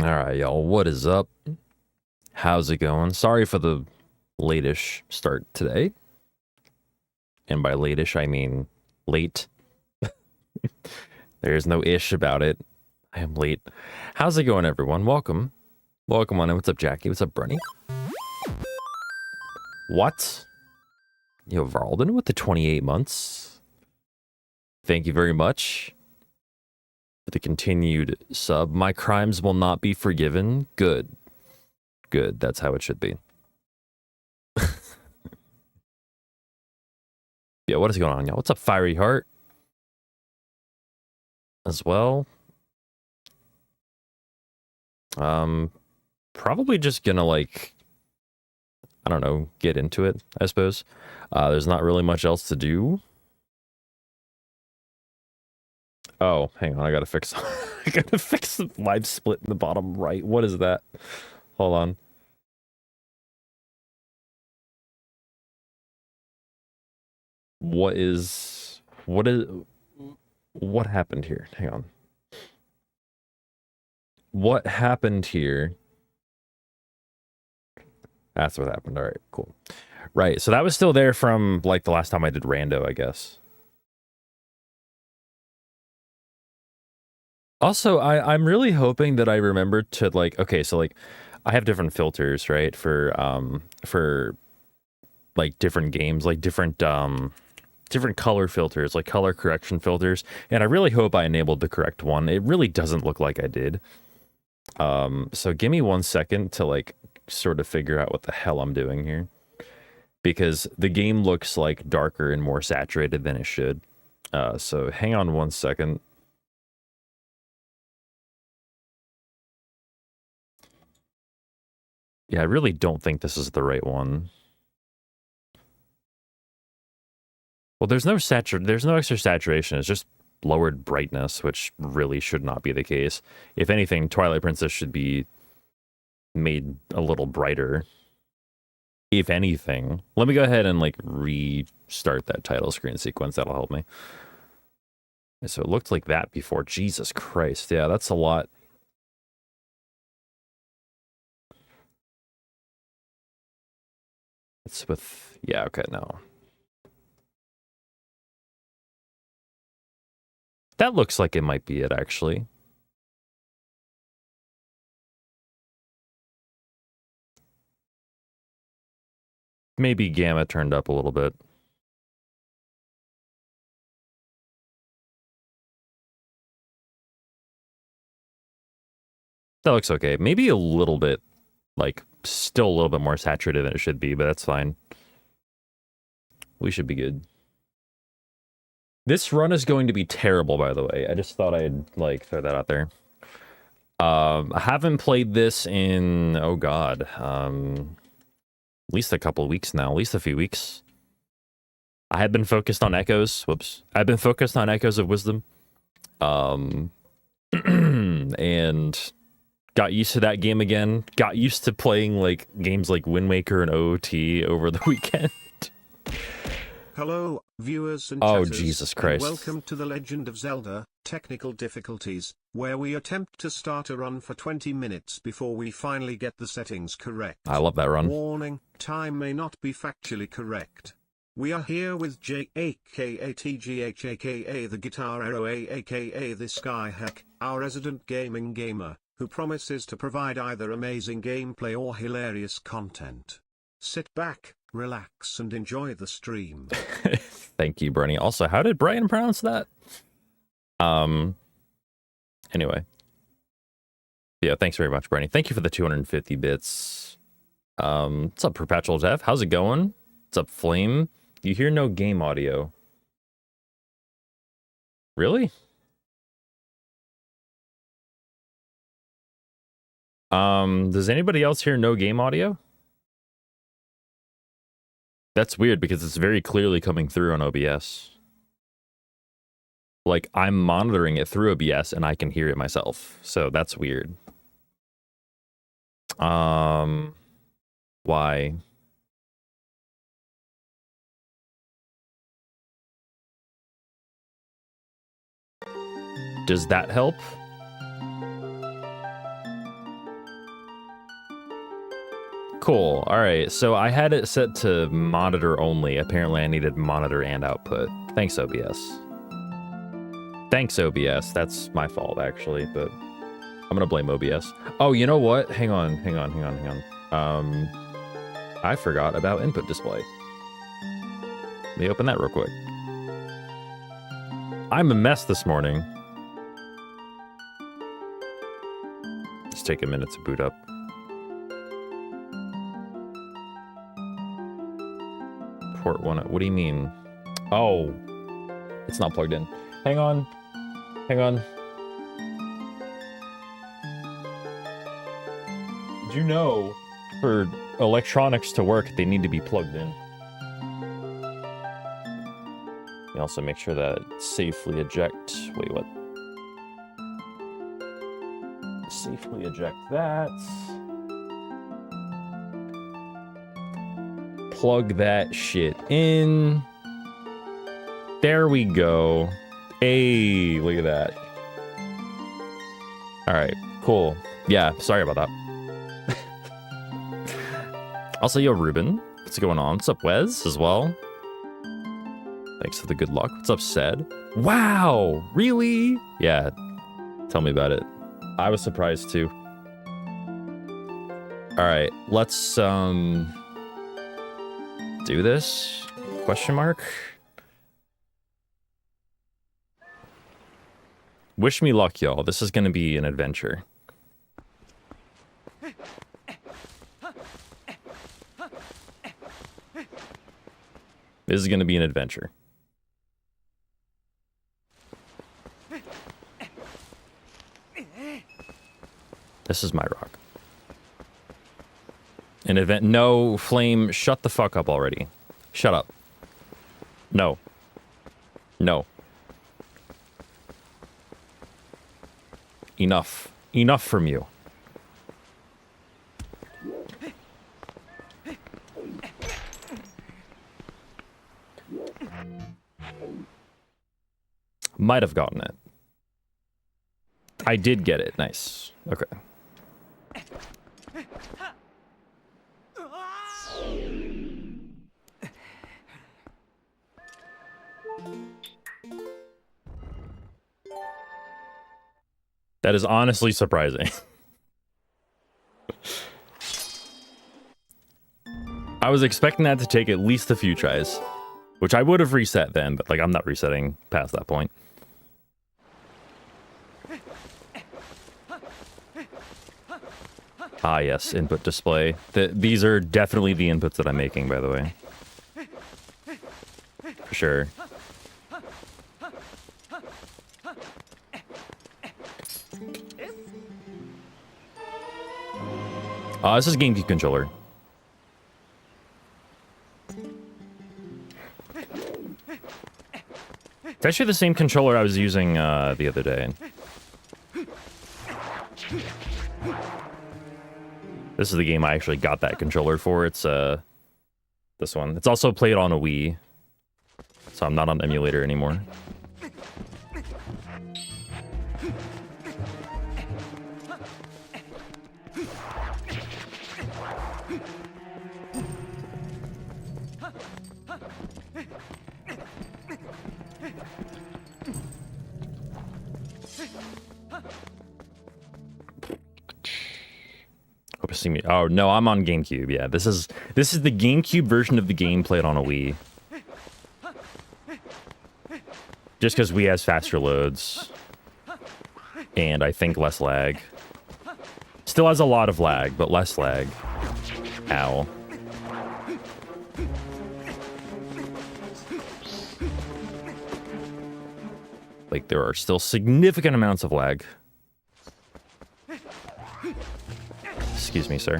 All right, y'all. What is up? How's it going? Sorry for the late-ish start today. And by late-ish, I mean late. There's no ish about it. I am late. How's it going, everyone? Welcome. Welcome on in. What's up, Jackie? What's up, Brunny? What? Yo, Varlden with the 28 months. Thank you very much for the continued sub. My crimes will not be forgiven. Good. Good. That's how it should be. Yeah, what is going on, y'all? What's up, Fiery Heart? As well. Probably just gonna, like, I don't know, get into it, I suppose. There's not really much else to do. Oh, hang on, I gotta fix I gotta fix the live split in the bottom right. What is that? Hold on. What happened here? Hang on. What happened here? That's what happened. All right, cool. Right, so that was still there from, like, the last time I did rando, I guess. Also, I'm really hoping that I remember to, like, okay, so, like, I have different filters, right, for like, different games, like, different color filters, like color correction filters, and I really hope I enabled the correct one. It really doesn't look like I did. So give me 1 second to, like, sort of figure out what the hell I'm doing here, because the game looks, like, darker and more saturated than it should. So hang on 1 second. Yeah, I really don't think this is the right one. Well, there's no extra saturation. It's just lowered brightness, which really should not be the case. If anything, Twilight Princess should be made a little brighter. If anything, let me go ahead and, like, restart that title screen sequence. That'll help me. So it looked like that before. Jesus Christ. Yeah, that's a lot. It's with, yeah, okay, no. That looks like it might be it, actually. Maybe gamma turned up a little bit. That looks okay. Maybe a little bit, like, still a little bit more saturated than it should be, but that's fine. We should be good. This run is going to be terrible, by the way. I just thought I'd, like, throw that out there. I haven't played this in, oh god, at least a couple of weeks now, at least a few weeks. I had been focused on Echoes. Whoops. I've been focused on Echoes of Wisdom. And got used to that game again. Got used to playing, like, games like Wind Waker and OOT over the weekend. Hello, viewers and oh, chatters, Jesus Christ. and welcome to The Legend of Zelda, Technical Difficulties, where we attempt to start a run for 20 minutes before we finally get the settings correct. I love that run. Warning, time may not be factually correct. We are here with J aka TGH aka the Guitar Hero aka the Skyhack, our resident gaming gamer, who promises to provide either amazing gameplay or hilarious content. Sit back, relax and enjoy the stream. Thank you, Bernie. Also, how did Brian pronounce that? Anyway. Yeah, thanks very much, Bernie. Thank you for the 250 bits. What's up, Perpetual Death? How's it going? What's up, Flame? You hear no game audio. Really? Does anybody else hear no game audio? That's weird because it's very clearly coming through on OBS. Like, I'm monitoring it through OBS and I can hear it myself. So that's weird. Why? Does that help? Cool. All right. So I had it set to monitor only. Apparently I needed monitor and output. Thanks, OBS. Thanks, OBS. That's my fault, actually, but I'm going to blame OBS. Oh, you know what? Hang on. I forgot about input display. Let me open that real quick. I'm a mess this morning. Just take a minute to boot up. Port 1. What do you mean? Oh, it's not plugged in. Hang on. Did you know for electronics to work, they need to be plugged in? You also make sure that safely eject. Wait, what? Safely eject that. Plug that shit in. There we go. Hey, look at that. All right, cool. Yeah, sorry about that. Also, yo, Ruben, what's going on? What's up, Wes, as well? Thanks for the good luck. What's up, Sed? Wow, really? Yeah, tell me about it. I was surprised too. All right, let's do this? Question mark? Wish me luck, y'all. This is gonna be an adventure. This is gonna be an adventure. This is my rock. An event. No, Flame, shut the fuck up already. Shut up. No. No. Enough. Enough from you. Might have gotten it. I did get it. Nice. Okay. That is honestly surprising. I was expecting that to take at least a few tries, which I would have reset then, but like I'm not resetting past that point. Ah, yes, input display. These are definitely the inputs that I'm making, by the way. For sure. This is GameCube controller. It's actually the same controller I was using the other day. This is the game I actually got that controller for. It's this one. It's also played on a Wii, so I'm not on emulator anymore. Hope you see me. Oh no, I'm on GameCube. Yeah, this is the GameCube version of the game played on a Wii. Just because Wii has faster loads, and I think less lag. Still has a lot of lag, but less lag. Ow. Like there are still significant amounts of lag. Excuse me, sir.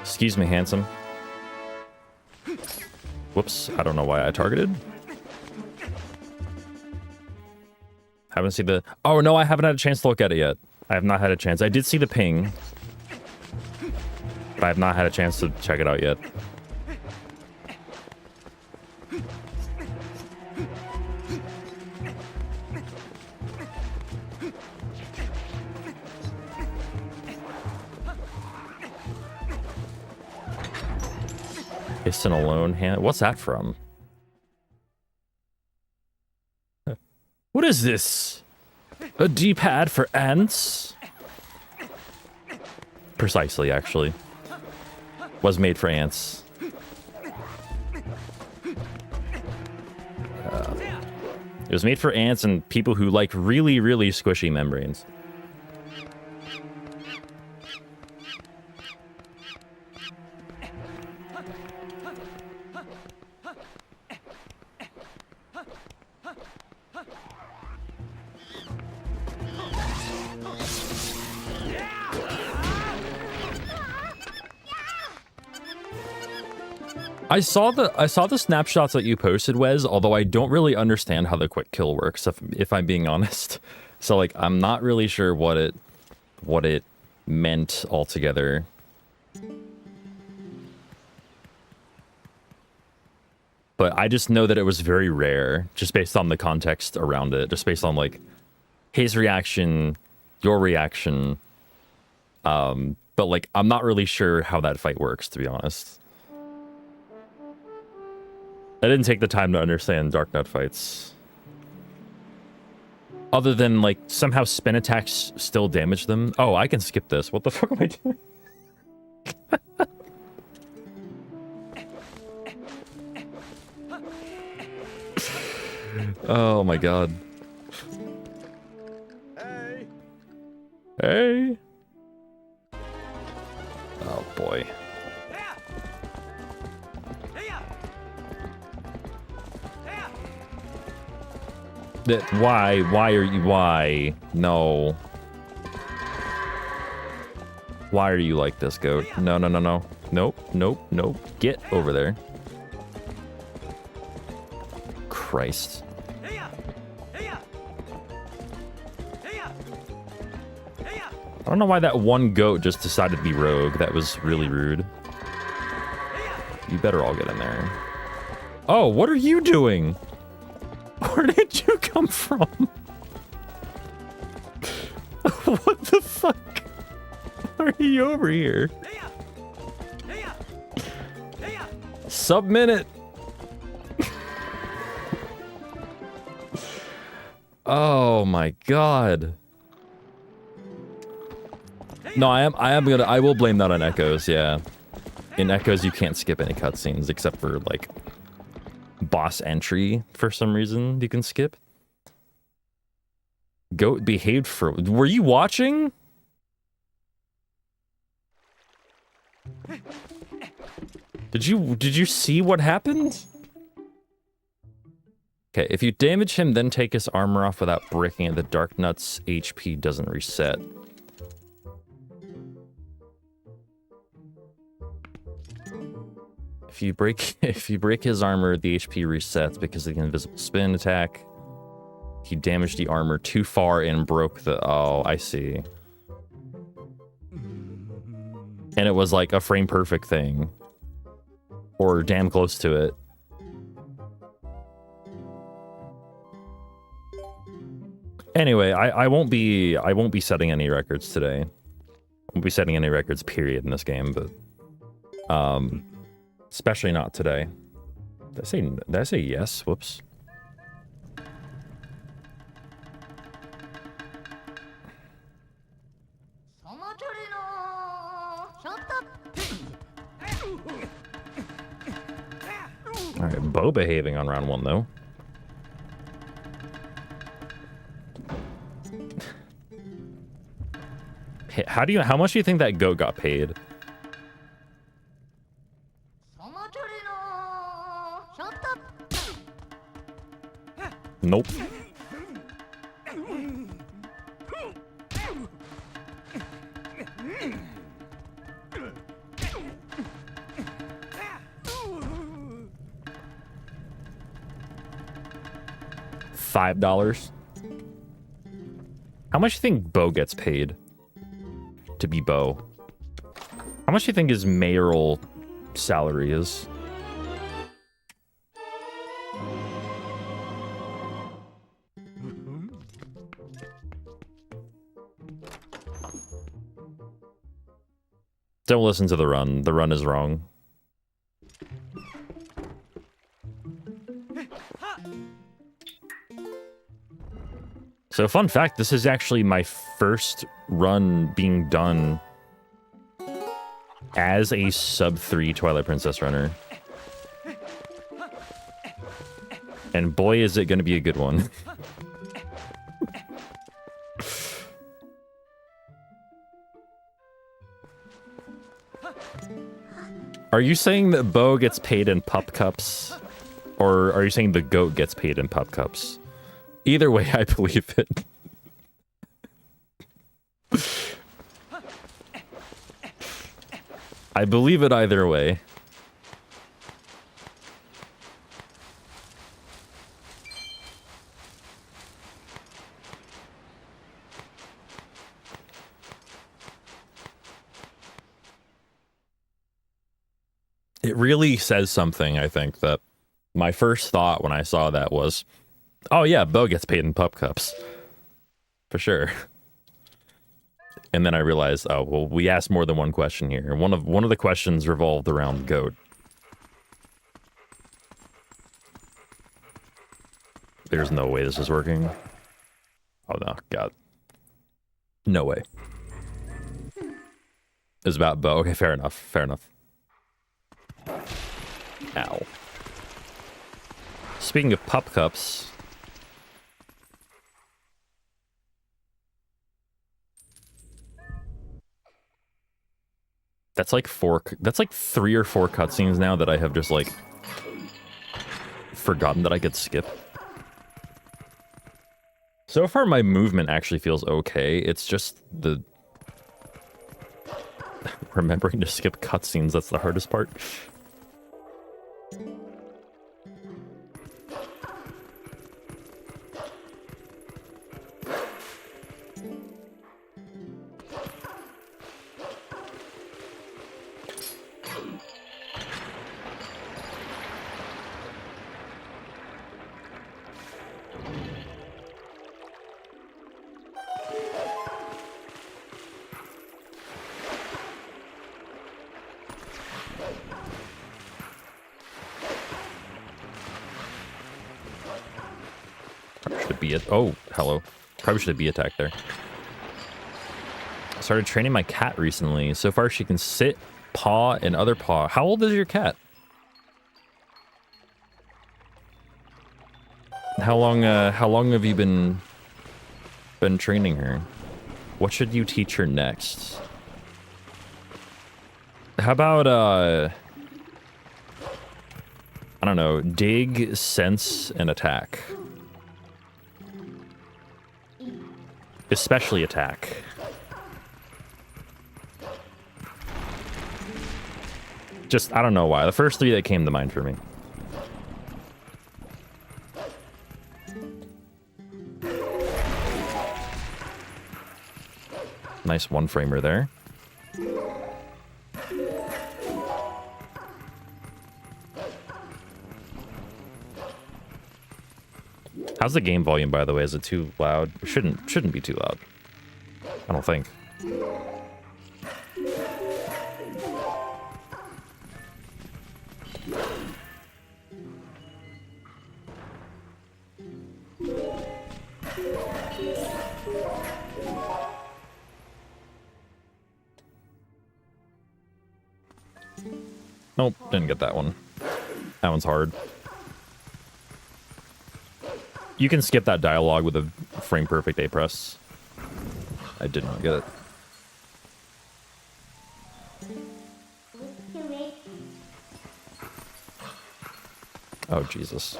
Excuse me, handsome. Whoops, I don't know why I targeted. Haven't seen the... Oh, no, I haven't had a chance to look at it yet. I have not had a chance. I did see the ping, but I have not had a chance to check it out yet. Piston alone hand. What's that from? What is this? A D-pad for ants? Precisely, actually. Was made for ants. It was made for ants and people who like really, really squishy membranes. I saw the snapshots that you posted, Wes, although I don't really understand how the quick kill works, if I'm being honest. So like I'm not really sure what it meant altogether. But I just know that it was very rare, just based on the context around it, just based on like his reaction, your reaction. But like I'm not really sure how that fight works, to be honest. I didn't take the time to understand Dark Knight fights. Other than, like, somehow spin attacks still damage them. Oh, I can skip this. What the fuck am I doing? Oh my god. Hey. Hey. Oh boy. Why are you, why? No. Why are you like this, goat? No, no, no, no. Nope, nope, nope. Get over there. Christ. I don't know why that one goat just decided to be rogue. That was really rude. You better all get in there. Oh, what are you doing? Where did you come from? What the fuck? Why are you over here? Sub-minute. Oh my god. No, I will blame that on Echoes, yeah. In Echoes, you can't skip any cutscenes except for, like, boss entry for some reason you can skip. Goat behaved for... Were you watching? Did you see what happened? Okay, if you damage him, then take his armor off without breaking it, the Dark Nut's HP doesn't reset. If you break his armor, the HP resets because of the invisible spin attack. He damaged the armor too far and broke the... Oh, I see. And it was like a frame perfect thing. Or damn close to it. Anyway, I won't be setting any records today. I won't be setting any records, period, in this game, but especially not today. Did I say yes? Whoops. All right, Bo behaving on round one though. How much do you think that goat got paid? Nope. $5. How much do you think Bo gets paid to be Bo? How much do you think his mayoral salary is? Don't listen to the run. The run is wrong. So fun fact, this is actually my first run being done as a sub-3 Twilight Princess runner. And boy, is it going to be a good one. Are you saying that Bo gets paid in pup cups? Or are you saying the goat gets paid in pup cups? Either way, I believe it. I believe it either way. It really says something, I think, that my first thought when I saw that was, oh yeah, Bo gets paid in pup cups. For sure. And then I realized, oh, well, we asked more than one question here. One of the questions revolved around goat. There's no way this is working. Oh no, God. No way. It's about Bo. Okay, fair enough. Fair enough. Ow. Speaking of pup cups. That's like 3 or 4 cutscenes now that I have just like forgotten that I could skip. So far my movement actually feels okay. It's just the remembering to skip cutscenes that's the hardest part. Oh, hello. Probably should have bee attacked there. I started training my cat recently. So far, she can sit, paw, and other paw. How old is your cat? How long have you been training her? What should you teach her next? How about, I don't know, dig, sense, and attack. Especially attack. Just, I don't know why. The first 3 that came to mind for me. Nice one-framer there. How's the game volume, by the way? Is it too loud? It shouldn't be too loud. I don't think. Nope, didn't get that one. That one's hard. You can skip that dialogue with a frame perfect A press. I did not get it. Oh, Jesus.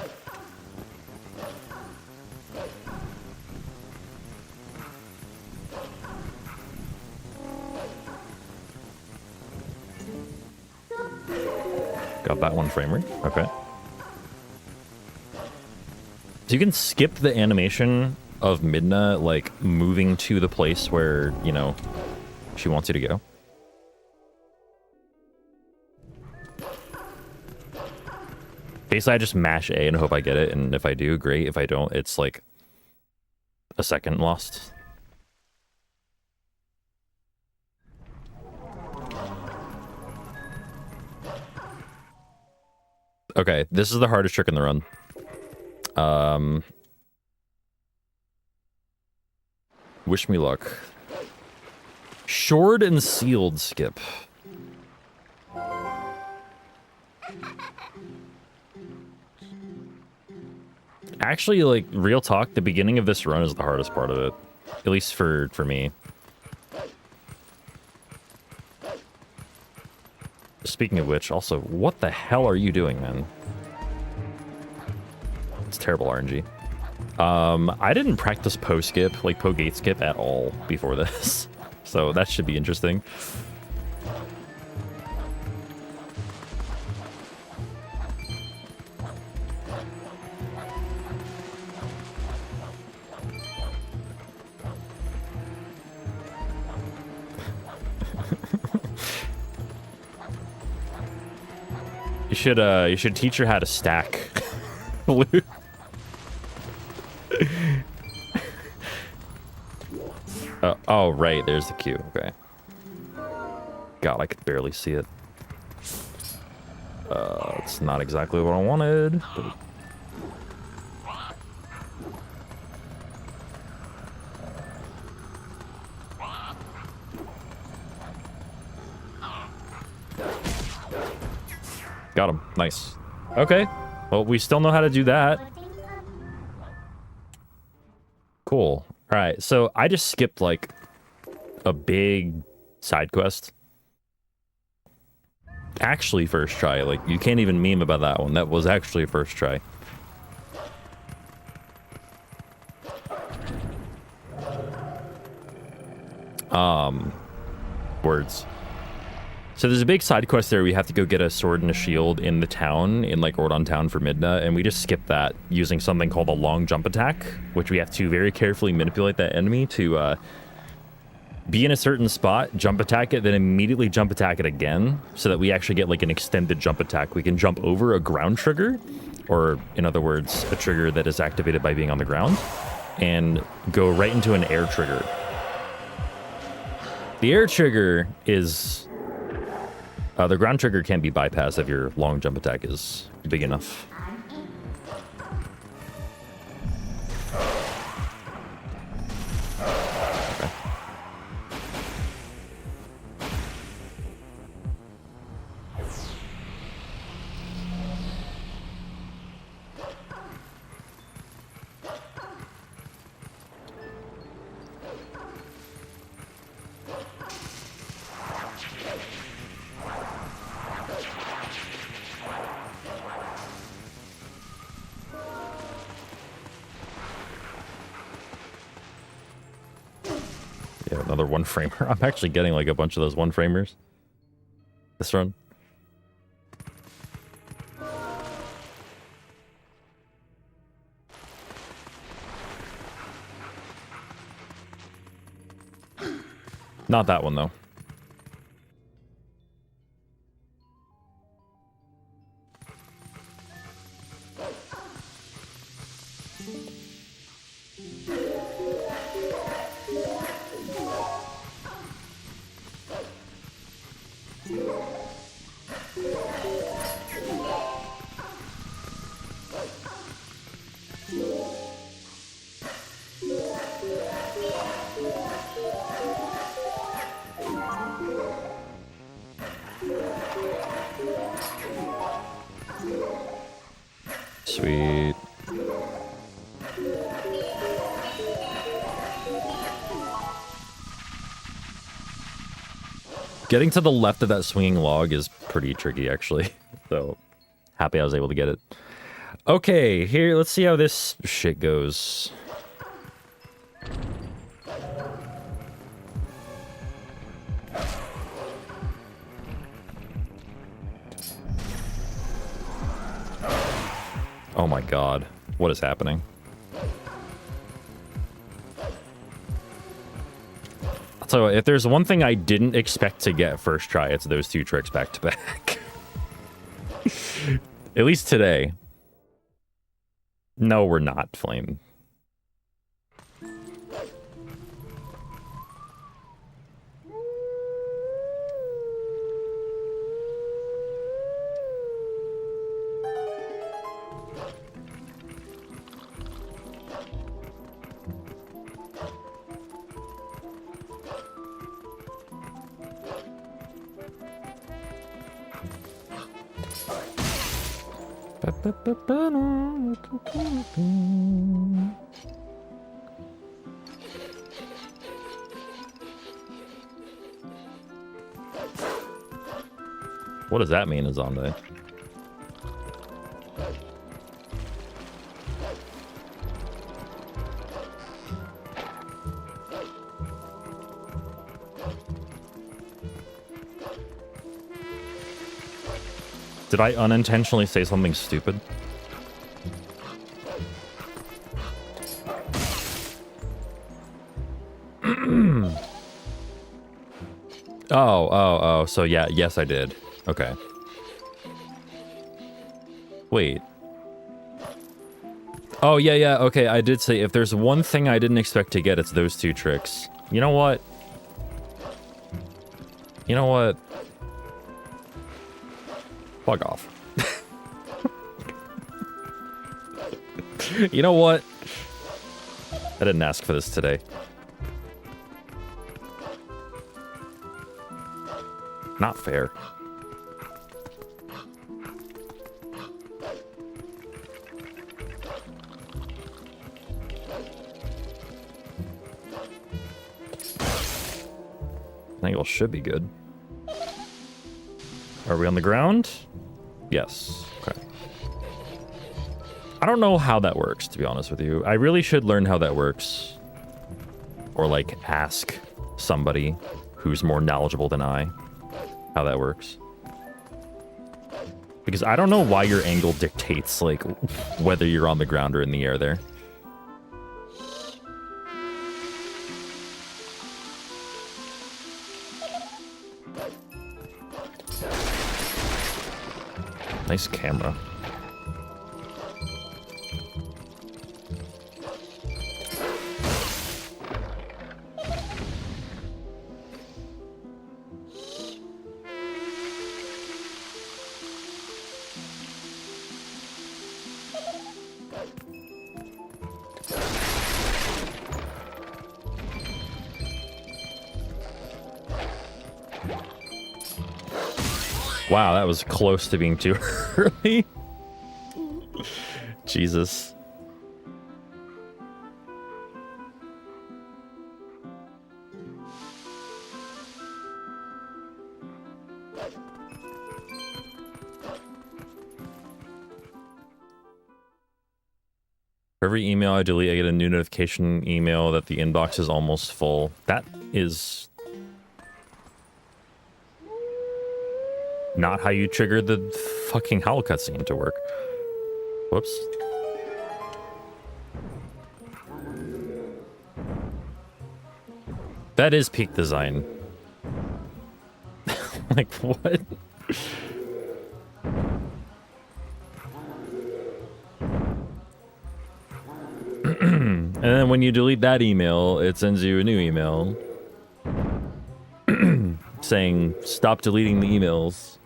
Got that one framer. Okay. So you can skip the animation of Midna, like, moving to the place where, you know, she wants you to go. Basically, I just mash A and hope I get it, and if I do, great. If I don't, it's like a second lost. Okay, this is the hardest trick in the run. Wish me luck. Shored and sealed skip. Actually, like, real talk, the beginning of this run is the hardest part of it. At least for me. Speaking of which, also, what the hell are you doing, man? It's terrible RNG. I didn't practice skip, like gate skip at all before this. So that should be interesting. You should teach her how to stack loot. Oh, right, there's the queue. Okay. God, I could barely see it. It's not exactly what I wanted. But... Got him. Nice. Okay. Well, we still know how to do that. Cool. All right. So I just skipped like a big side quest. Actually, first try. Like, you can't even meme about that one. That was actually first try. Words. So there's a big side quest there. We have to go get a sword and a shield in the town, in like Ordon Town for Midna, and we just skipped that using something called a long jump attack, which we have to very carefully manipulate that enemy to be in a certain spot, jump attack it, then immediately jump attack it again, so that we actually get like an extended jump attack. We can jump over a ground trigger, or in other words, a trigger that is activated by being on the ground, and go right into an air trigger. The air trigger is... the ground trigger can't be bypassed if your long jump attack is big enough. Okay. Yeah, another one framer. I'm actually getting like a bunch of those one framers this run. Not that one though. Sweet. Getting to the left of that swinging log is pretty tricky, actually. So, happy I was able to get it. Okay, here, let's see how this shit goes. Oh my god, what is happening? I'll tell you what, if there's one thing I didn't expect to get first try, it's those two tricks back to back. At least today. No, we're not, Flame. What does that mean, Azande? Did I unintentionally say something stupid? Oh, so yeah, yes I did. Okay. Wait. Oh, yeah, okay, I did say if there's one thing I didn't expect to get, it's those two tricks. You know what? You know what? Fuck off. You know what? I didn't ask for this today. Not fair. Angle should be good. Are we on the ground? Yes. Okay. I don't know how that works, to be honest with you. I really should learn how that works. Or, like, ask somebody who's more knowledgeable than I how that works. Because I don't know why your angle dictates, like, whether you're on the ground or in the air there. Nice camera. Wow, that was close to being too early. Jesus. For every email I delete, I get a new notification email that the inbox is almost full. That is not how you trigger the fucking Howl cutscene to work. Whoops. That is peak design. Like, what? And then when you delete that email, it sends you a new email saying, stop deleting the emails.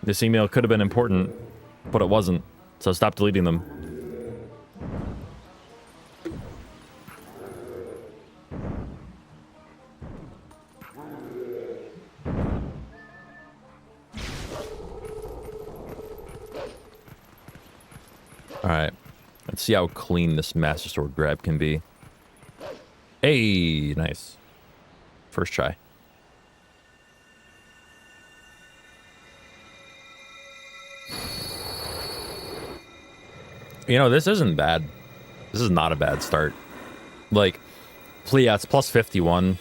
This email could have been important, but it wasn't, so stop deleting them. Alright, let's see how clean this Master Sword grab can be. Hey, nice. First try. You know, this isn't bad. This is not a bad start. Like, yeah, it's plus 51.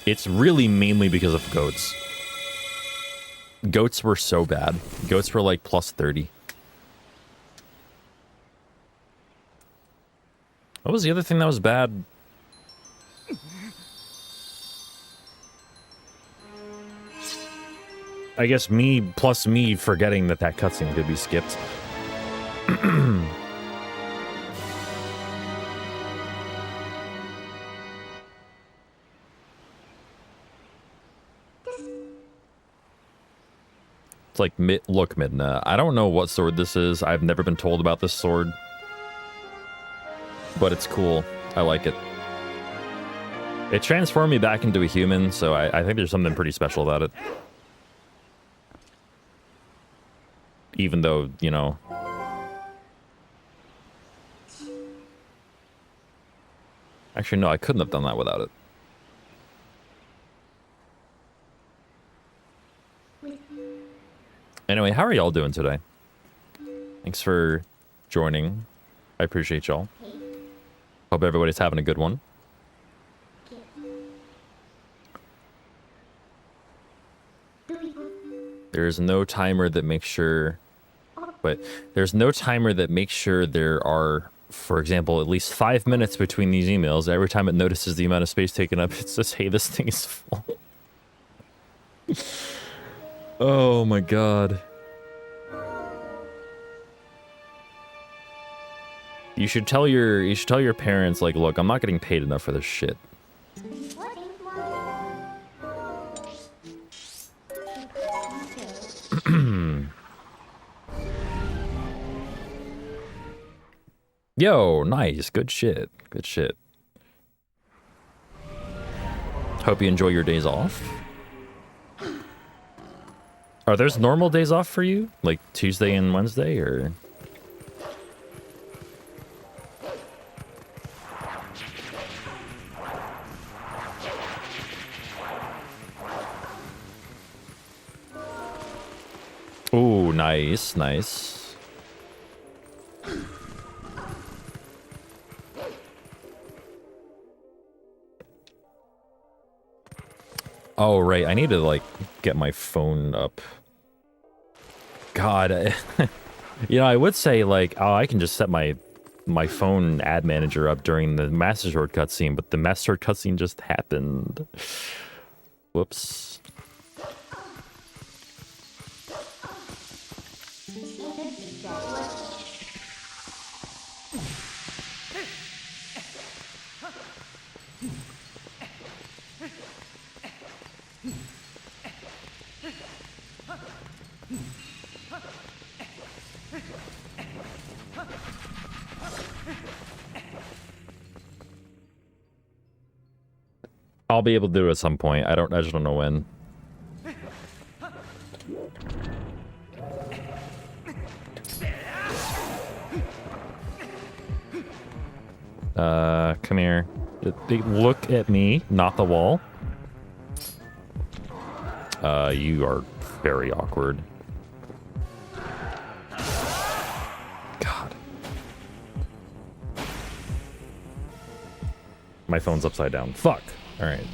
It's really mainly because of goats. Goats were so bad. Goats were like plus 30. What was the other thing that was bad? I guess me plus me forgetting that that cutscene could be skipped. It's like, look, Midna, I don't know what sword this is. I've never been told about this sword. But it's cool. I like it. It transformed me back into a human, so I think there's something pretty special about it. even though, you know... Actually, no, I couldn't have done that without it. Anyway, how are y'all doing today? Thanks for joining. I appreciate y'all. Hope everybody's having a good one. There's no timer that makes sure... But there's no timer that makes sure there are, for example, at least 5 minutes between these emails. Every time it notices the amount of space taken up, it says, hey, this thing is full. Oh my god. You should tell your parents, like, look, I'm not getting paid enough for this shit. Yo, nice. Good shit. Good shit. Hope you enjoy your days off. Are there's normal days off for you? Like Tuesday and Wednesday, or? Ooh, nice, nice. Oh, right. I need to, like, get my phone up. God. You know, I would say, like, oh, I can just set my phone ad manager up during the Master Sword cutscene, but the Master Sword cutscene just happened. Whoops. I'll be able to do it at some point. I just don't know when. Come here. Look at me, not the wall. You are very awkward. God. My phone's upside down. Fuck. All right.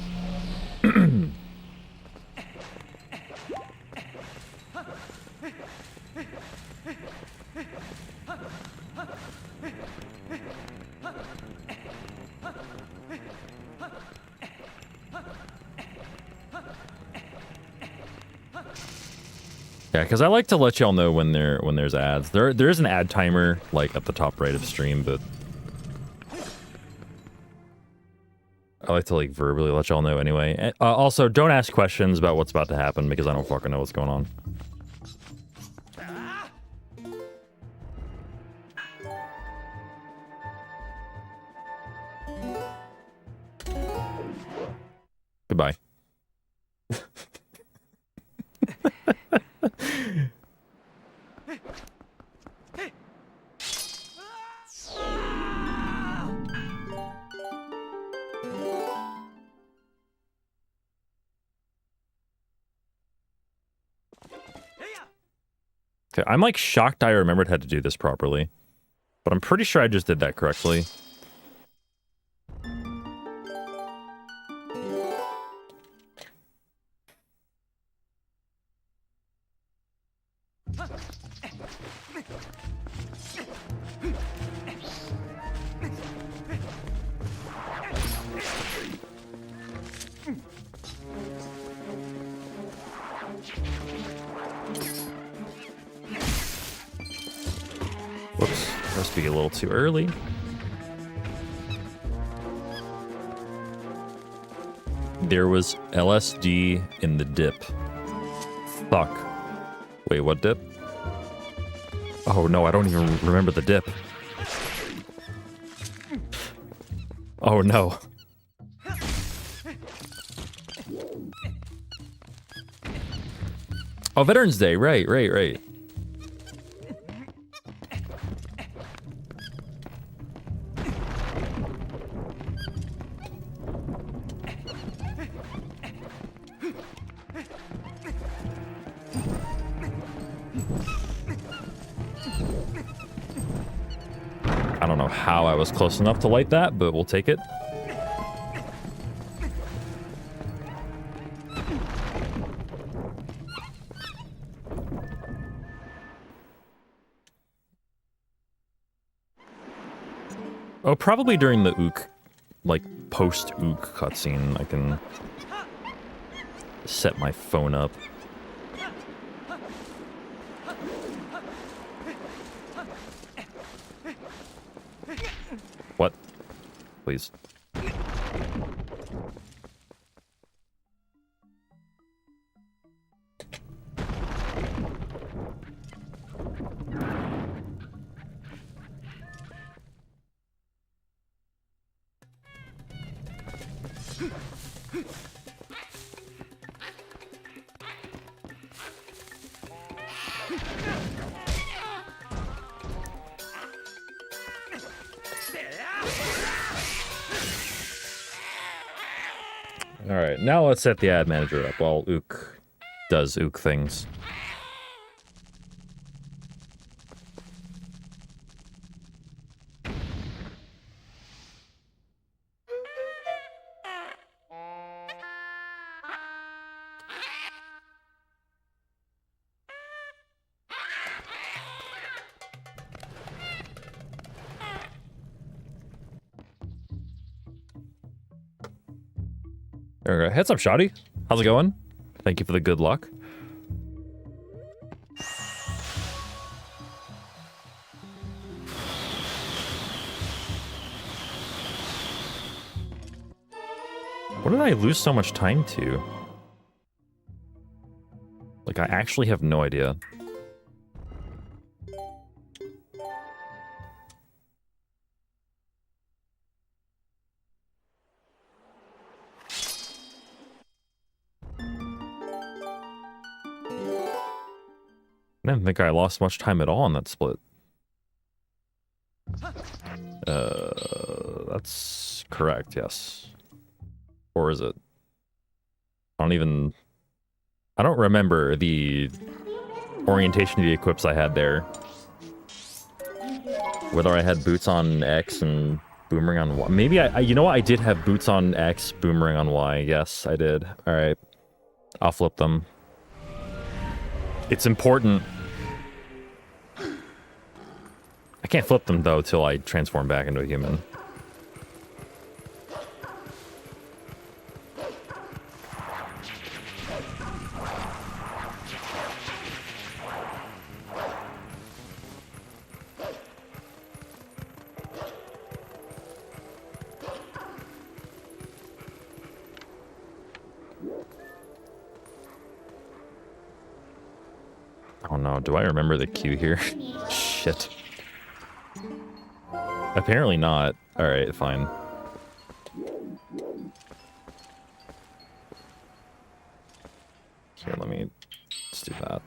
Yeah, because I like to let y'all know when there's ads. There is an ad timer like at the top right of stream, but I like to like verbally let y'all know anyway. And, also, don't ask questions about what's about to happen because I don't fucking know what's going on. Goodbye. Okay, I'm like shocked I remembered how to do this properly, but I'm pretty sure I just did that correctly. Whoops, must be a little too early. There was LSD in the dip. Fuck. Wait, what dip? Oh no, I don't even remember the dip. Oh no. Oh, Veterans Day, right. don't know how I was close enough to light that, but we'll take it. Oh, probably during the Ook, like, post-Ook cutscene, I can set my phone up. What? Please. Alright, now let's set the ad manager up while Ook does Ook things. There we go. Heads up, Shoddy. How's it going? Thank you for the good luck. What did I lose so much time to? Like, I actually have no idea. I didn't think I lost much time at all on that split. That's correct, yes. Or is it? I don't remember the orientation of the equips I had there. Whether I had boots on X and boomerang on Y. Maybe you know what? I did have boots on X, boomerang on Y. Yes, I did. Alright. I'll flip them. It's important. I can't flip them, though, till I transform back into a human. Oh no, do I remember the queue here? Shit. Apparently not. Alright, fine. Here, let's do that.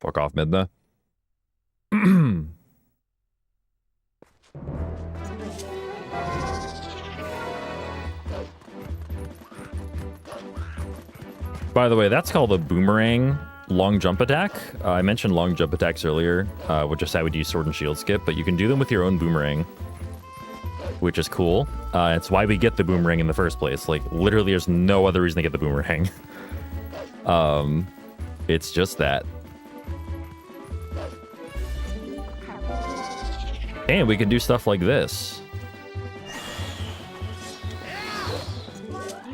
Fuck off, Midna. By the way, that's called a boomerang long jump attack. I mentioned long jump attacks earlier, which is how we'd use sword and shield skip, but you can do them with your own boomerang, which is cool. It's why we get the boomerang in the first place. Like, literally, there's no other reason to get the boomerang. It's just that. And we can do stuff like this.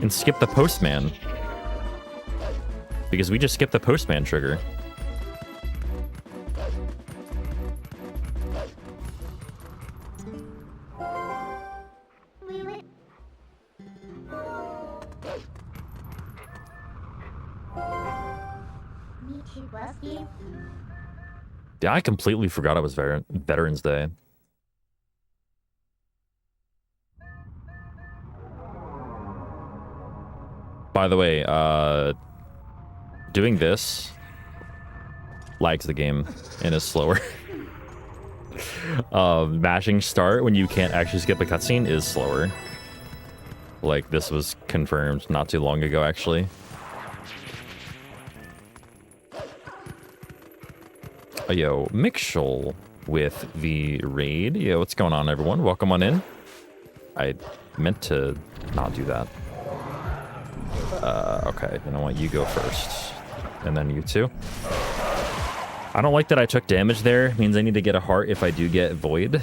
And skip the postman. Because we just skipped the postman trigger. Yeah, I completely forgot it was Veterans Day. By the way, doing this lags the game and is slower. Mashing start when you can't actually skip a cutscene is slower. Like, this was confirmed not too long ago, actually. Oh, yo, Mixel with the raid. Yo, what's going on, everyone? Welcome on in. I meant to not do that. Okay, you know what? You go first. And then you too. I don't like that I took damage there. It means I need to get a heart if I do get Void.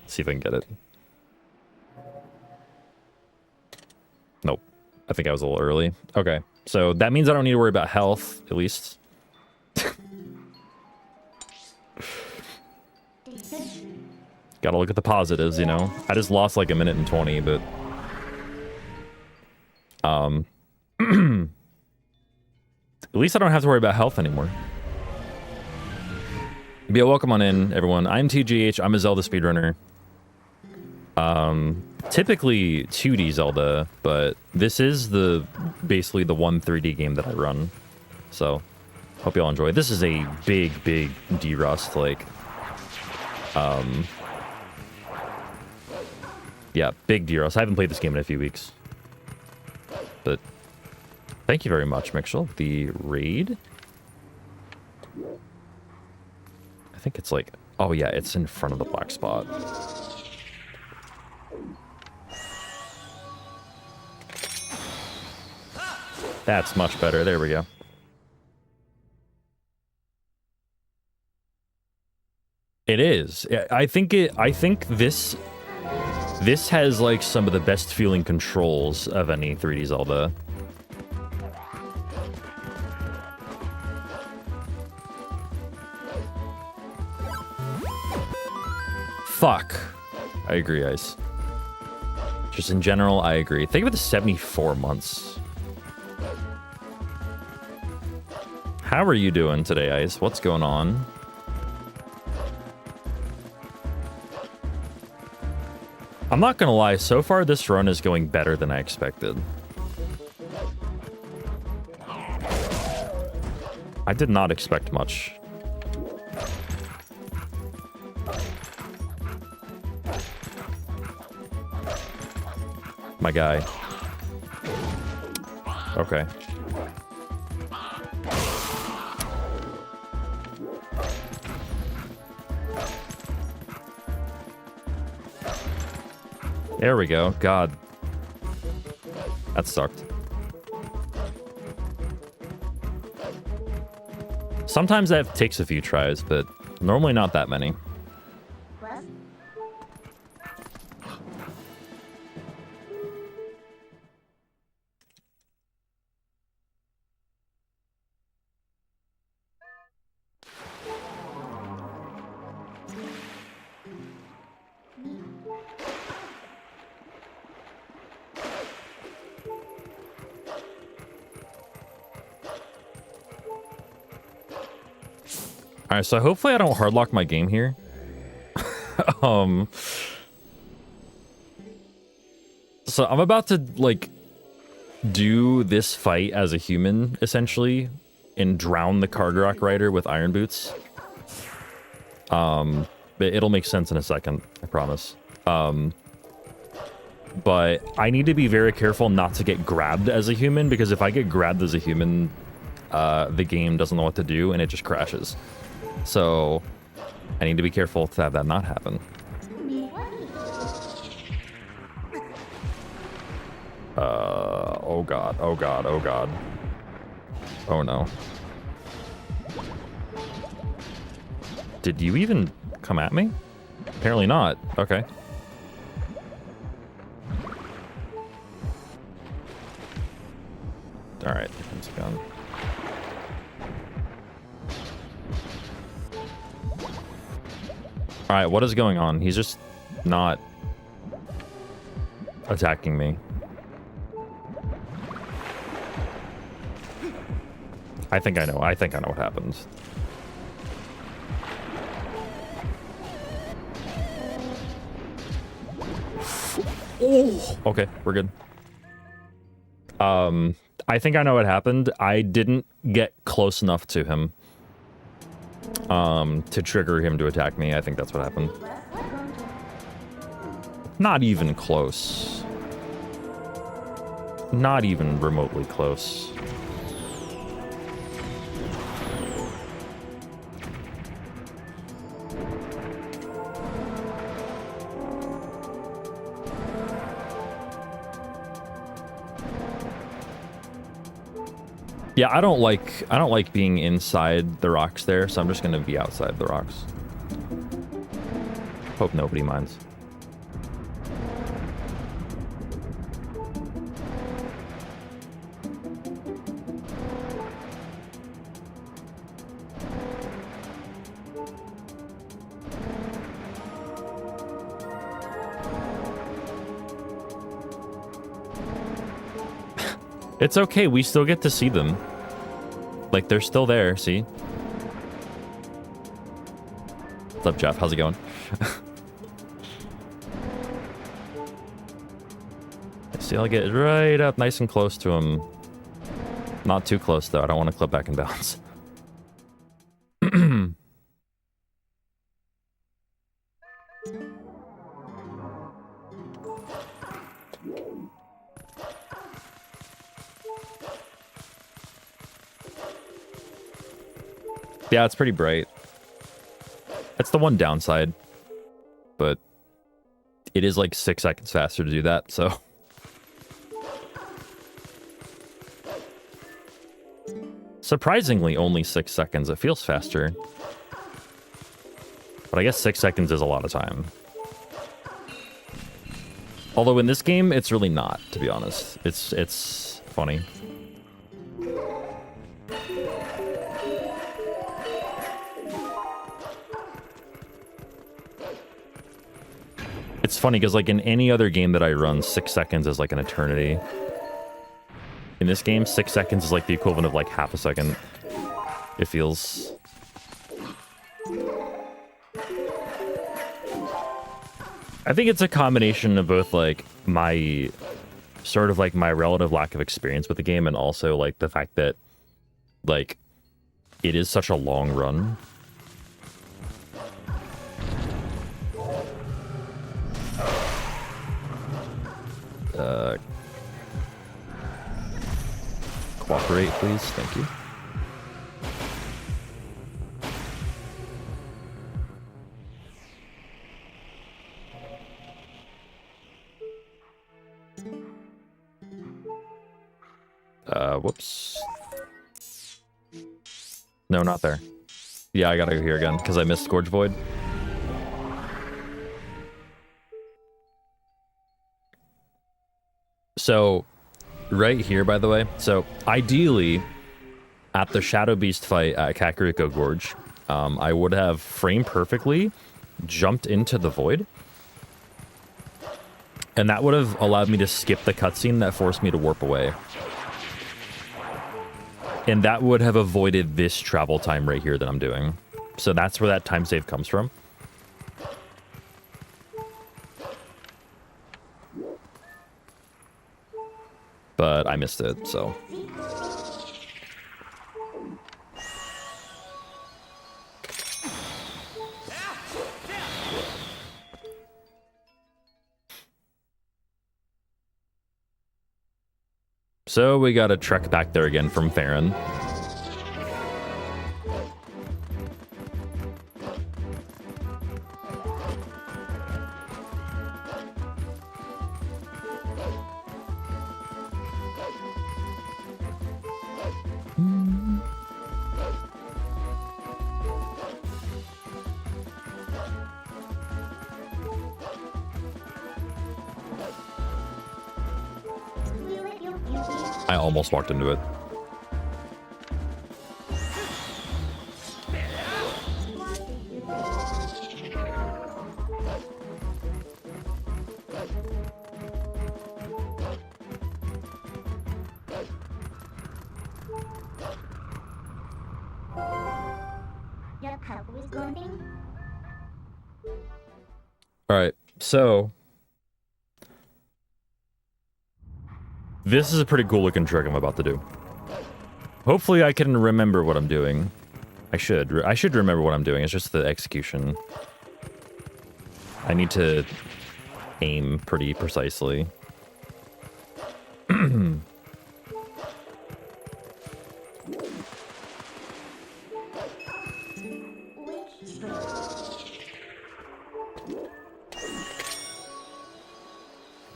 See if I can get it. Nope. I think I was a little early. Okay, so that means I don't need to worry about health, at least. Gotta look at the positives, you know? I just lost like 1 minute and 20, but... at least I don't have to worry about health anymore. Yeah, welcome on in, everyone. I'm TGH. I'm a Zelda speedrunner. Typically 2D Zelda, but this is basically the one 3D game that I run. So, hope y'all enjoy. This is a big Derust, like... yeah, big Derusts. I haven't played this game in a few weeks. But thank you very much, Mixel. The raid. I think it's like... oh yeah, it's in front of the black spot. That's much better. There we go. It is. I think this has like some of the best feeling controls of any 3D Zelda. Fuck. I agree, Ice. Just in general, I agree. Think about the 74 months. How are you doing today, Ice? What's going on? I'm not gonna lie, so far this run is going better than I expected. I did not expect much. My guy. Okay. There we go. God. That sucked. Sometimes that takes a few tries, but normally not that many. Alright, so hopefully I don't hardlock my game here. So I'm about to, like, do this fight as a human, essentially, and drown the Kargarok Rider with Iron Boots. It'll make sense in a second, I promise. But I need to be very careful not to get grabbed as a human, because if I get grabbed as a human, the game doesn't know what to do, and it just crashes. So, I need to be careful to have that not happen. Oh god, oh god, oh god. Oh no. Did you even come at me? Apparently not. Okay. Alright, here comes a gun. Alright, what is going on? He's just not attacking me. I think I know. I think I know what happened. Oh, okay, we're good. I think I know what happened. I didn't get close enough to him. to trigger him to attack me. I think that's what happened. Not even close. Not even remotely close. Yeah, I don't like being inside the rocks there, so I'm just gonna be outside the rocks. Hope nobody minds. It's okay, we still get to see them. Like, they're still there, see? What's up, Jeff? How's it going? See, I'll get right up nice and close to him. Not too close, though. I don't want to clip back and bounce. Yeah, it's pretty bright. That's the one downside. But it is like 6 seconds faster to do that, so... Surprisingly, only 6 seconds. It feels faster. But I guess 6 seconds is a lot of time. Although in this game, it's really not, to be honest. It's funny. It's funny because, like, in any other game that I run, 6 seconds is like an eternity. In this game, 6 seconds is like the equivalent of like half a second. It feels... I think it's a combination of both, like, my... sort of, like, my relative lack of experience with the game and also, like, the fact that, like, it is such a long run. Cooperate, please. Thank you. Whoops. No, not there. Yeah, I gotta go here again, because I missed Scourge Void. So, right here, by the way. So, ideally, at the Shadow Beast fight at Kakariko Gorge, I would have framed perfectly, jumped into the void, and that would have allowed me to skip the cutscene that forced me to warp away. And that would have avoided this travel time right here that I'm doing. So that's where that time save comes from. But I missed it, so... So we gotta trek back there again from Farron. I almost walked into it. All right, so this is a pretty cool looking trick I'm about to do. Hopefully I can remember what I'm doing. I should remember what I'm doing. It's just the execution. I need to aim pretty precisely.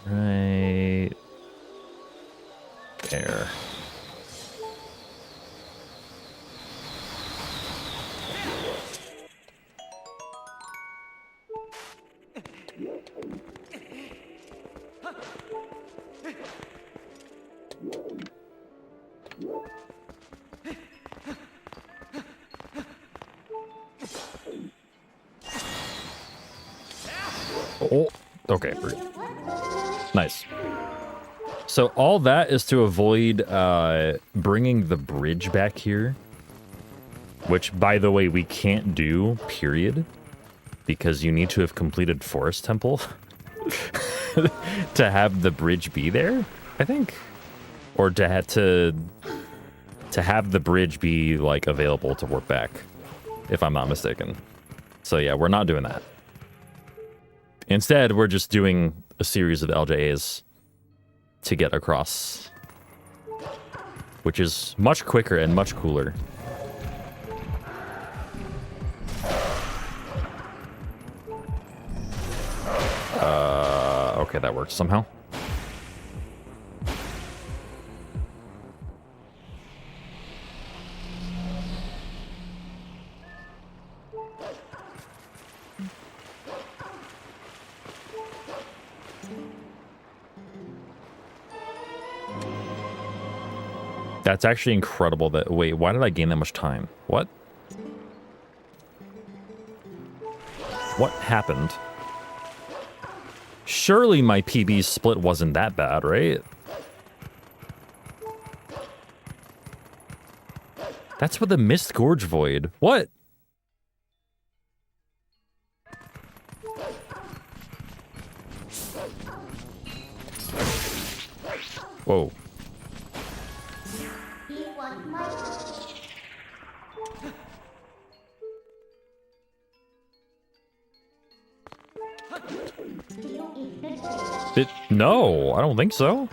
Right there. Oh, okay. Nice. So all that is to avoid bringing the bridge back here, which, by the way, we can't do, period, because you need to have completed Forest Temple to have the bridge be there, I think, or to have the bridge be like available to warp back, if I'm not mistaken. So yeah, we're not doing that. Instead, we're just doing a series of LJAs to get across, which is much quicker and much cooler. Okay, that works somehow. That's actually incredible that... Wait, why did I gain that much time? What? What happened? Surely my PB split wasn't that bad, right? That's with the Mist Gorge Void. What? Whoa. No, I don't think so.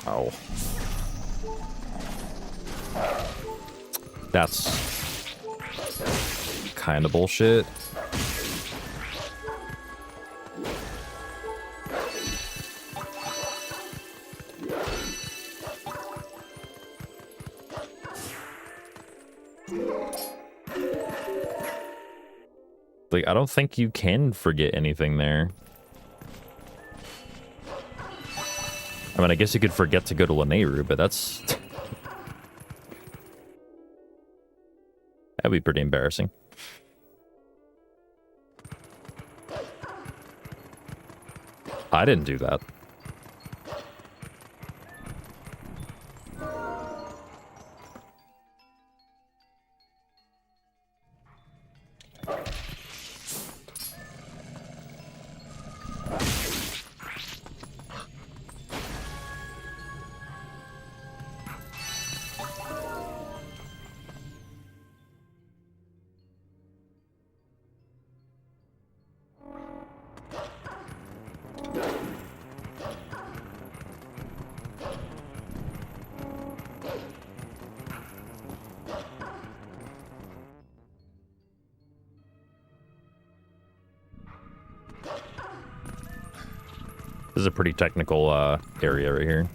Oh. That's kind of bullshit. Like, I don't think you can forget anything there. I mean, I guess you could forget to go to Lanayru, but that's... That'd be pretty embarrassing. I didn't do that. This is a pretty technical area right here.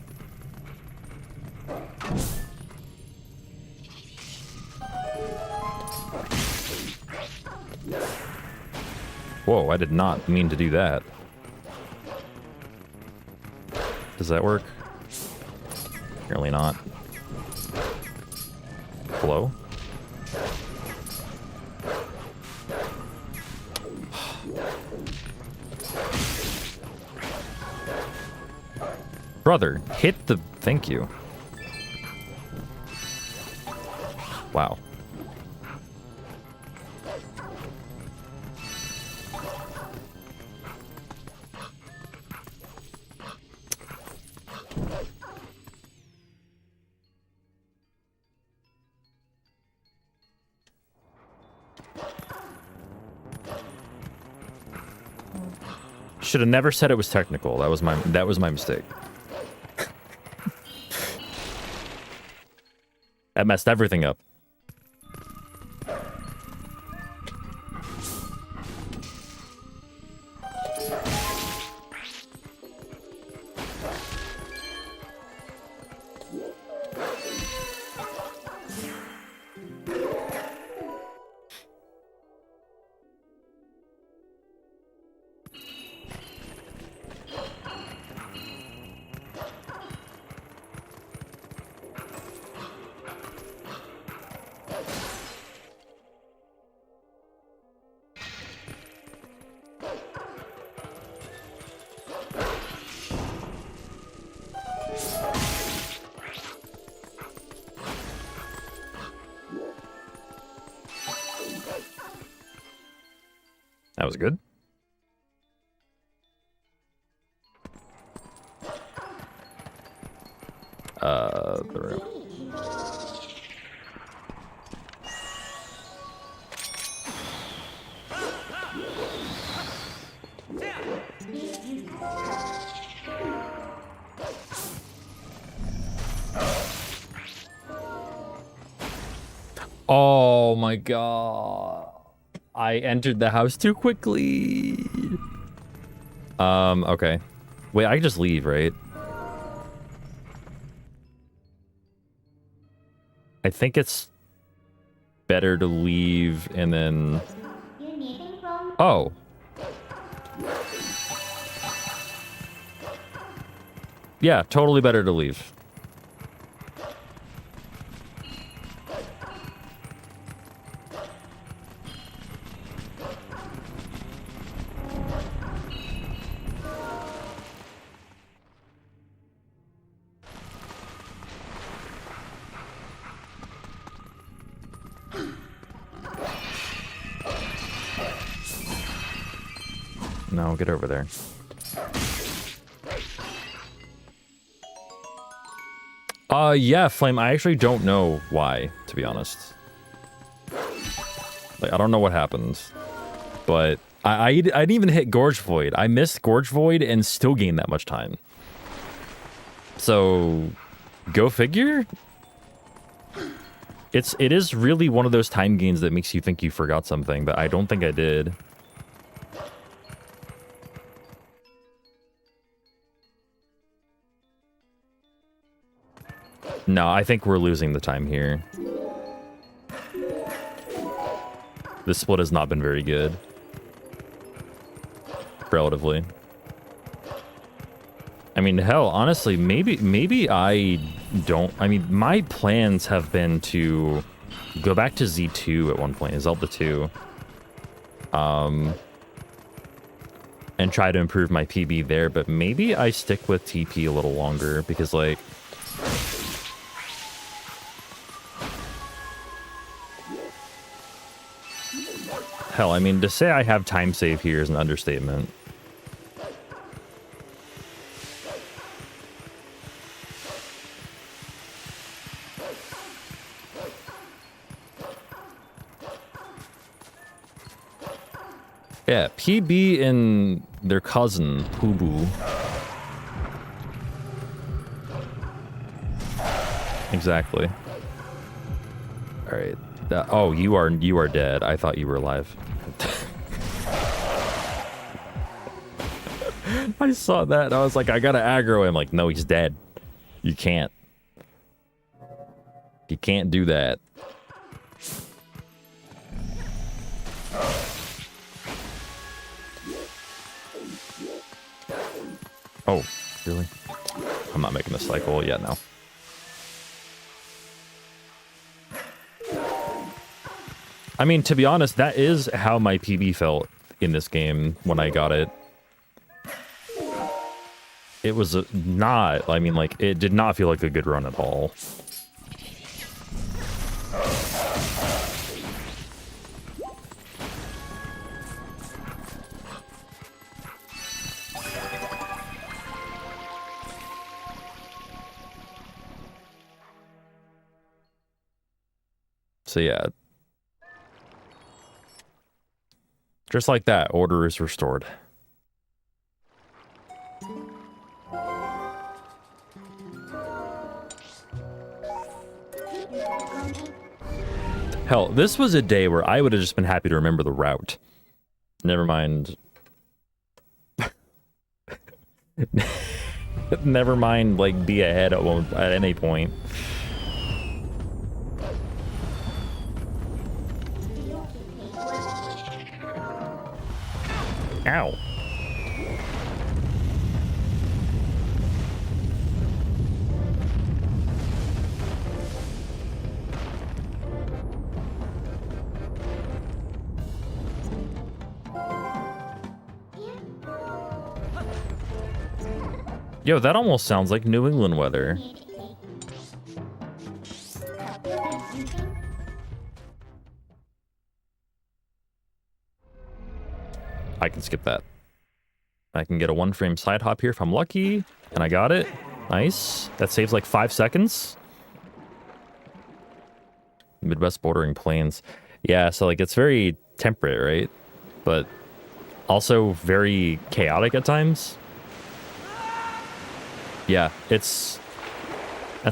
Whoa, I did not mean to do that. Does that work? Apparently not. Hello? Brother, hit the... Thank you. Wow. should have never said it was technical. That was my mistake. That messed everything up. That was good. There we go. Oh my god. I entered the house too quickly. Okay. Wait, I can just leave, right? I think it's better to leave and then... Oh. Yeah, totally better to leave. No, get over there. Yeah, Flame, I actually don't know why, to be honest. Like, I don't know what happened. But I didn't even hit Gorge Void. I missed Gorge Void and still gained that much time. So, go figure? It is really one of those time gains that makes you think you forgot something, but I don't think I did. No, I think we're losing the time here. This split has not been very good. Relatively. I mean, hell, honestly, maybe I don't... I mean, my plans have been to go back to Z2 at one point, Zelda 2. And try to improve my PB there, but maybe I stick with TP a little longer, because, like... Hell, I mean, to say I have time save here is an understatement. Yeah, PB and their cousin, Poo-Boo. Exactly. Alright. Oh, you are dead. I thought you were alive. I saw that. I was like, I gotta aggro him. Like, no, he's dead. You can't. You can't do that. Oh, really? I'm not making this cycle yet now. I mean, to be honest, that is how my PB felt in this game when I got it. It was not, I mean, like, it did not feel like a good run at all. So yeah. Just like that, order is restored. Hell, this was a day where I would have just been happy to remember the route. Never mind. Never mind, like, be ahead at any point. Ow. Yo, that almost sounds like New England weather. I can skip that. I can get a 1-frame side hop here if I'm lucky, and I got it. Nice. That saves like 5 seconds. Midwest bordering plains. Yeah, so like it's very temperate, right? But also very chaotic at times. Yeah, that's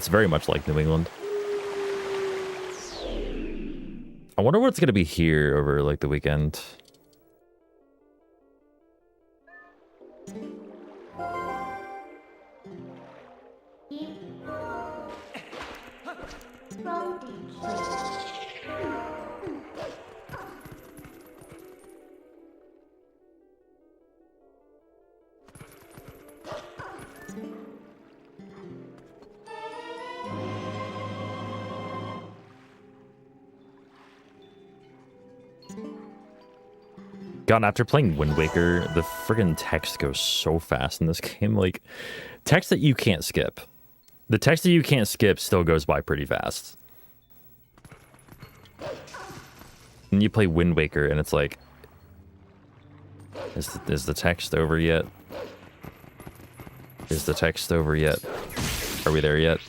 very much like New England. I wonder what's gonna be here over like the weekend. God, after playing Wind Waker, the friggin' text goes so fast in this game. Like, text that you can't skip. The text that you can't skip still goes by pretty fast. And you play Wind Waker, and it's like, is the text over yet? Is the text over yet? Are we there yet?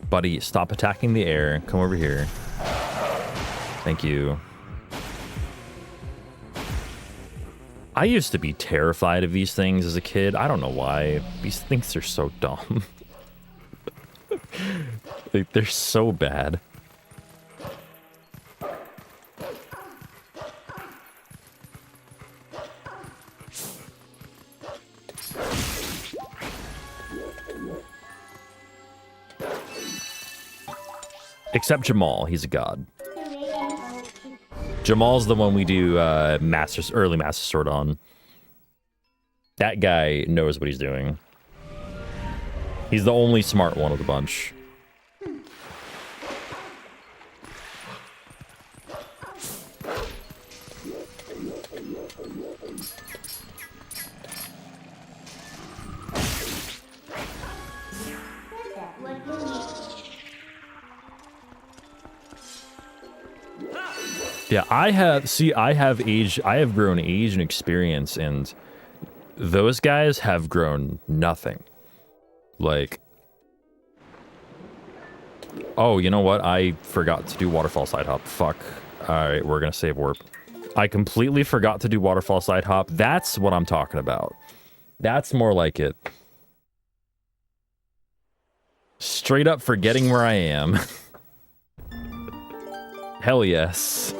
Buddy, stop attacking the air. Come over here. Thank you. I used to be terrified of these things as a kid. I don't know why. These things are so dumb. Like, they're so bad. Except Jamal, he's a god. Jamal's the one we do early Master Sword on. That guy knows what he's doing. He's the only smart one of the bunch. Yeah, I have grown age and experience, and those guys have grown nothing. Like, oh, you know what? I forgot to do waterfall side hop. Fuck. Alright, we're gonna save warp. I completely forgot to do waterfall side hop. That's what I'm talking about. That's more like it. Straight up forgetting where I am. Hell yes.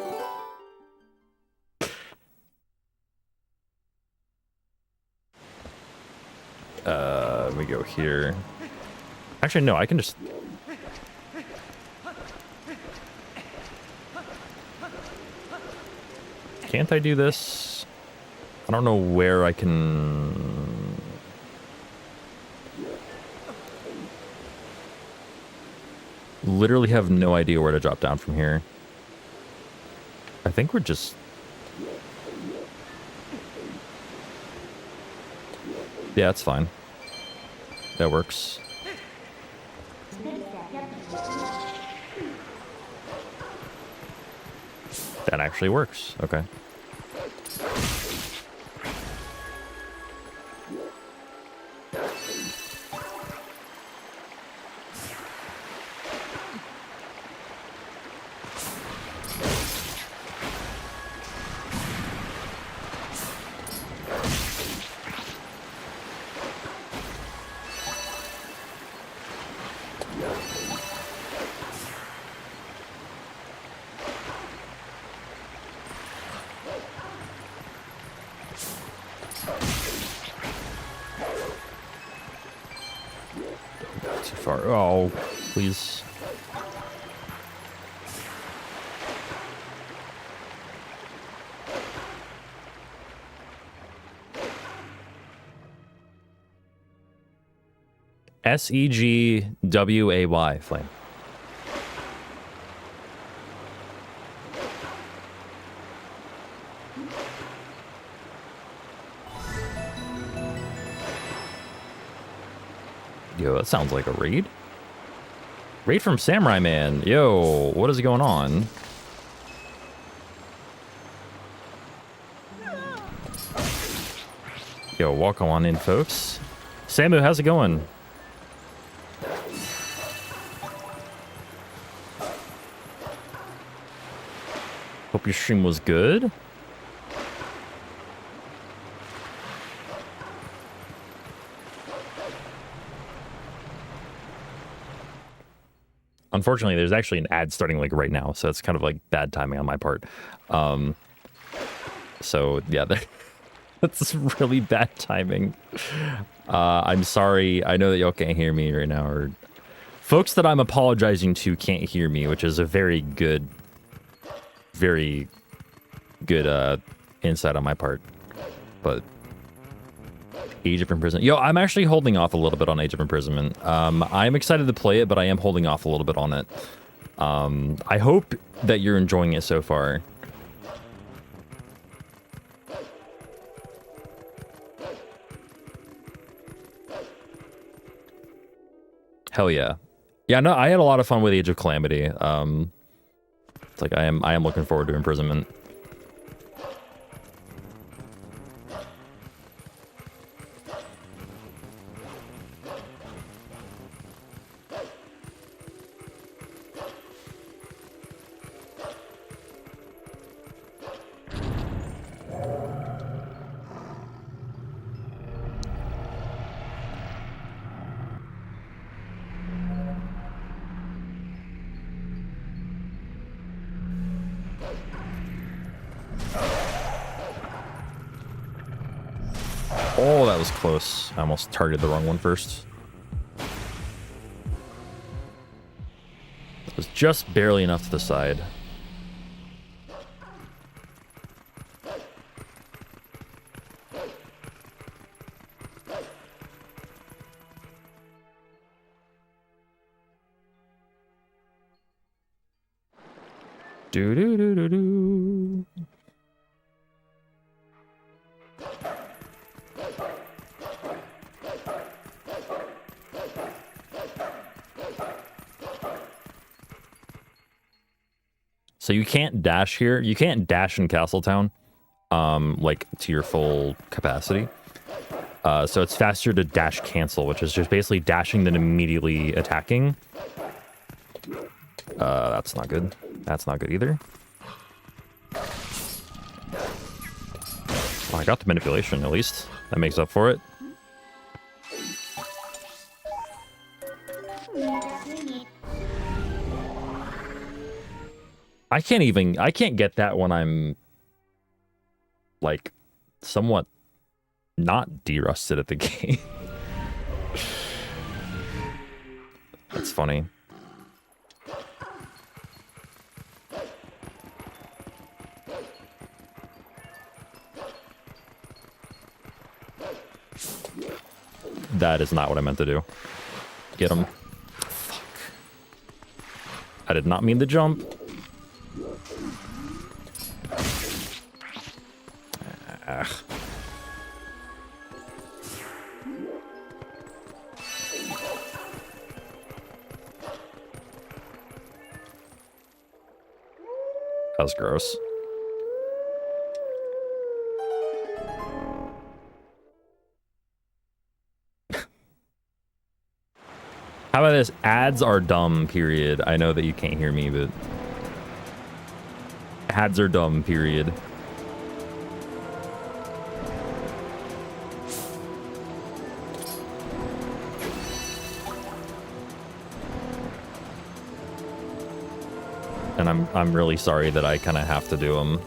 Let me go here. Actually, no, I can just... Can't I do this? I don't know where I can... Literally have no idea where to drop down from here. I think we're just... Yeah, that's fine. That works. That actually works. Okay. Oh, please. SEGWAY, Flame. Yo, that sounds like a raid. Raid from Samurai Man. Yo, what is going on? Yo, welcome on in, folks. Samu, how's it going? Hope your stream was good. Unfortunately, there's actually an ad starting like right now, so it's kind of like bad timing on my part. So yeah, that's really bad timing. I'm sorry. I know that y'all can't hear me right now, or folks that I'm apologizing to can't hear me, which is a very good insight on my part. But Age of Imprisonment. Yo, I'm actually holding off a little bit on Age of Imprisonment. I'm excited to play it, but I am holding off a little bit on it. I hope that you're enjoying it so far. Hell yeah. Yeah, no, I had a lot of fun with Age of Calamity. It's like I am looking forward to Imprisonment. Oh, that was close. I almost targeted the wrong one first. It was just barely enough to the side. Do-do-do-do-do. So you can't dash here. You can't dash in Castletown, like to your full capacity. So it's faster to dash cancel, which is just basically dashing then immediately attacking. That's not good. That's not good either. Oh, I got the manipulation at least. That makes up for it. I can't get that when I'm like somewhat not derusted at the game. That's funny. That is not what I meant to do. Get him. Fuck. I did not mean to jump. Ugh. That was gross. How about this? Ads are dumb, period. I know that you can't hear me, but ads are dumb, period. And I'm really sorry that I kind of have to do them.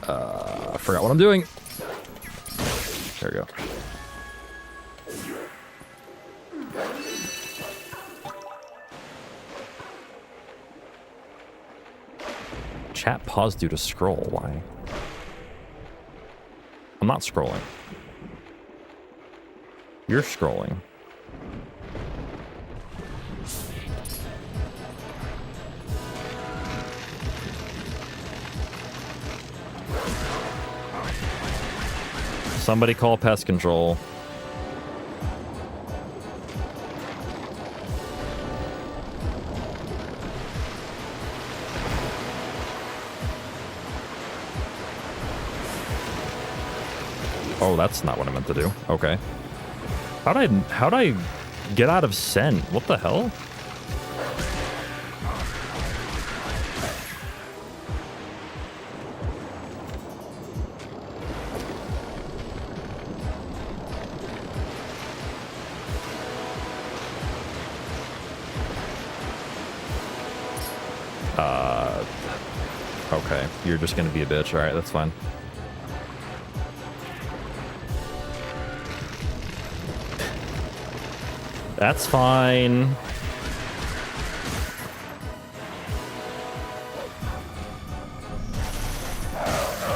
I forgot what I'm doing. There we go. Chat paused due to scroll. Why? I'm not scrolling. You're scrolling. Somebody call pest control. Oh, that's not what I meant to do. Okay. How'd I get out of scent? What the hell? Okay. You're just gonna be a bitch. Alright, that's fine. That's fine.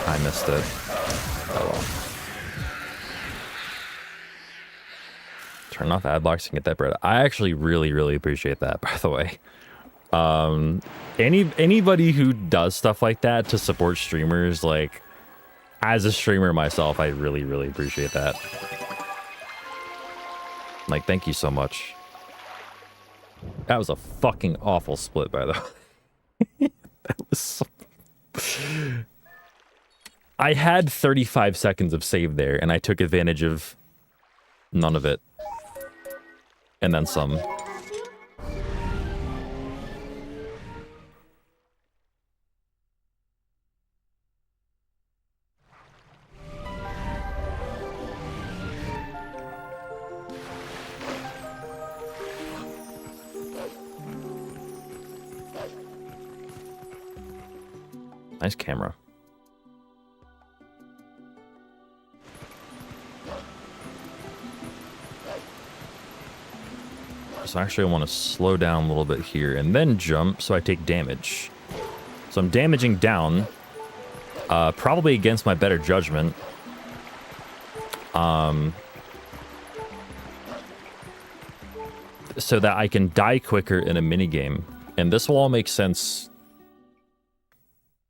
I missed it. Oh well. Turn off ad blocks and get that bread. I actually really appreciate that, by the way. Anybody who does stuff like that to support streamers, like, as a streamer myself, I really appreciate that. Like, thank you so much. That was a fucking awful split, by the way. That was so... I had 35 seconds of save there, and I took advantage of none of it. And then some. Nice camera. So actually I want to slow down a little bit here and then jump so I take damage. So I'm damaging down, probably against my better judgment. So that I can die quicker in a minigame. And this will all make sense,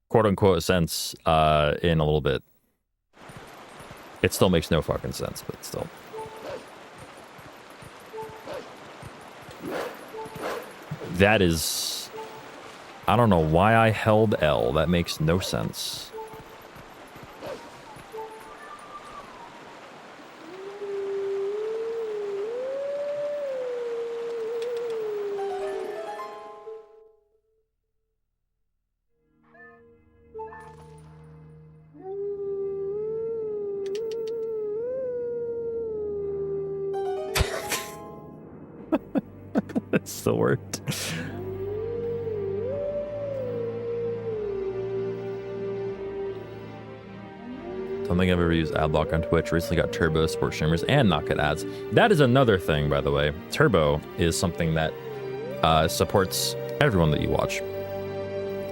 quote-unquote sense, in a little bit. It still makes no fucking sense, but still. That is... I don't know why I held L. That makes no sense. That still worked. Don't think I've ever used adblock on Twitch. Recently got Turbo, support streamers, and not get ads. That is another thing, by the way. Turbo is something that supports everyone that you watch.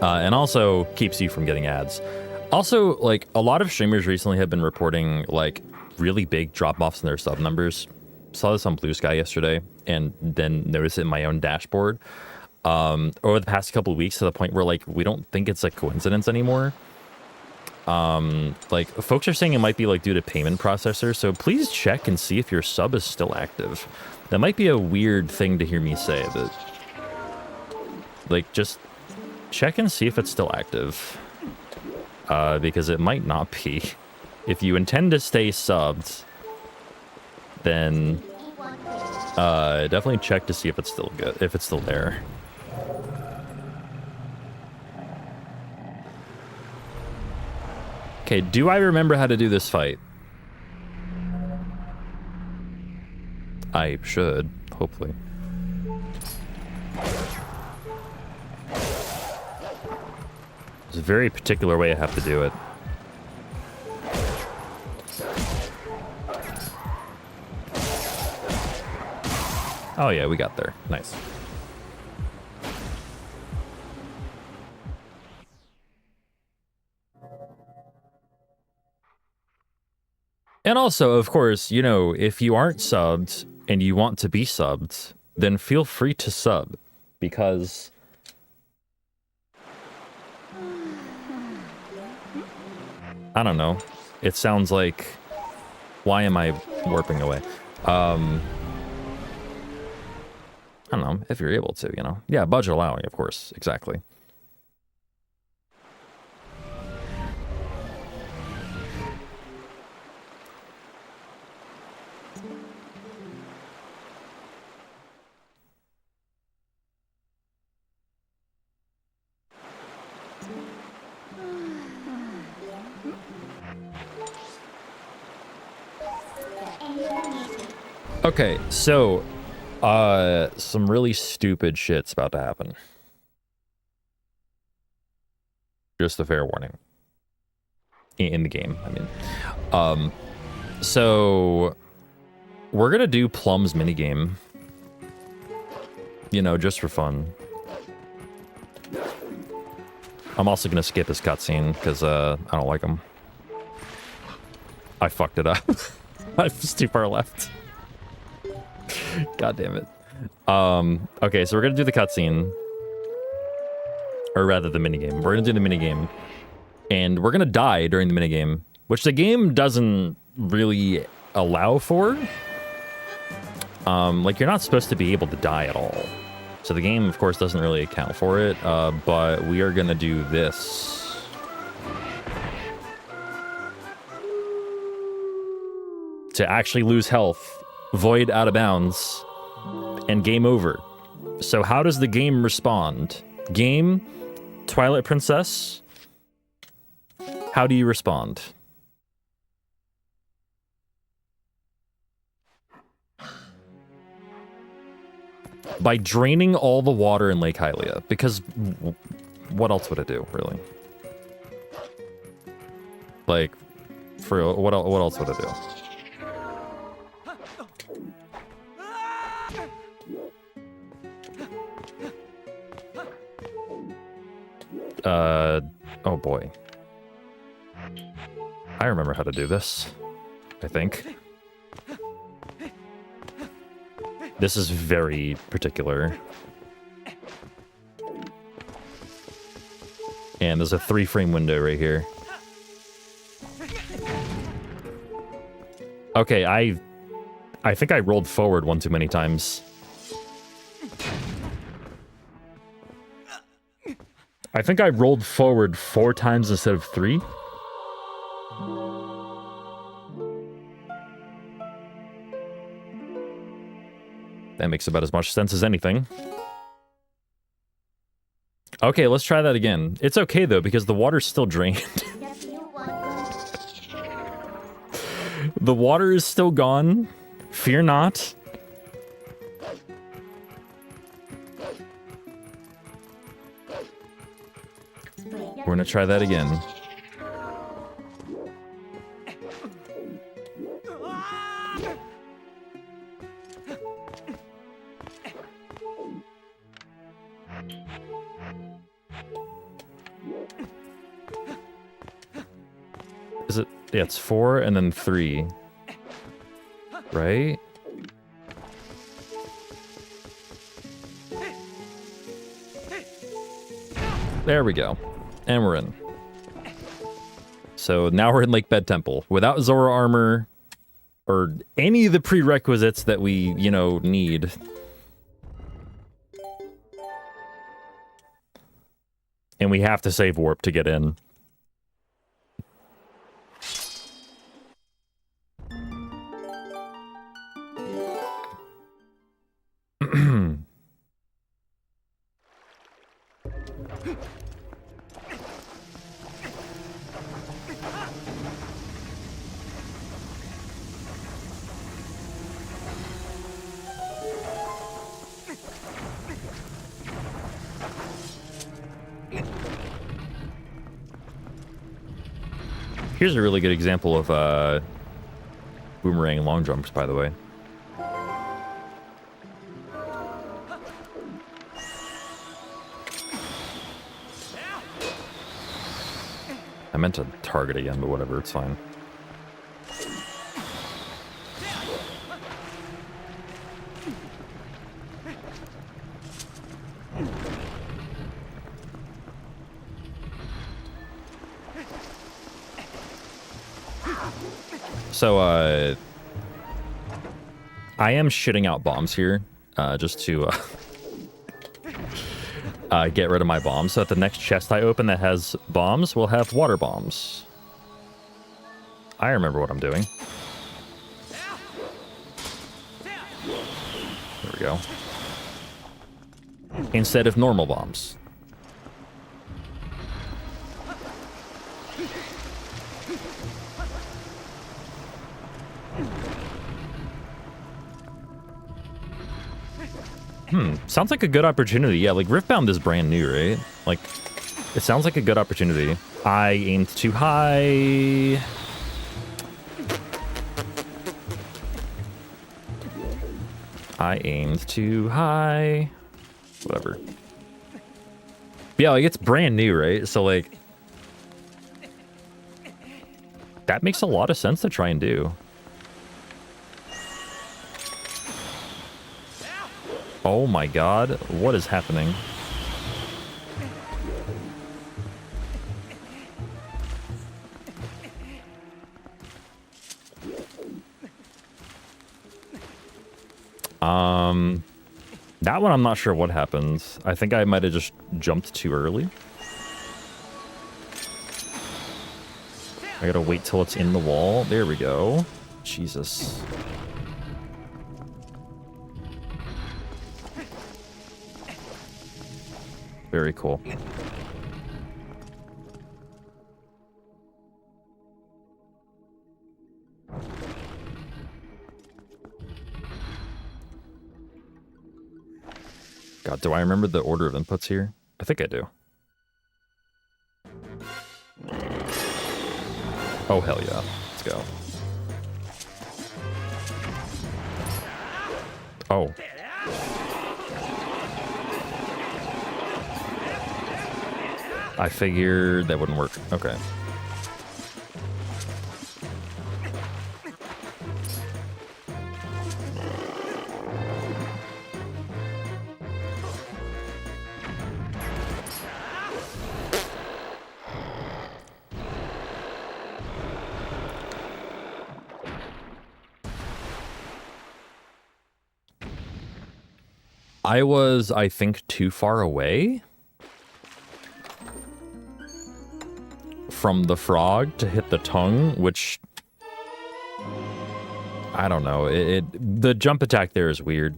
And also keeps you from getting ads. Also, like, a lot of streamers recently have been reporting, like, really big drop-offs in their sub numbers. Saw this on Blue Sky yesterday, and then noticed it in my own dashboard. Over the past couple of weeks, to the point where, like, we don't think it's a coincidence anymore. Like, folks are saying it might be, like, due to payment processor, so please check and see if your sub is still active. That might be a weird thing to hear me say, but... like, just check and see if it's still active. Because it might not be. If you intend to stay subbed, then definitely check to see if it's still good, if it's still there. Okay, do I remember how to do this fight? I should, hopefully. There's a very particular way I have to do it. Oh yeah, we got there. Nice. And also, of course, you know, if you aren't subbed and you want to be subbed, then feel free to sub, because I don't know. It sounds like, why am I warping away? I don't know, if you're able to, you know. Yeah, budget allowing, of course, exactly. Okay, so, some really stupid shit's about to happen. Just a fair warning. In the game, I mean. So, we're gonna do Plum's minigame. You know, just for fun. I'm also gonna skip his cutscene, because, I don't like him. I fucked it up. I was too far left. God damn it. Okay, so we're gonna do the cutscene. Or rather, the minigame. We're gonna do the minigame. And we're gonna die during the minigame, which the game doesn't really allow for. Like, you're not supposed to be able to die at all. So the game, of course, doesn't really account for it, but we are gonna do this. To actually lose health, void out of bounds, and game over. So how does the game respond? Game, Twilight Princess, how do you respond? By draining all the water in Lake Hylia, because what else would it do, really? Like, for what else would it do? Oh boy. I remember how to do this, I think. This is very particular. And there's a 3-frame window right here. Okay, I think I rolled forward one too many times. I think I rolled forward 4 times instead of 3. That makes about as much sense as anything. Okay, let's try that again. It's okay, though, because the water's still drained. The water is still gone. Fear not. We're gonna try that again. Is it? Yeah, it's 4 and then 3. Right? There we go. And we're in. So now we're in Lake Bed Temple. Without Zora armor, or any of the prerequisites that we, you know, need. And we have to save warp to get in. Here's a really good example of boomerang long jumps, by the way. meant to target again, but whatever, it's fine. So, I am shitting out bombs here, just to get rid of my bombs. So at the next chest I open that has bombs, we'll have water bombs. I remember what I'm doing. There we go. Instead of normal bombs. Sounds like a good opportunity. Yeah, like Riftbound is brand new, right? Like, it sounds like a good opportunity. I aimed too high. I aimed too high. Whatever. But yeah, like it's brand new, right? So like, that makes a lot of sense to try and do. Oh my god, what is happening? That one I'm not sure what happens. I think I might have just jumped too early. I gotta wait till it's in the wall. There we go. Jesus. Very cool. God, do I remember the order of inputs here? I think I do. Oh, hell yeah. Let's go. Oh. I figured that wouldn't work. Okay. I was, I think, too far away from the frog to hit the tongue, which I don't know. The jump attack there is weird.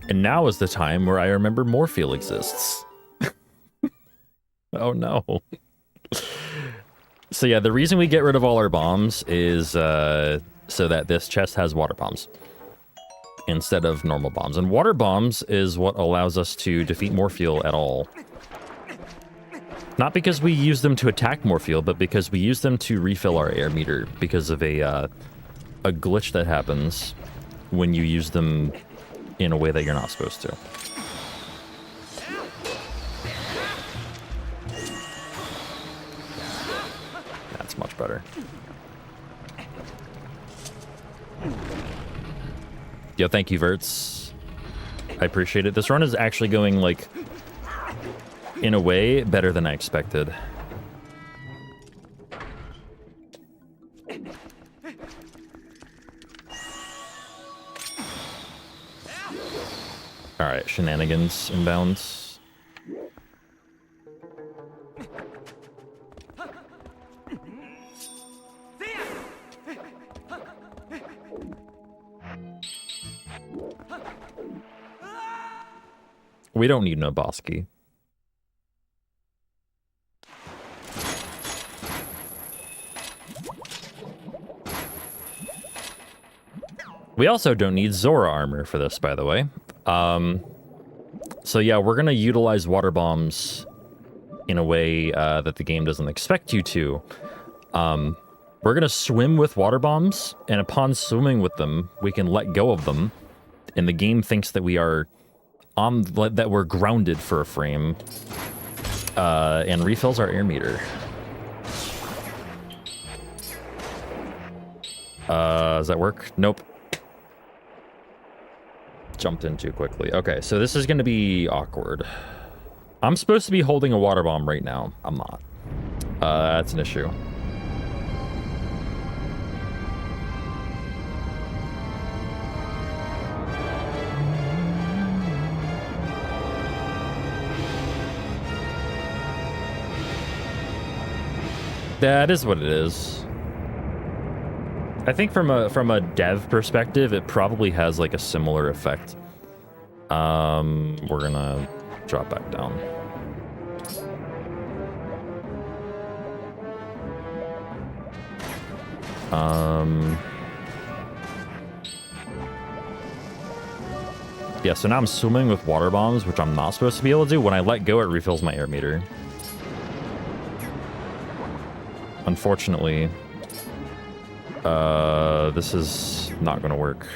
And now is the time where I remember Morpheal exists. Oh no. So yeah, the reason we get rid of all our bombs is so that this chest has water bombs instead of normal bombs. And water bombs is what allows us to defeat Morpheal at all. Not because we use them to attack Morpheal, but because we use them to refill our air meter because of a glitch that happens when you use them in a way that you're not supposed to. That's much better. Yo, thank you, Verts. I appreciate it. This run is actually going, like, in a way, better than I expected. Alright, shenanigans inbounds. We don't need no boss key. We also don't need Zora armor for this, by the way. So yeah, we're gonna utilize water bombs in a way that the game doesn't expect you to. We're gonna swim with water bombs, and upon swimming with them, we can let go of them, and the game thinks that we are that we're grounded for a frame, and refills our air meter. Does that work? Nope. Jumped in too quickly. Okay, so this is gonna be awkward. I'm supposed to be holding a water bomb right now. I'm not. That's an issue. That is what it is. I think from a dev perspective, it probably has like a similar effect. We're gonna drop back down. Yeah, so now I'm swimming with water bombs, which I'm not supposed to be able to do. When I let go, it refills my air meter. Unfortunately, this is not gonna work.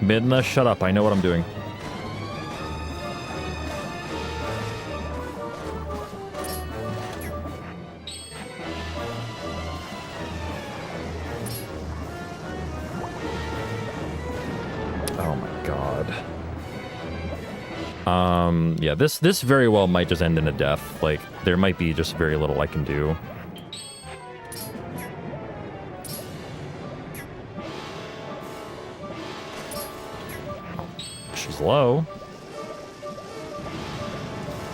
Midna, shut up. I know what I'm doing. Oh my god. Yeah, this very well might just end in a death. Like, there might be just very little I can do. She's low.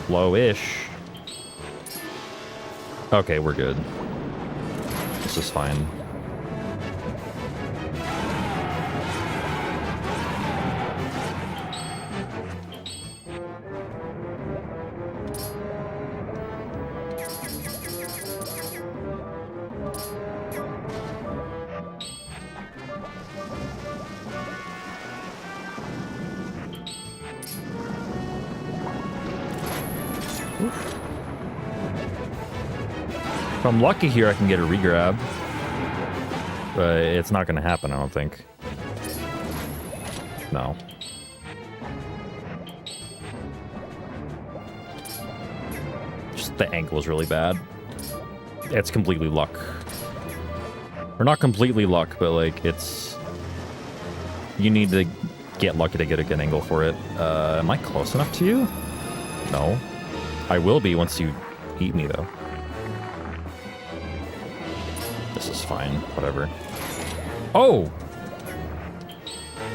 Low-ish. Okay, we're good. This is fine. If I'm lucky here, I can get a regrab. But it's not going to happen, I don't think. No. Just the angle is really bad. It's completely luck. Or not completely luck, but like, it's... You need to get lucky to get a good angle for it. Am I close enough to you? No. I will be once you eat me, though. This is fine. Whatever. Oh!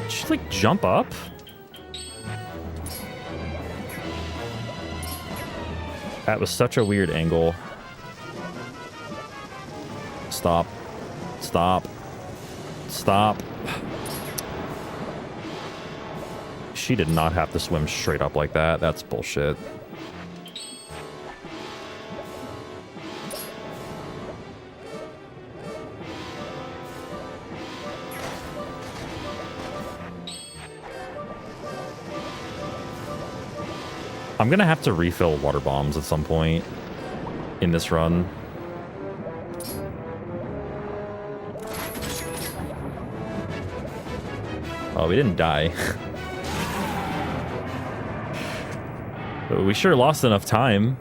Did she, like, jump up? That was such a weird angle. Stop. Stop. Stop. She did not have to swim straight up like that. That's bullshit. I'm gonna have to refill water bombs at some point in this run. Oh, we didn't die. But we sure lost enough time.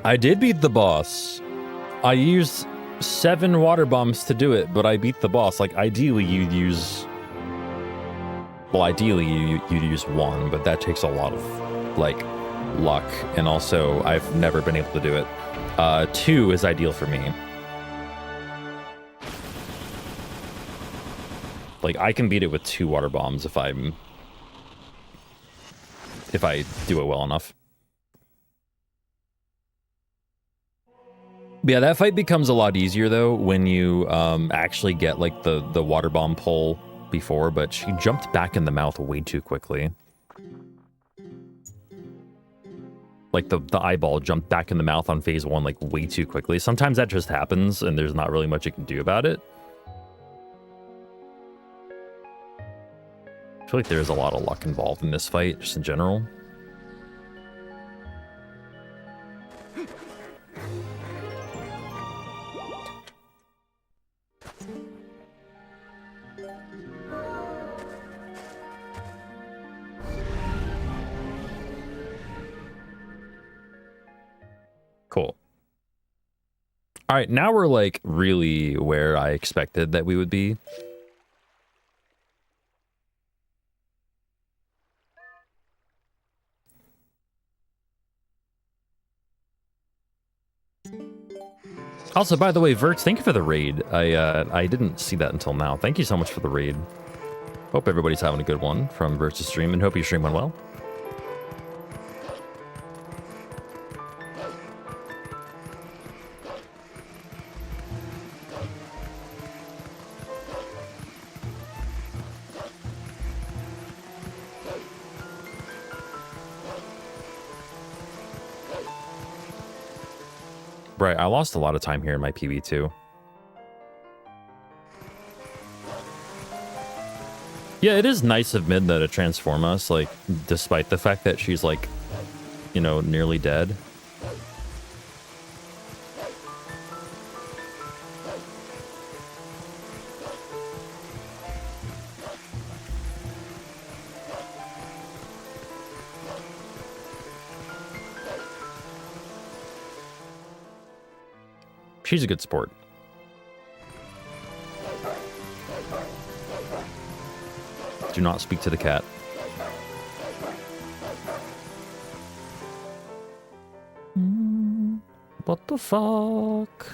I did beat the boss. I used 7 water bombs to do it, but I beat the boss. Like, ideally you'd use... Well, ideally you'd use 1, but that takes a lot of, like, luck. And also, I've never been able to do it. 2 is ideal for me. Like, I can beat it with 2 water bombs if I do it well enough. Yeah, that fight becomes a lot easier, though, when you actually get, like, the water bomb pull before, but she jumped back in the mouth way too quickly. like the eyeball jumped back in the mouth on phase 1 like way too quickly. Sometimes that just happens and there's not really much you can do about it. I feel like there's a lot of luck involved in this fight, just in general. Cool. All right, now we're like really where I expected that we would be. Also, by the way, Verts, thank you for the raid. I didn't see that until now. Thank you so much for the raid. Hope everybody's having a good one from Verts' stream, and hope your stream went well. Right, I lost a lot of time here in my PB too. Yeah, it is nice of Mid to transform us, like, despite the fact that she's, like, you know, nearly dead. She's a good sport. Do not speak to the cat. What the fuck?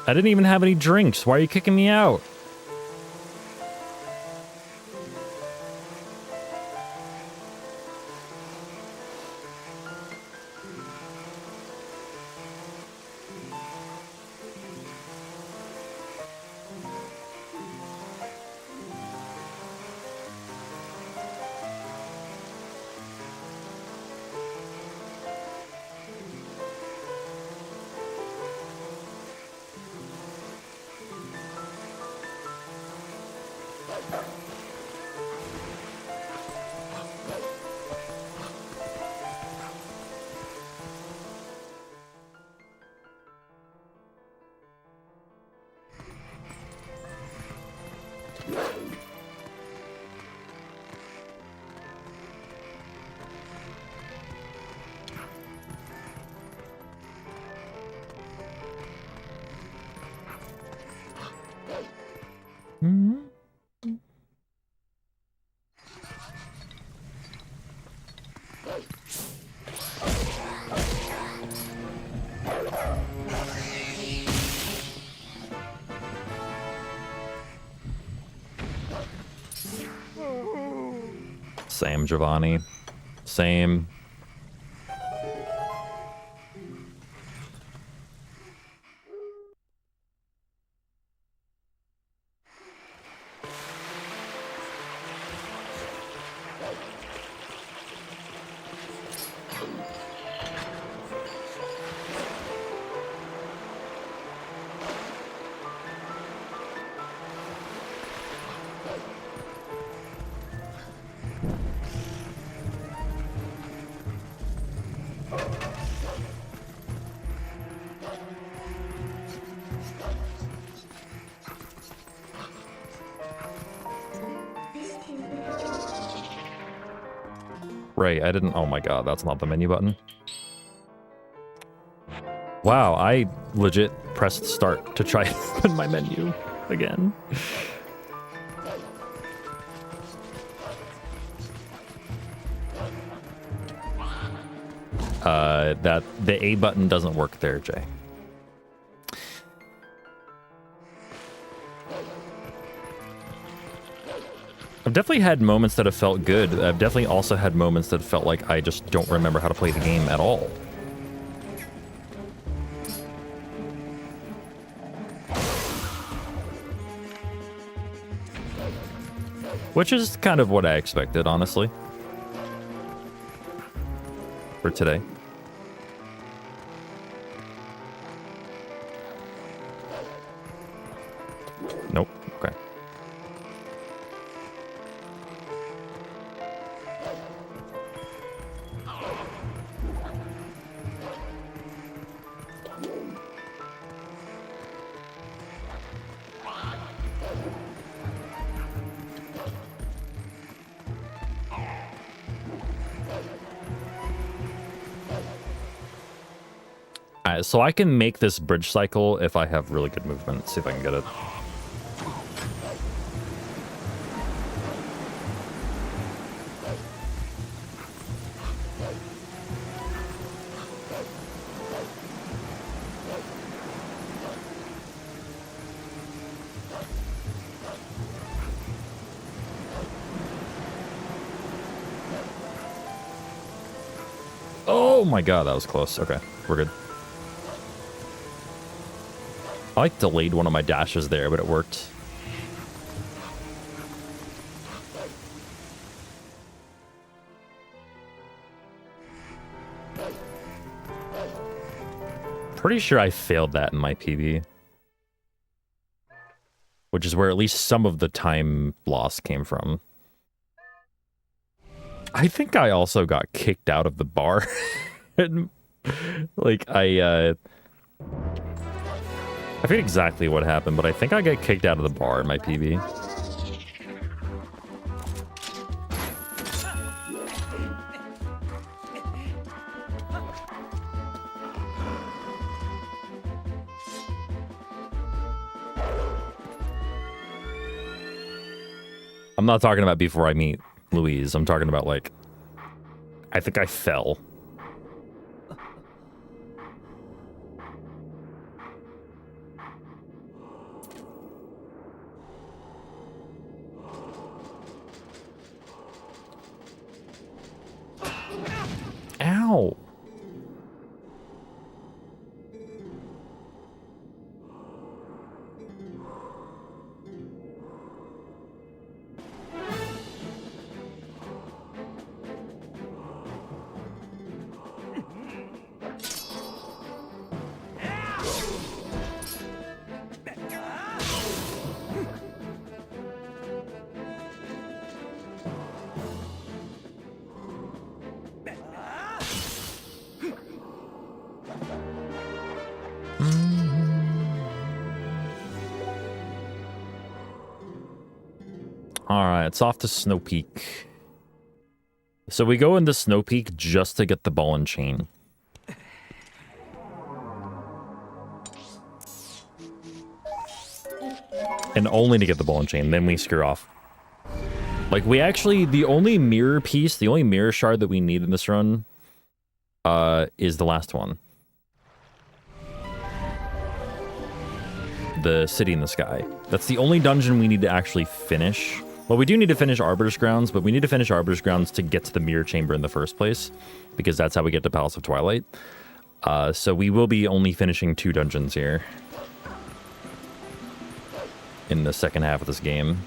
I didn't even have any drinks. Why are you kicking me out? Same, Giovanni. Same. Right, I didn't... Oh my god, that's not the menu button. Wow, I legit pressed start to try and open my menu again. That the A button doesn't work there, Jay. definitely had moments that have felt good. I've definitely also had moments that felt like I just don't remember how to play the game at all. Which is kind of what I expected, honestly. For today. Nope. Okay. Alright, so I can make this bridge cycle if I have really good movement. Let's see if I can get it. Oh my god, that was close. Okay, we're good. I like delayed one of my dashes there, but it worked. Pretty sure I failed that in my PB. Which is where at least some of the time loss came from. I think I also got kicked out of the bar. Like, I forget exactly what happened, but I think I got kicked out of the bar in my PB. I'm not talking about before I meet Louise. I'm talking about, like, I think I fell. Ow. Alright, it's off to Snow Peak. So we go into Snow Peak just to get the ball and chain. And only to get the ball and chain, then we screw off. Like, we actually, the only mirror piece, the only mirror shard that we need in this run, is the last one. The City in the Sky. That's the only dungeon we need to actually finish. Well, we do need to finish Arbiter's Grounds, but we need to finish Arbiter's Grounds to get to the Mirror Chamber in the first place, because that's how we get to Palace of Twilight. So we will be only finishing 2 dungeons here in the second half of this game.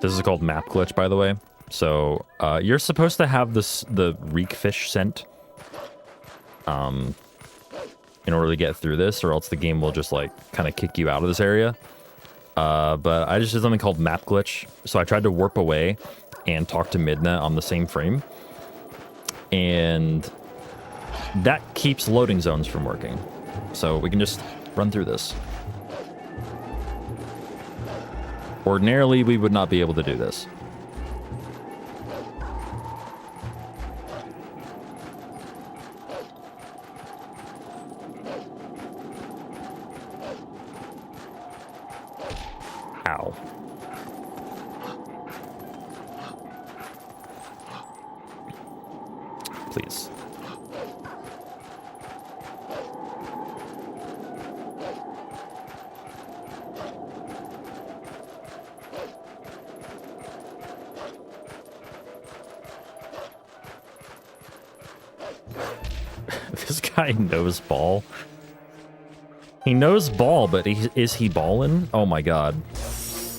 This is called map glitch, by the way. So you're supposed to have the reek fish scent in order to get through this, or else the game will just like kind of kick you out of this area. But I just did something called map glitch. So I tried to warp away and talk to Midna on the same frame, and that keeps loading zones from working. So we can just run through this. Ordinarily, we would not be able to do this. Ow. Please. This guy knows ball. He knows ball, but is he ballin'? Oh my god.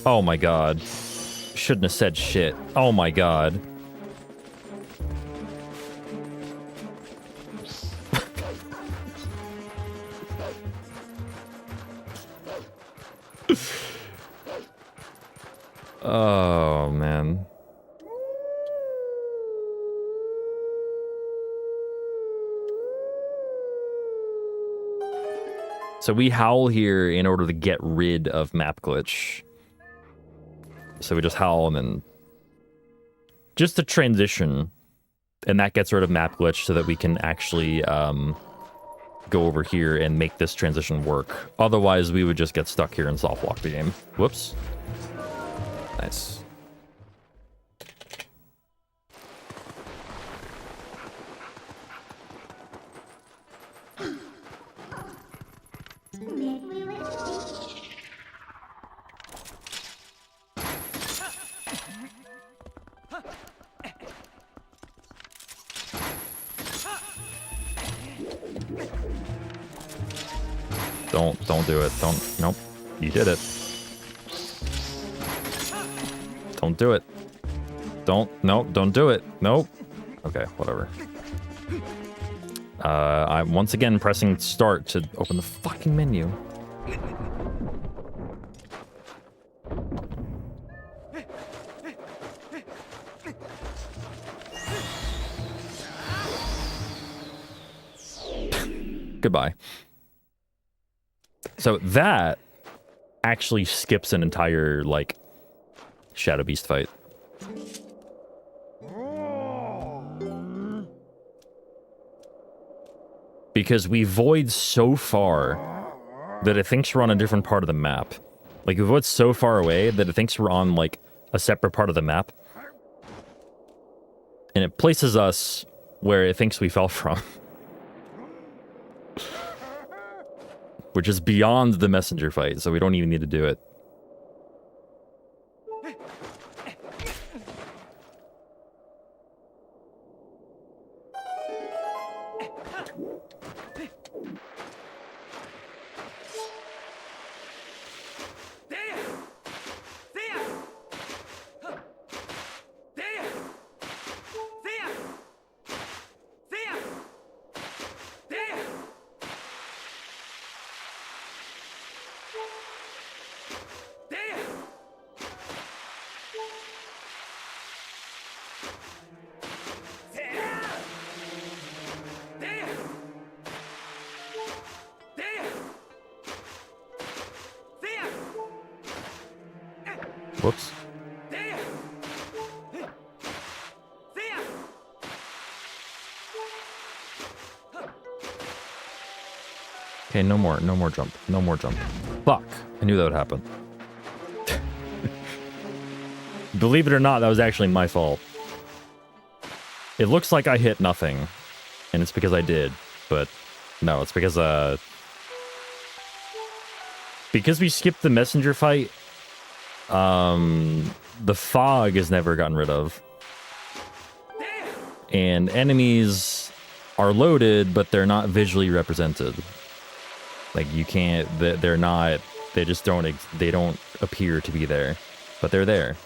Oh my god. Shouldn't have said shit. Oh my god. Oh man. So we howl here in order to get rid of map glitch. So we just howl and then just a transition, and that gets rid of map glitch so that we can actually go over here and make this transition work. Otherwise, we would just get stuck here and soft lock the game. Whoops. Nice. Don't do it. Nope. You did it. Don't do it. Nope, don't do it. Nope. Okay, whatever. I'm once again pressing start to open the fucking menu. Goodbye. So that actually skips an entire, like, Shadow Beast fight. Because we void so far that it thinks we're on a different part of the map. Like, we void so far away that it thinks we're on, like, a separate part of the map. And it places us where it thinks we fell from. Which is beyond the messenger fight, so we don't even need to do it. Whoops. Okay, no more jump. No more jump. Fuck. I knew that would happen. Believe it or not, that was actually my fault. It looks like I hit nothing, and it's because I did, but no, it's because we skipped the messenger fight, the fog is never gotten rid of. And enemies are loaded, but they're not visually represented. Like, you can't, they're not, they just don't, they don't appear to be there, but they're there.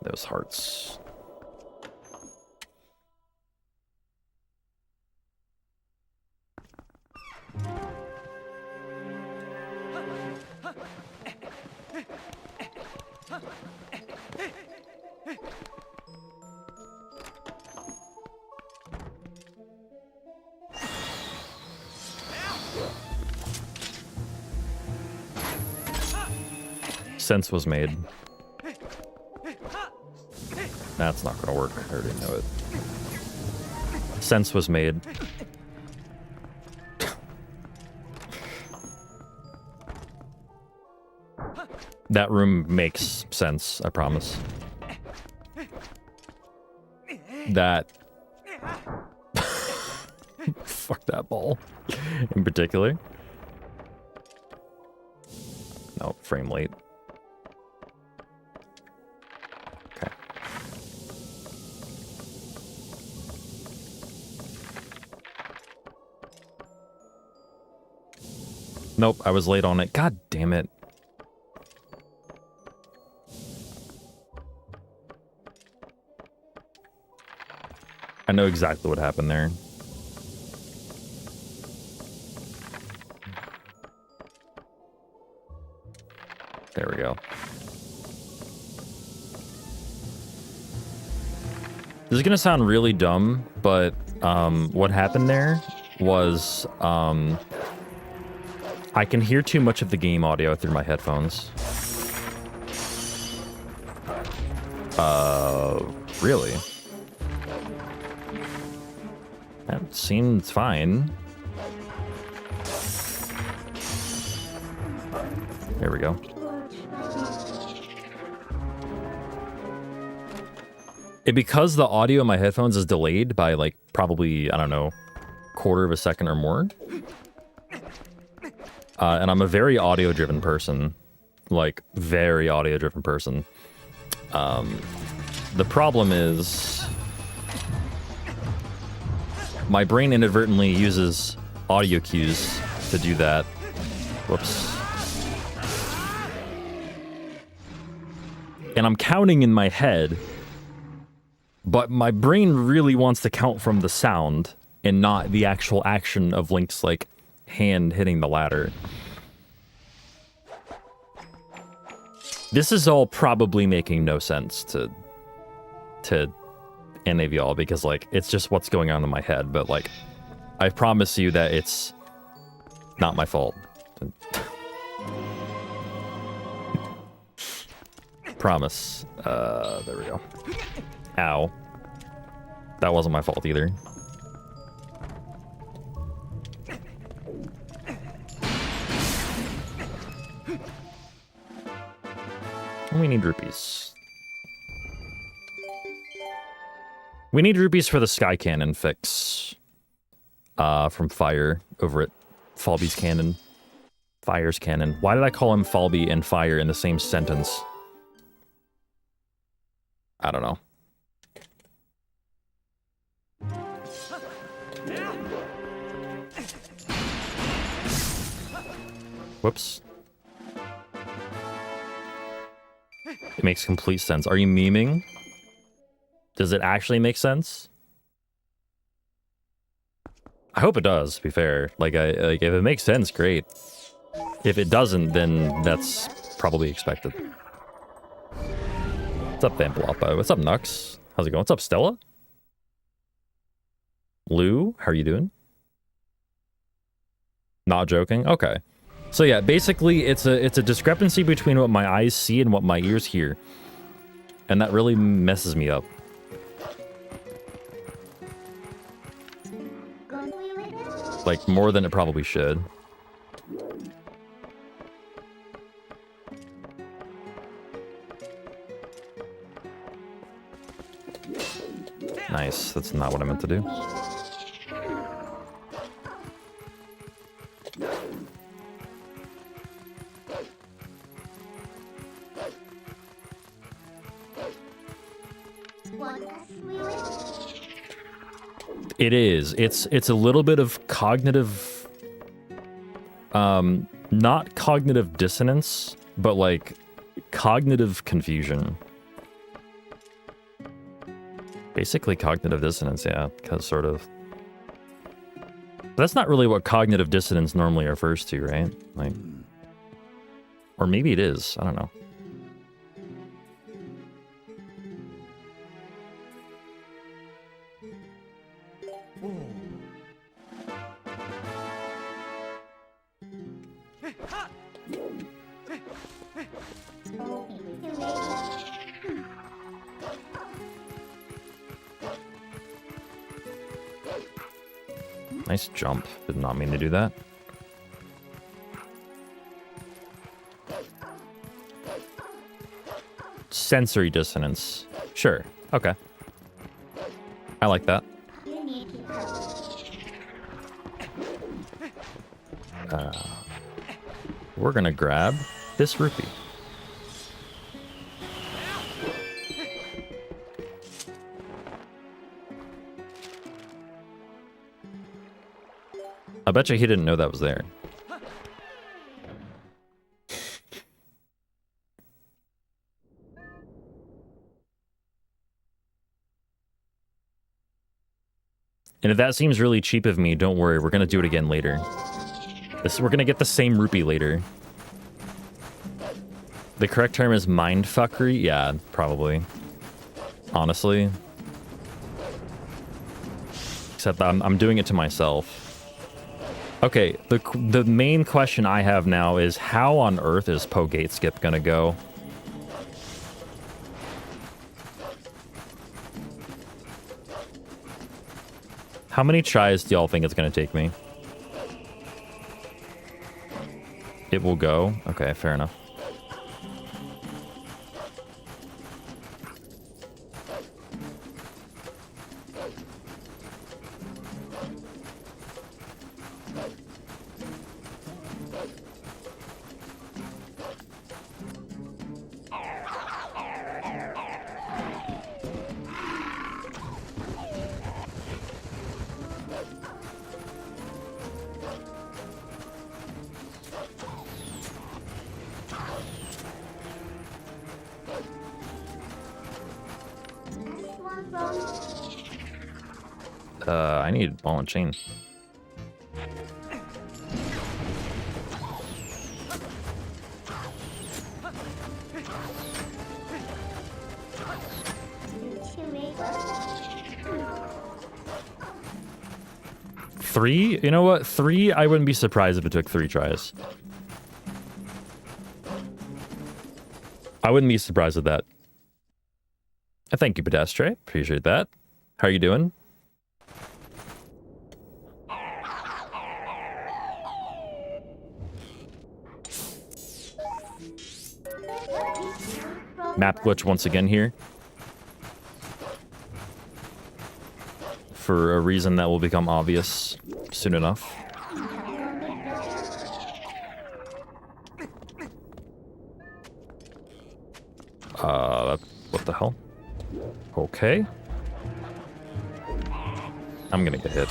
Those hearts. Sense was made. That's not gonna work. I already know it. sense was made. That room makes sense, I promise. That... Fuck that ball. In particular. No, frame late. Okay. Nope, I was late on it. God damn it. I know exactly what happened there. There we go. This is gonna sound really dumb, but what happened there was I can hear too much of the game audio through my headphones. Really? That seems fine. There we go. Because the audio in my headphones is delayed by like probably, I don't know, quarter of a second or more. And I'm a very audio-driven person. Like, very audio-driven person. The problem is... my brain inadvertently uses audio cues to do that. Whoops. And I'm counting in my head, but my brain really wants to count from the sound and not the actual action of Link's, like, hand hitting the ladder. This is all probably making no sense to any of y'all, because, like, it's just what's going on in my head, but, like, I promise you that it's not my fault. Promise. There we go. Ow. That wasn't my fault either. We need rupees. We need rupees for the Sky Cannon fix. From Fire over at Falby's Cannon. Fire's Cannon. Why did I call him Falby and Fire in the same sentence? I don't know. Whoops. It makes complete sense. Are you memeing? Does it actually make sense? I hope it does, to be fair. Like, if it makes sense, great. If it doesn't, then that's probably expected. What's up, Vampalapa? What's up, Nux? How's it going? What's up, Stella? Lou, how are you doing? Not joking? Okay. So yeah, basically it's a discrepancy between what my eyes see and what my ears hear. And that really messes me up. Like, more than it probably should. Nice, that's not what I meant to do. It is. It's a little bit of cognitive, not cognitive dissonance, but like cognitive confusion. Basically cognitive dissonance, yeah, because sort of. That's not really what cognitive dissonance normally refers to, right? Like, or maybe it is. I don't know. Nice jump. Did not mean to do that. Sensory dissonance. Sure. Okay. I like that. We're gonna grab this rupee. I bet you he didn't know that was there. And if that seems really cheap of me, don't worry, we're gonna do it again later. We're gonna get the same rupee later. The correct term is mindfuckery? Yeah, probably. Honestly. Except that I'm doing it to myself. Okay, the main question I have now is how on earth is Poe Gate Skip gonna go? How many tries do y'all think it's gonna take me? It will go? Okay, fair enough. I need ball and chain. Three? You know what? Three, I wouldn't be surprised if it took 3 tries. I wouldn't be surprised at that. Thank you, Pedestre. Appreciate that. How are you doing? Map glitch once again here. For a reason that will become obvious soon enough. What the hell? Okay. I'm gonna get hit.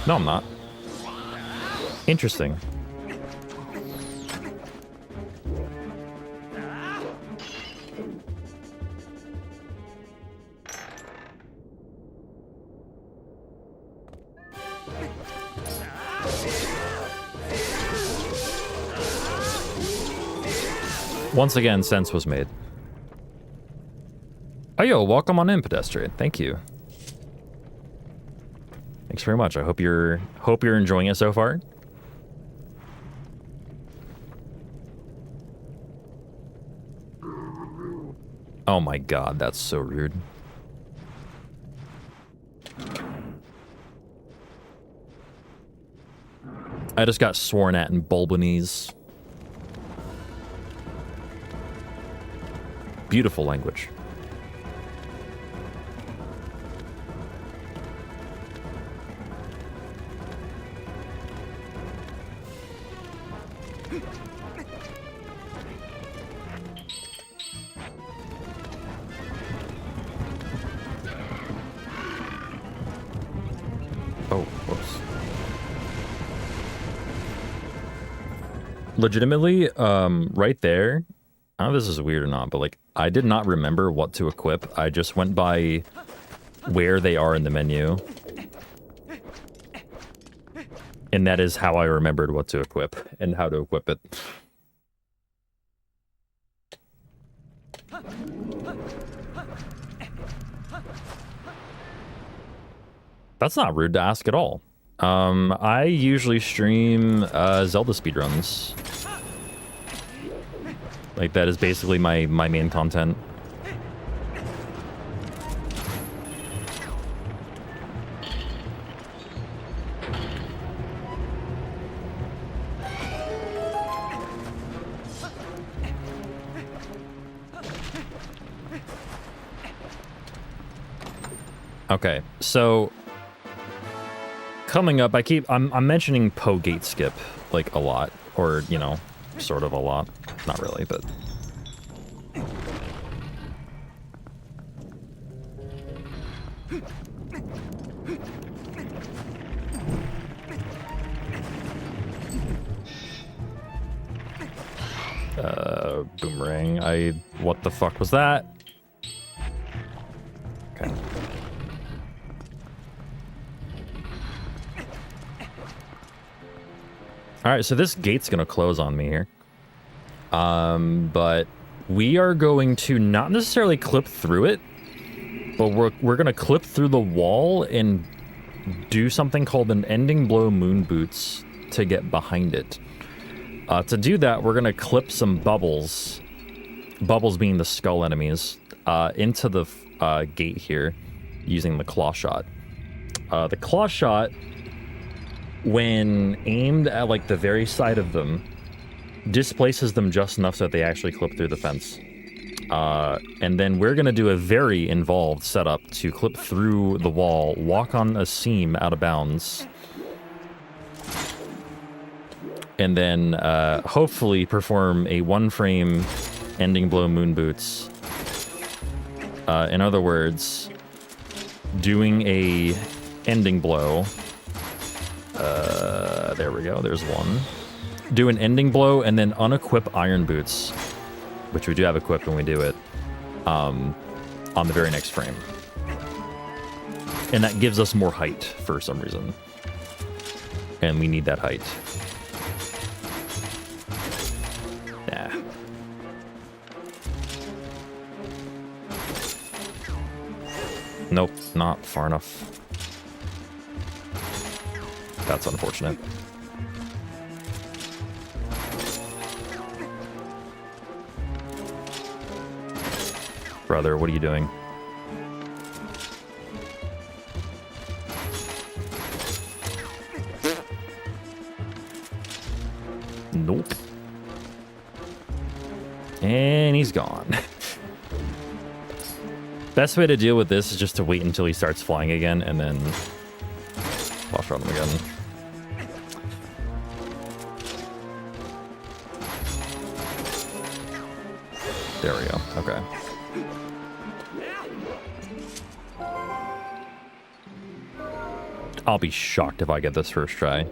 No, I'm not. Interesting. Once again, sense was made. Oh, yo, welcome on in, Pedestrian. Thank you. Thanks very much. I hope you're enjoying it so far. Oh my god, that's so rude. I just got sworn at in Bulbanese. Beautiful language. Oh, whoops. Legitimately, right there, I don't know if this is weird or not, but like, I did not remember what to equip. I just went by where they are in the menu. And that is how I remembered what to equip and how to equip it. That's not rude to ask at all. I usually stream Zelda speedruns. Like, that is basically my main content. Okay, so coming up, I'm mentioning Poe gate skip like a lot, or you know, sort of a lot. Not really, but boomerang. What the fuck was that? Okay. All right, so this gate's gonna close on me here. But we are going to not necessarily clip through it, but we're gonna clip through the wall and do something called an ending blow moon boots to get behind it. To do that, we're gonna clip some bubbles, bubbles being the skull enemies, into the gate here using the claw shot. The claw shot, when aimed at like the very side of them, displaces them just enough so that they actually clip through the fence. And then we're gonna do a very involved setup to clip through the wall, walk on a seam out of bounds, and then hopefully perform a one-frame ending blow moon boots. In other words, doing a ending blow. There we go, there's one. Do an ending blow and then unequip iron boots, which we do have equipped when we do it, on the very next frame. And that gives us more height for some reason. And we need that height. Nah. Nope, not far enough. That's unfortunate. Brother, what are you doing? Nope. And he's gone. Best way to deal with this is just to wait until he starts flying again and then flash on him again. There we go. Okay. I'll be shocked if I get this first try.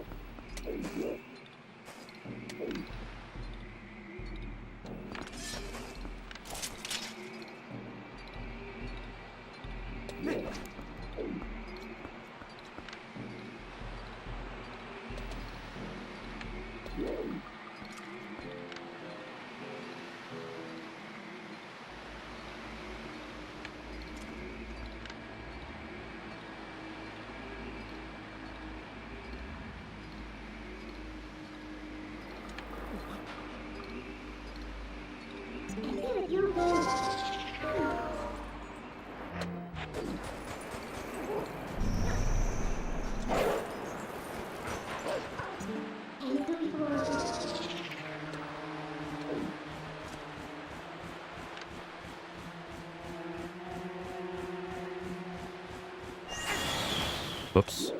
Whoops.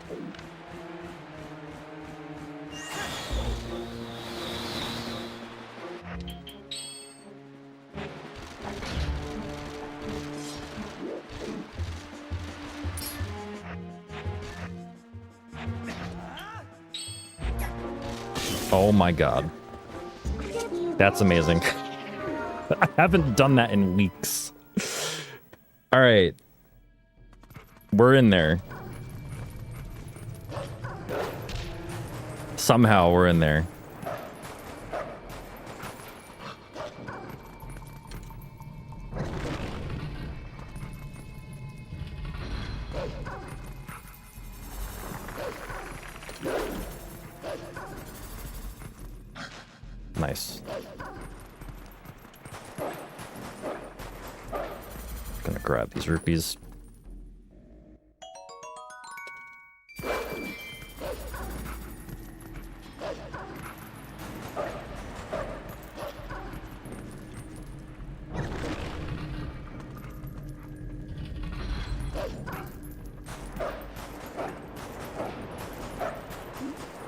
Oh my god. That's amazing. I haven't done that in weeks. All right. We're in there. Somehow we're in there. Nice. Gonna grab these rupees.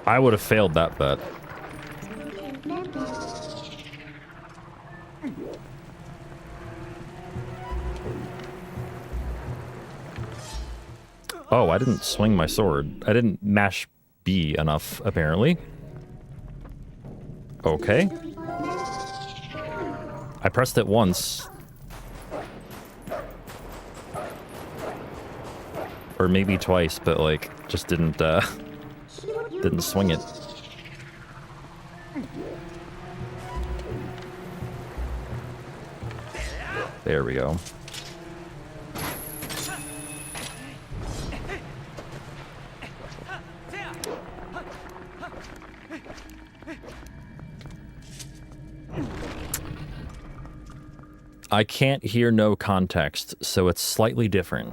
I would have failed that bet. Oh, I didn't swing my sword. I didn't mash B enough, apparently. Okay. I pressed it once. Or maybe twice, but like, just didn't swing it. There we go. I can't hear no context, so it's slightly different.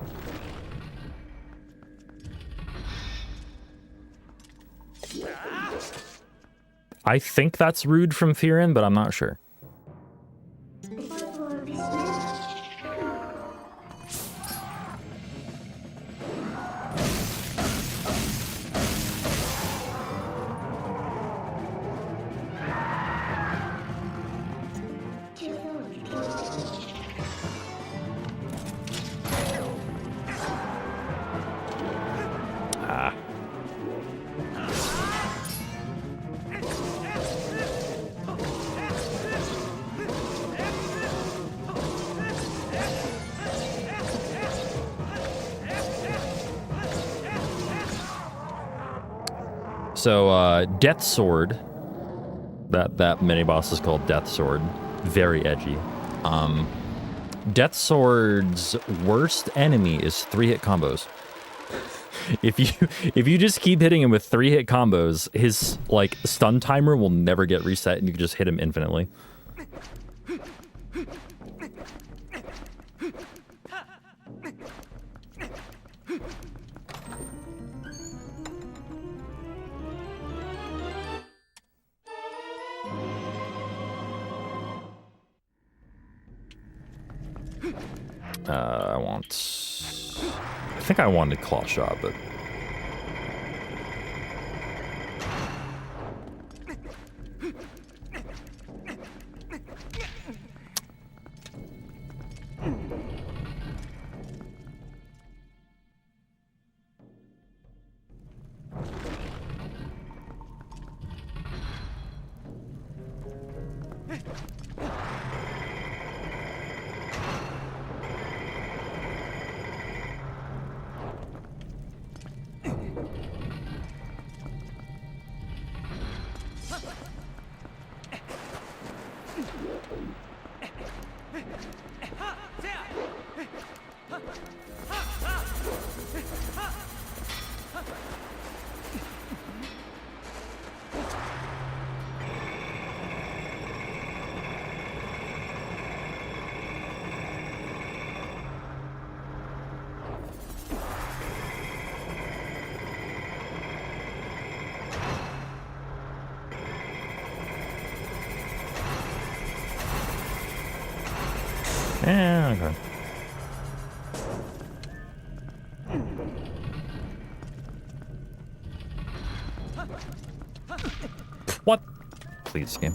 I think that's rude from Fearin, but I'm not sure. So, Death Sword, that mini-boss is called Death Sword. Very edgy. Death Sword's worst enemy is 3-hit combos. If you just keep hitting him with 3-hit combos, his, like, stun timer will never get reset and you can just hit him infinitely. I think I wanted Claw Shot, but... Yeah, okay. What? Please, game.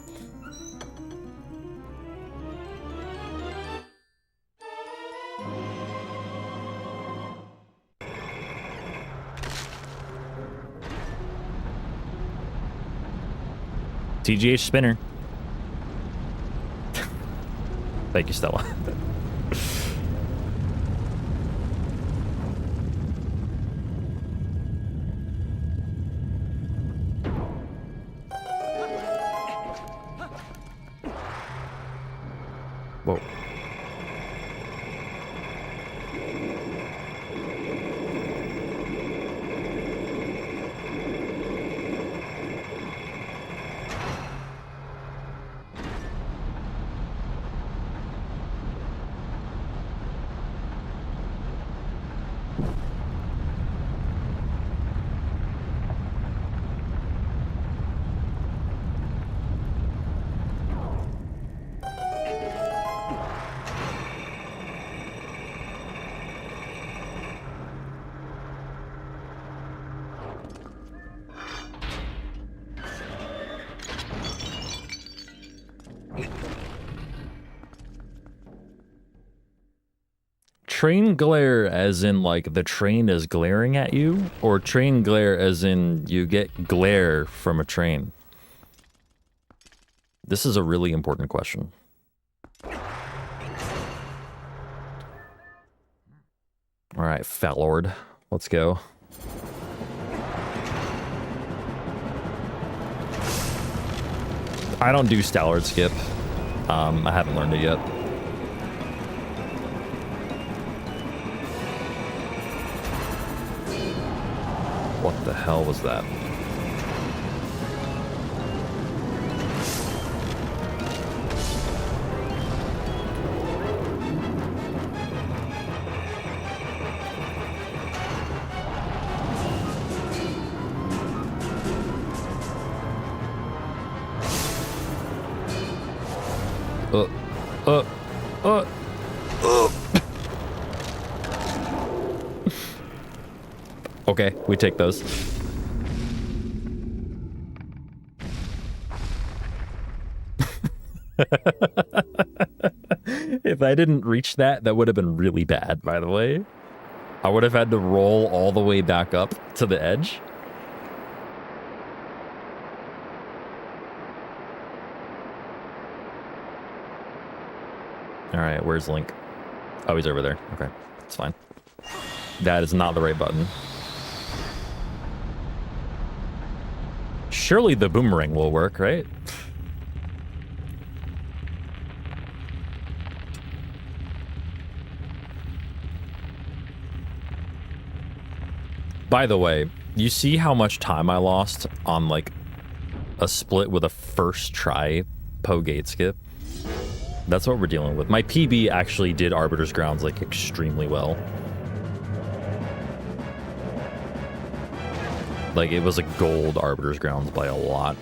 TGH spinner. Thank you, Stella. Whoa. train glare as in like the train is glaring at you, or train glare as in you get glare from a train? This is a really important question. All right, Fat Lord, let's go. I don't do Stallard skip. I haven't learned it yet. What the hell was that? Okay, we take those. If I didn't reach that, that would have been really bad, by the way. I would have had to roll all the way back up to the edge. All right, where's Link? Oh, he's over there. Okay, it's fine. That is not the right button. Surely the boomerang will work, right? By the way, you see how much time I lost on like a split with a first try Poe gate skip? That's what we're dealing with. My PB actually did Arbiter's Grounds like extremely well. Like it was a gold Arbiter's Grounds by a lot.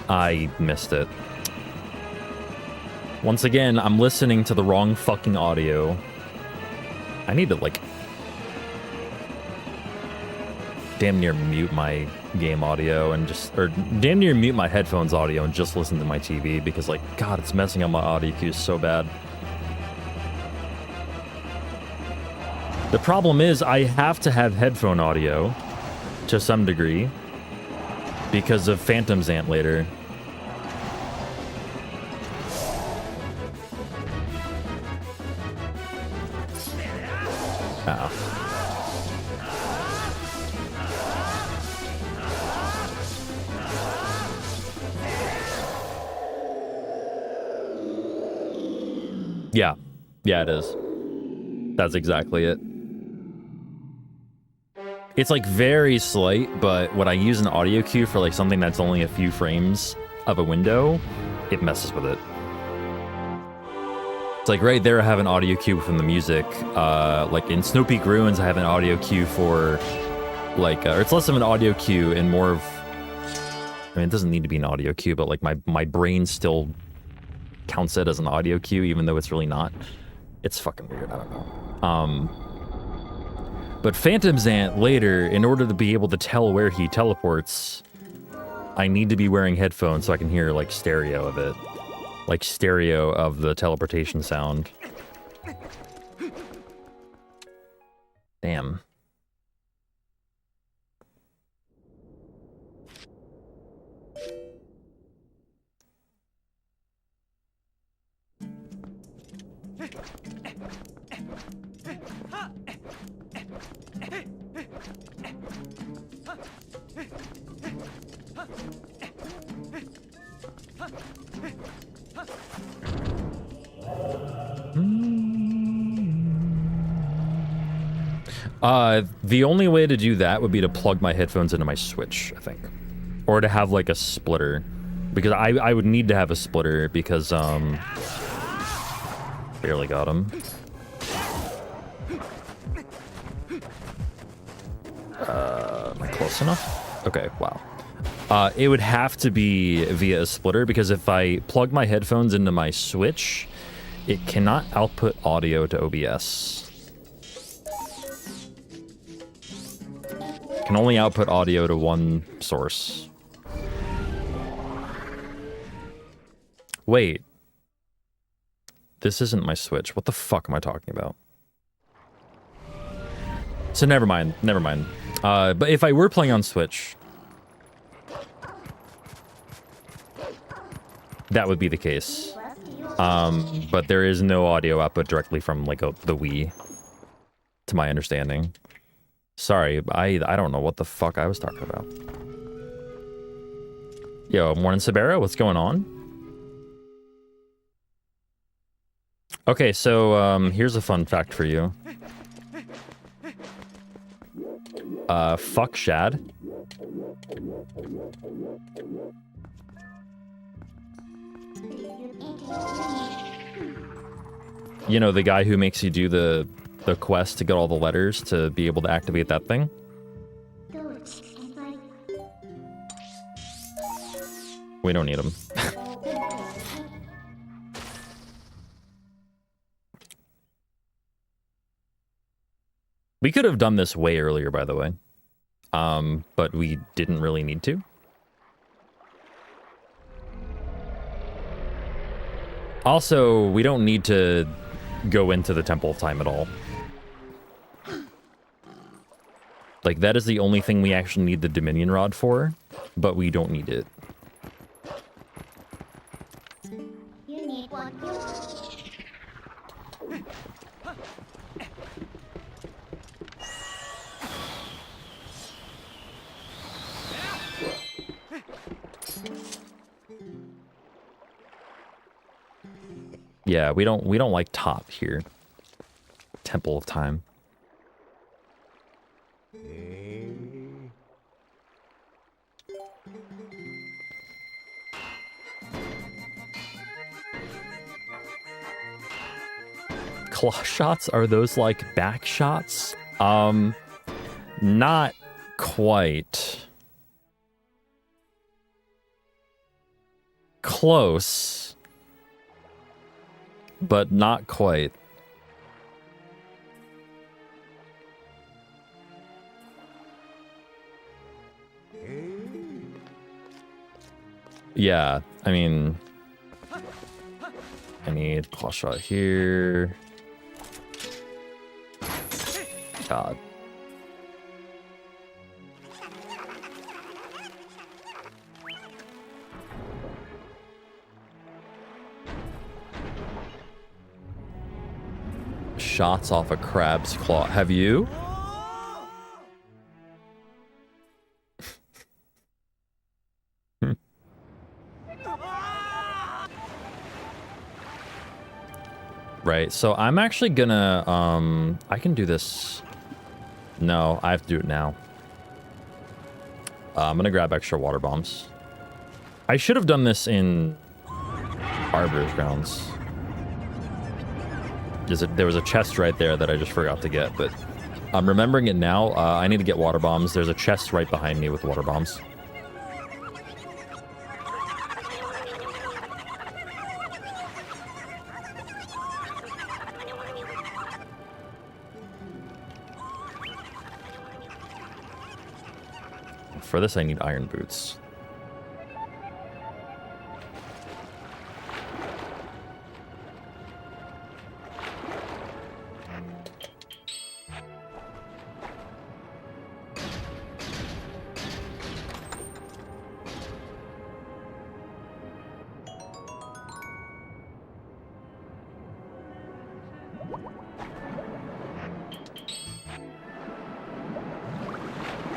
I missed it. Once again, I'm listening to the wrong fucking audio. I need to like damn near mute my game audio and just, or damn near mute my headphones audio and just listen to my TV because like, God, it's messing up my audio cues so bad. The problem is I have to have headphone audio to some degree because of Phantom's Ant later. Oh. Yeah. Yeah, it is. That's exactly it. It's like very slight, but when I use an audio cue for like something that's only a few frames of a window, it messes with it. It's like right there I have an audio cue from the music. Like in Snow Peak Ruins I have an audio cue for like, or it's less of an audio cue and more of, I mean it doesn't need to be an audio cue, but like my brain still counts it as an audio cue even though it's really not. It's fucking weird, I don't know. But Phantom's Ant later, in order to be able to tell where he teleports, I need to be wearing headphones so I can hear like stereo of it. Like stereo of the teleportation sound. Damn. The only way to do that would be to plug my headphones into my Switch, I think. Or to have like a splitter. Because I would need to have a splitter because, barely got him. Am I close enough? Okay, wow. It would have to be via a splitter because if I plug my headphones into my Switch, it cannot output audio to OBS. Can only output audio to one source. Wait. This isn't my Switch. What the fuck am I talking about? So never mind. Never mind. But if I were playing on Switch, that would be the case. But there is no audio output directly from like the Wii, to my understanding. Sorry, I don't know what the fuck I was talking about. Yo, morning Sabera, what's going on? Okay, so here's a fun fact for you. Fuck Shad. You know, the guy who makes you do the quest to get all the letters to be able to activate that thing? We don't need him. We could have done this way earlier, by the way. But we didn't really need to. Also, we don't need to go into the Temple of Time at all. Like, that is the only thing we actually need the Dominion Rod for, but we don't need it. You need one. Yeah, we don't like top here. Temple of Time. Claw shots, are those like back shots? Not quite. Close. But not quite. Yeah, I mean, I need claw shot here. God. Shots off a crab's claw. Have you? Right, so I'm actually gonna, I can do this. No, I have to do it now. I'm gonna grab extra water bombs. I should have done this in Arbor's grounds. There was a chest right there that I just forgot to get, but I'm remembering it now. I need to get water bombs. There's a chest right behind me with water bombs. For this, I need iron boots.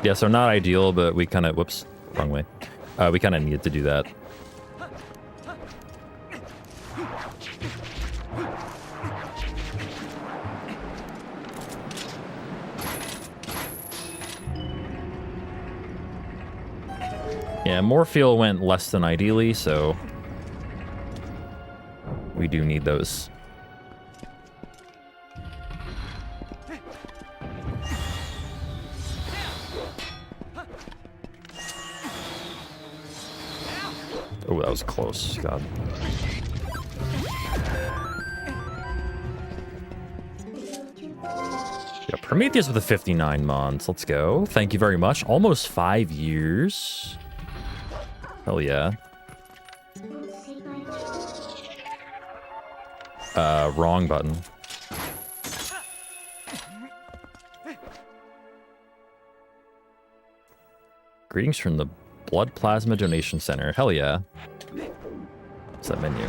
Yeah, so not ideal, but we kind of... Whoops, wrong way. We kind of needed to do that. Yeah, Morpheal went less than ideally, so... we do need those. Oh, that was close. God. Yeah, Prometheus with the 59 months. Let's go. Thank you very much. Almost 5 years. Hell yeah. Wrong button. Greetings from the Blood Plasma Donation Center. Hell yeah. What's that menu?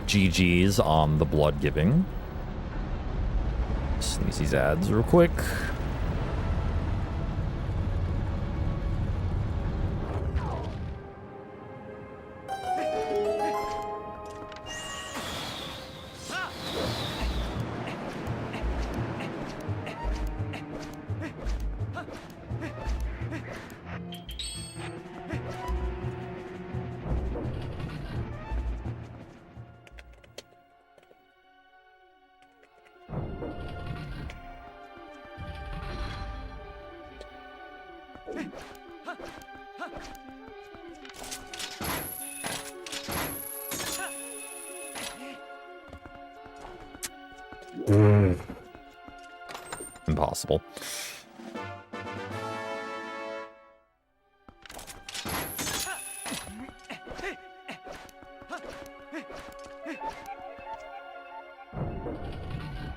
GG's on the blood giving. Sneeze these ads real quick. Impossible.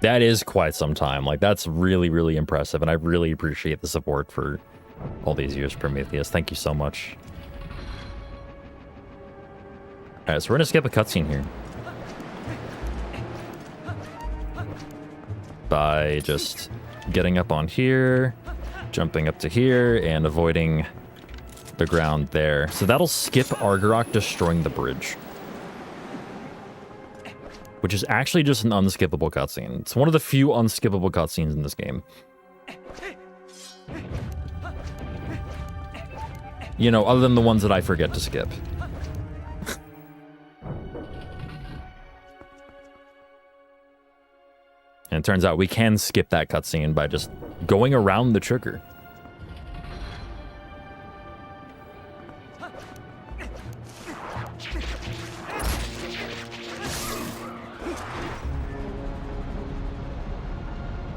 That is quite some time. Like, that's really, really impressive, and I really appreciate the support for all these years, Prometheus. Thank you so much. Alright, so we're gonna skip a cutscene here. By just getting up on here, jumping up to here, and avoiding the ground there. So that'll skip Argarok destroying the bridge. Which is actually just an unskippable cutscene. It's one of the few unskippable cutscenes in this game. You know, other than the ones that I forget to skip. And it turns out we can skip that cutscene by just going around the trigger.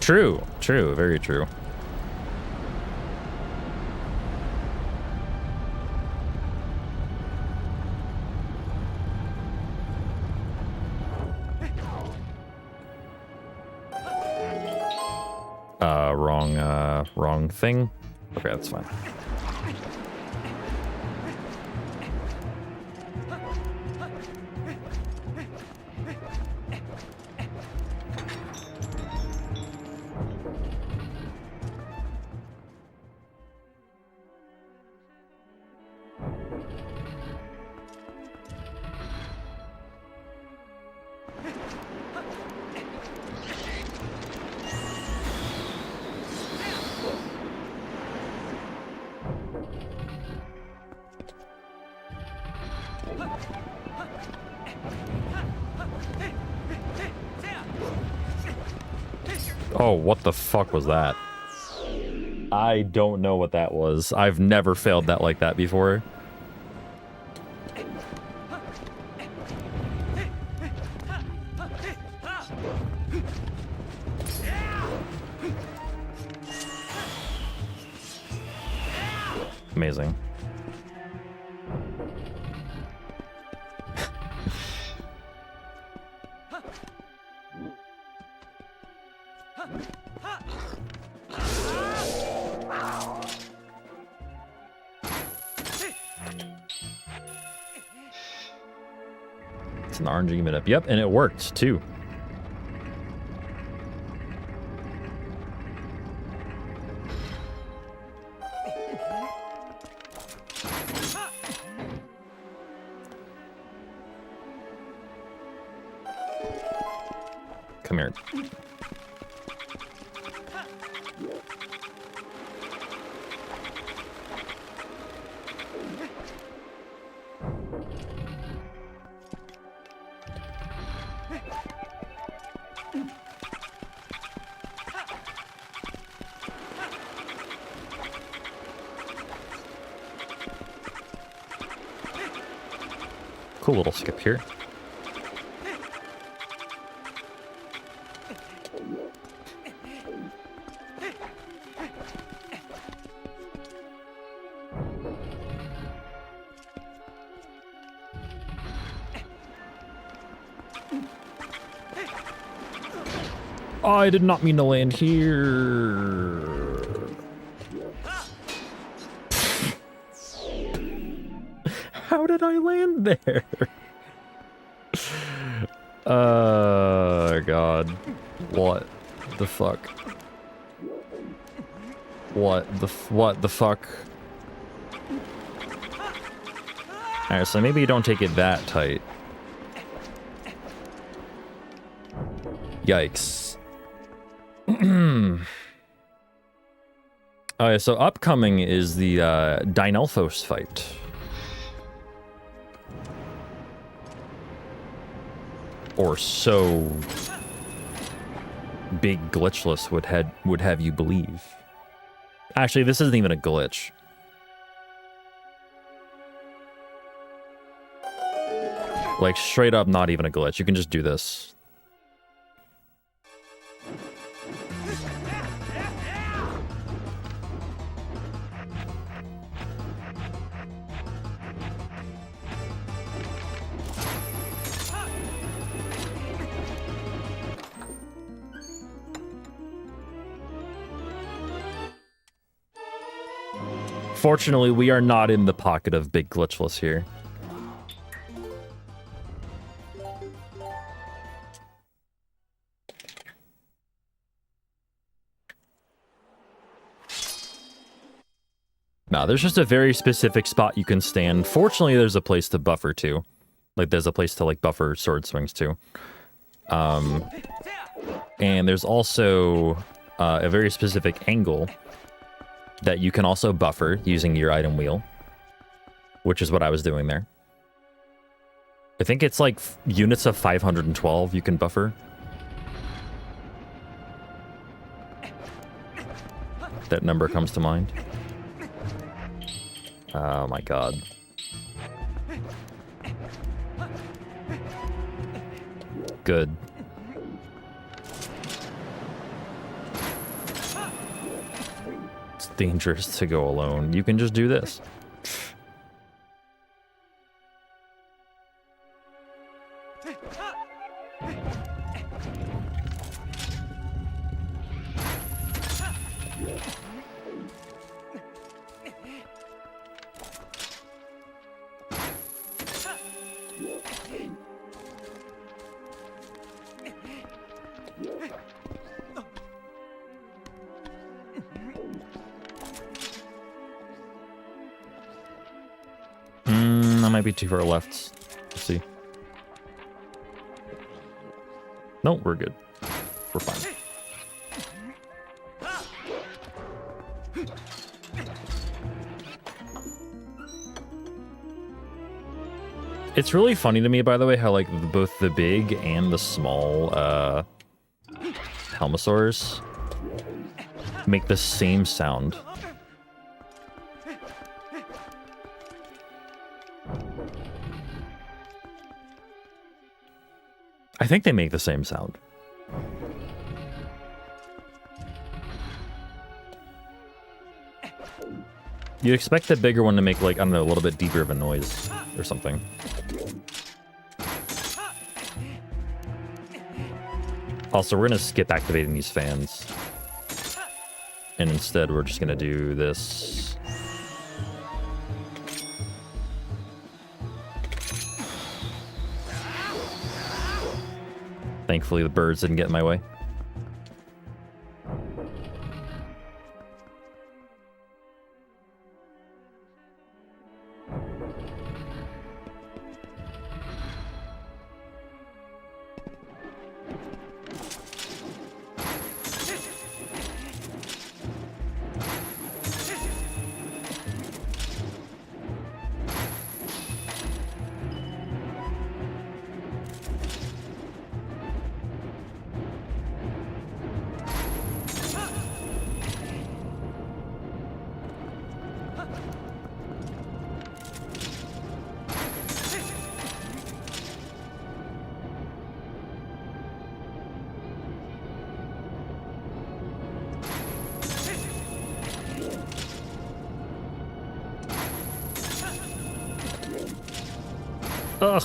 True, true, very true. Wrong thing. Okay, that's fine. Oh, what the fuck was that? I don't know what that was. I've never failed that like that before. Amazing. It's an RNG mid-up. Yep, and it worked too. Come here. Cool little skip here. I did not mean to land here. How did I land there? God. What the fuck? What the fuck? Alright, so maybe you don't take it that tight. Yikes. Alright, so upcoming is the Dynelphos fight. Or so Big Glitchless would have you believe. Actually, this isn't even a glitch. Like, straight up not even a glitch. You can just do this. Fortunately, we are not in the pocket of Big Glitchless here. Nah, there's just a very specific spot you can stand. Fortunately, there's a place to buffer too. Like, there's a place to, like, buffer sword swings too. And there's also a very specific angle that you can also buffer using your item wheel, which is what I was doing there. I think it's like units of 512 you can buffer. That number comes to mind. Oh my god. Good. It's dangerous to go alone. You can just do this. That might be too far left. Let's see. No, we're good. We're fine. It's really funny to me, by the way, how like both the big and the small Helmosaurs make the same sound. I think they make the same sound. You expect the bigger one to make, like, I don't know, a little bit deeper of a noise or something. Also, we're going to skip activating these fans. And instead, we're just going to do this. Thankfully, the birds didn't get in my way. Ugh.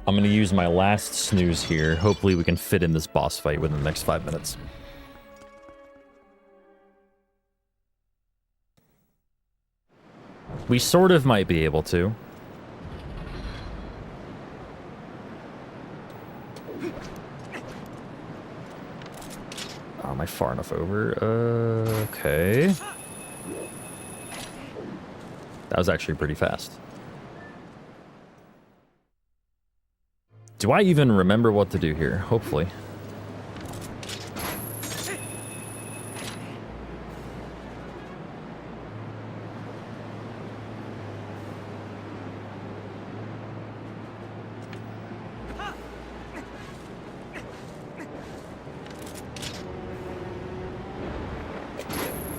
I'm gonna use my last snooze here. Hopefully we can fit in this boss fight within the next 5 minutes. We sort of might be able to. Oh, am I far enough over? Okay. That was actually pretty fast. Do I even remember what to do here? Hopefully.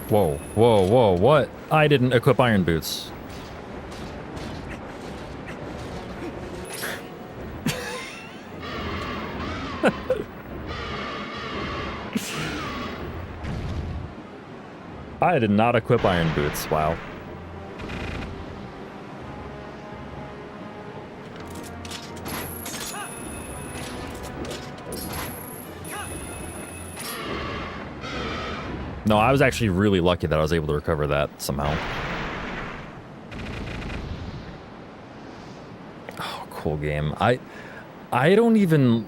Whoa, whoa, whoa, what? I didn't equip iron boots. I did not equip iron boots. Wow. No, I was actually really lucky that I was able to recover that somehow. Oh, cool game. I don't even...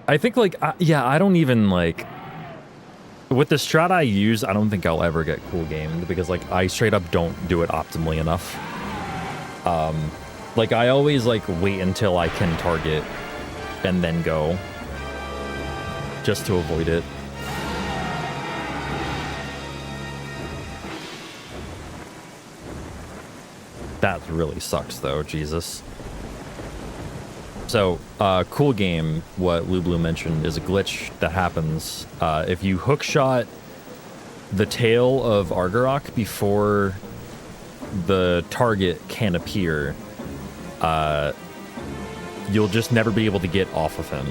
I think, like, yeah, I don't even, like... With the strat I use, I don't think I'll ever get cool gamed, because, like, I straight up don't do it optimally enough. Like, I always, like, wait until I can target and then go. Just to avoid it. That really sucks, though, Jesus. So, cool game, what Lublu mentioned, is a glitch that happens if you hookshot the tail of Argarok before the target can appear. You'll just never be able to get off of him.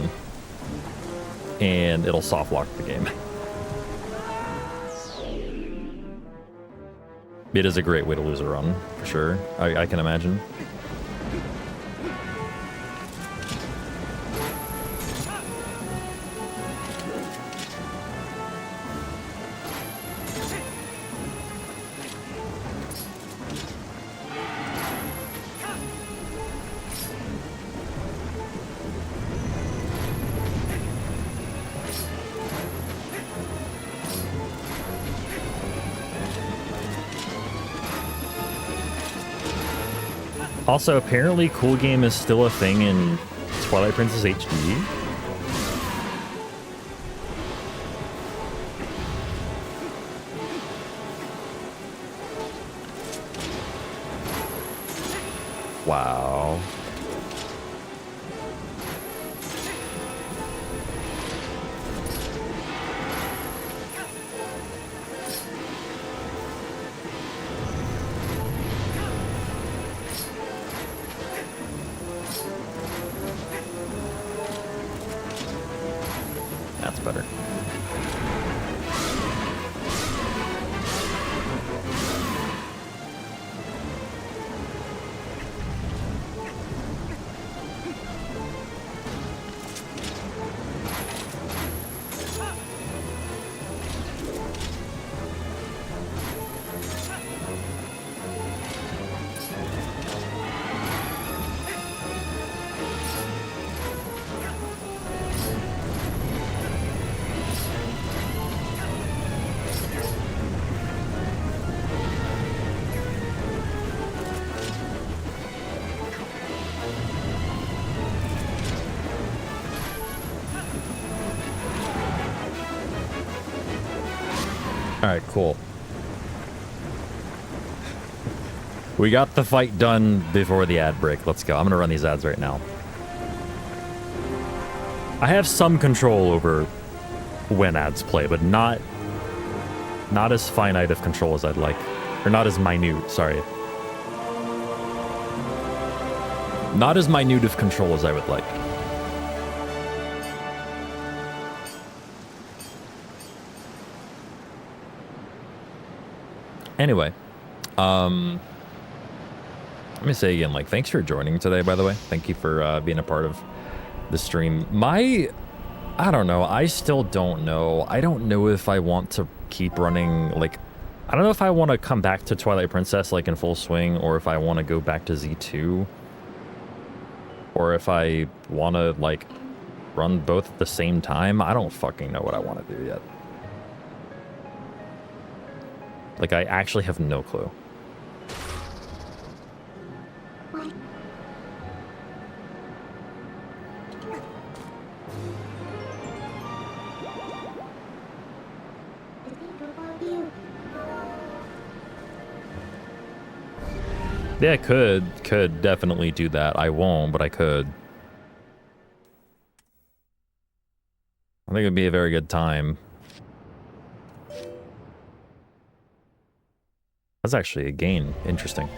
And it'll soft lock the game. It is a great way to lose a run, for sure. I can imagine. Also, apparently, cool game is still a thing in Twilight Princess HD. Wow. That's better. Alright, cool. We got the fight done before the ad break. Let's go. I'm gonna run these ads right now. I have some control over when ads play, but not as finite of control as I'd like. Or not as minute, sorry. Not as minute of control as I would like. Anyway, let me say again, like, thanks for joining today, by the way. Thank you for being a part of the stream. I don't know. I still don't know. I don't know if I want to keep running, like, I don't know if I want to come back to Twilight Princess, like, in full swing, or if I want to go back to Z2. Or if I want to, like, run both at the same time. I don't fucking know what I want to do yet. Like, I actually have no clue. Yeah, I could definitely do that. I won't, but I could. I think it'd be a very good time. That's actually a gain. Interesting.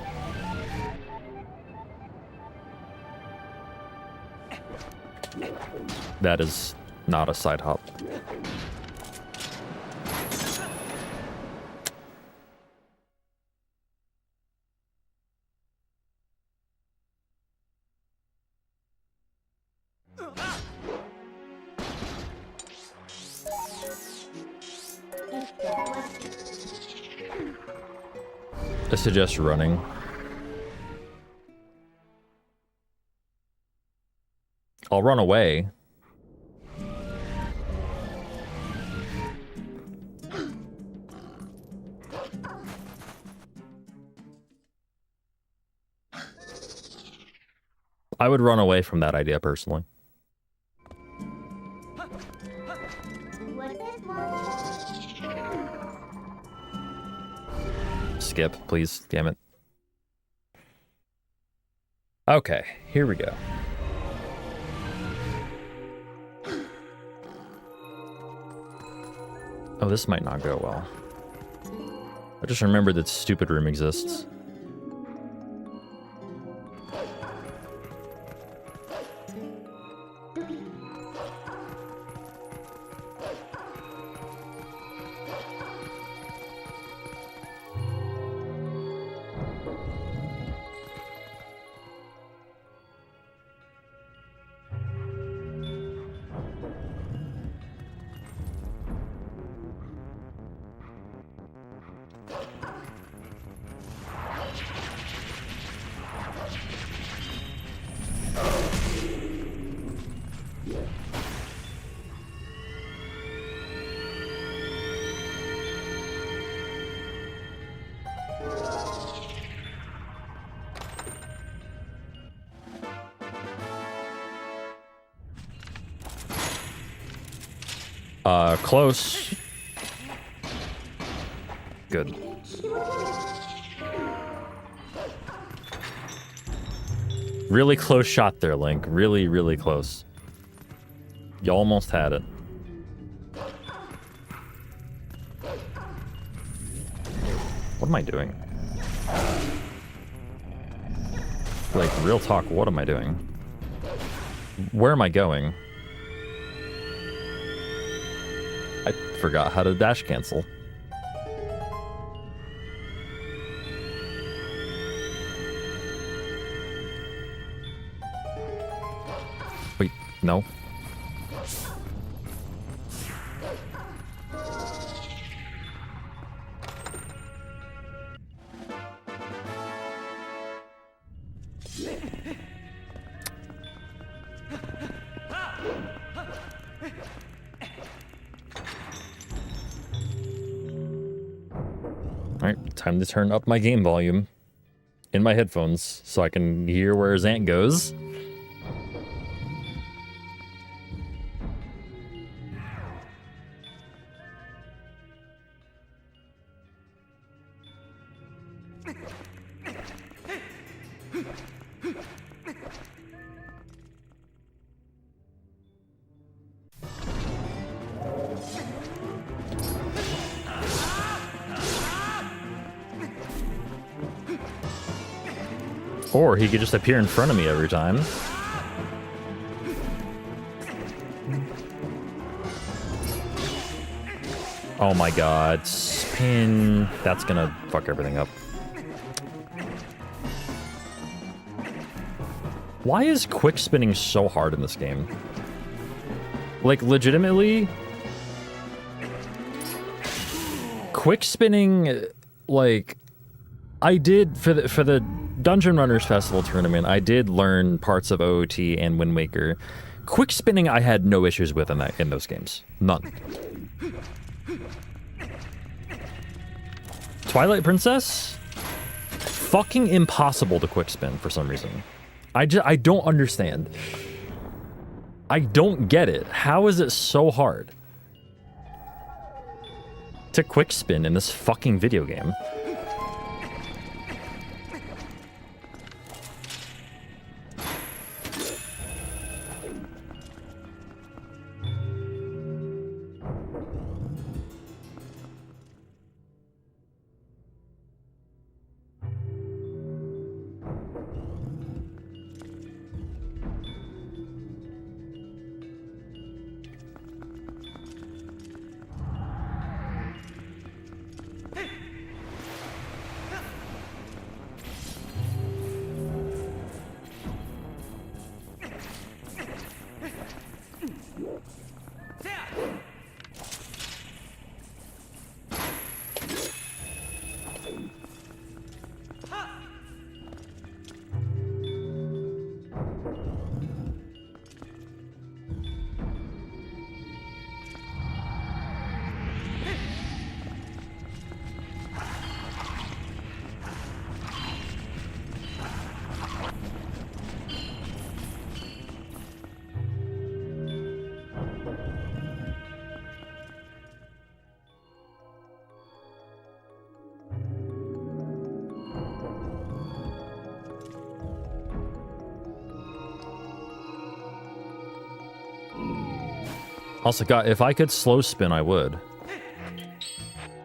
That is not a side hop. I suggest running. I'll run away. I would run away from that idea personally. Skip, please. Damn it. Okay, here we go. Oh, this might not go well. I just remembered that stupid room exists. Close. Good. Really close shot there, Link. Really, really close. You almost had it. What am I doing? Like, real talk, what am I doing? Where am I going? I forgot how to dash cancel. Wait, no. Alright, time to turn up my game volume in my headphones so I can hear where Zant goes. Or he could just appear in front of me every time. Oh my god, spin. That's gonna fuck everything up. Why is quick spinning so hard in this game? Like, legitimately, quick spinning, like, I did, for the Dungeon Runners Festival tournament, I did learn parts of OOT and Wind Waker. Quick spinning I had no issues with in those games. None. Twilight Princess? Fucking impossible to quick spin for some reason. I don't understand. I don't get it. How is it so hard to quick spin in this fucking video game? Also, God, if I could slow spin, I would.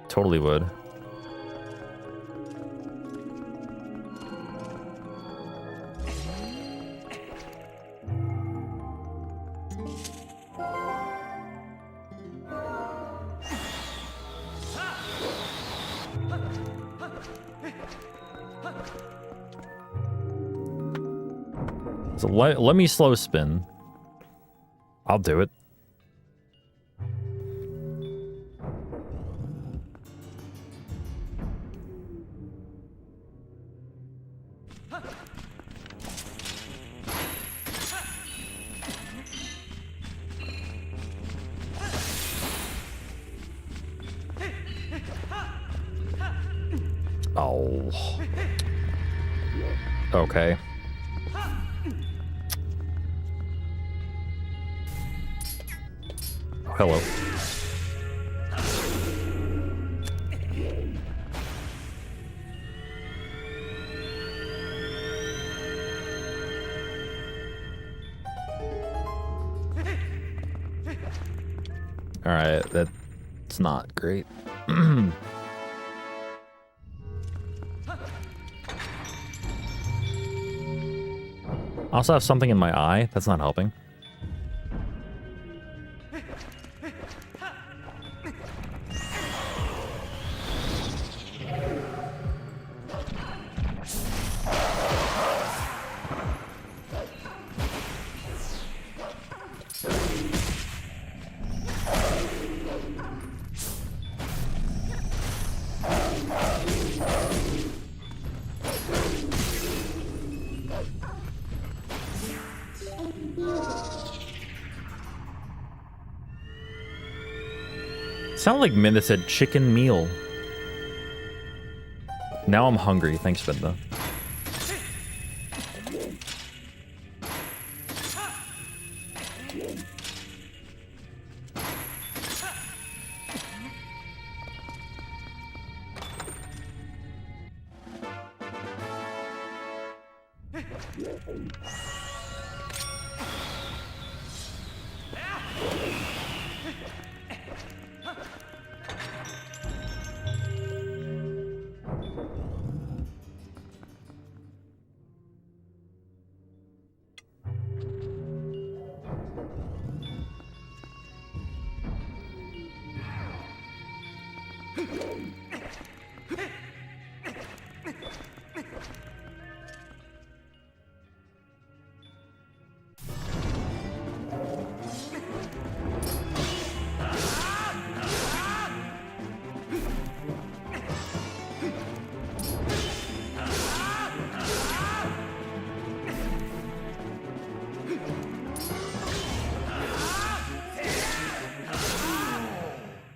Totally would. So let me slow spin. I'll do it. Oh. Okay. Oh, hello. All right, that's not great. I also have something in my eye. That's not helping. Sound like Minda said chicken meal. Now I'm hungry. Thanks, Minda.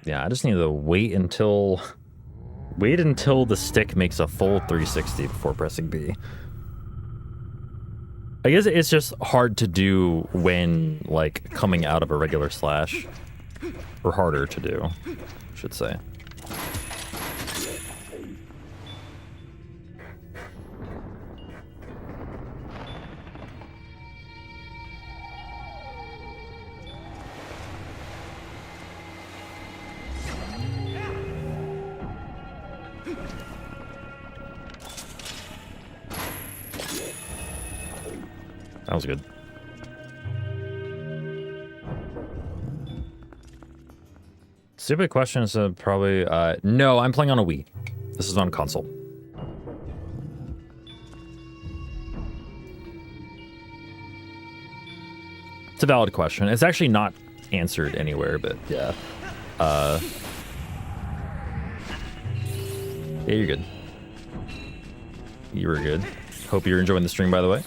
Yeah, I just need to wait until the stick makes a full 360 before pressing B. I guess it's just hard to do when, like, coming out of a regular slash. Or harder to do, I should say. That was good. Stupid question is probably... no, I'm playing on a Wii. This is on console. It's a valid question. It's actually not answered anywhere, but yeah. Yeah, you're good. You were good. Hope you're enjoying the stream, by the way.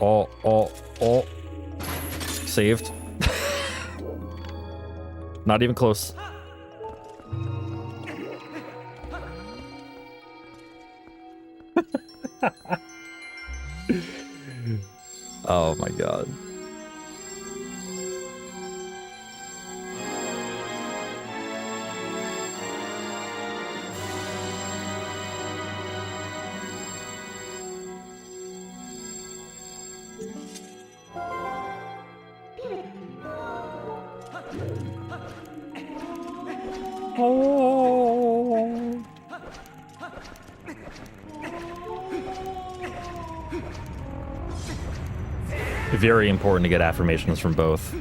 Oh. Saved. Not even close. Oh my god. Very important to get affirmations from both.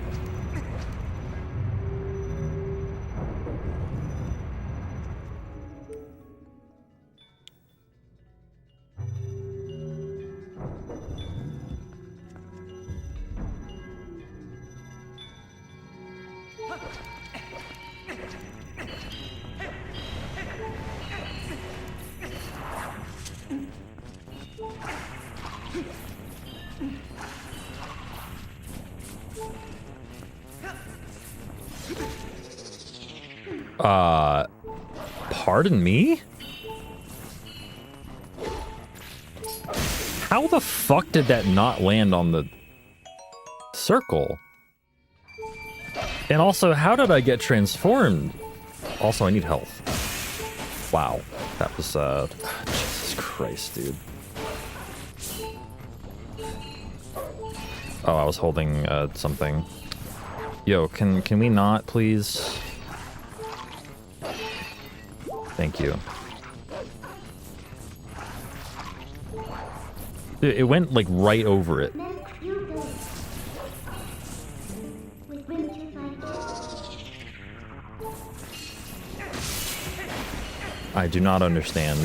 Pardon me? How the fuck did that not land on the circle? And also, how did I get transformed? Also, I need health. Wow. That was, Jesus Christ, dude. Oh, I was holding, something. Yo, can we not, please? Thank you. Dude, it went, like, right over it. I do not understand.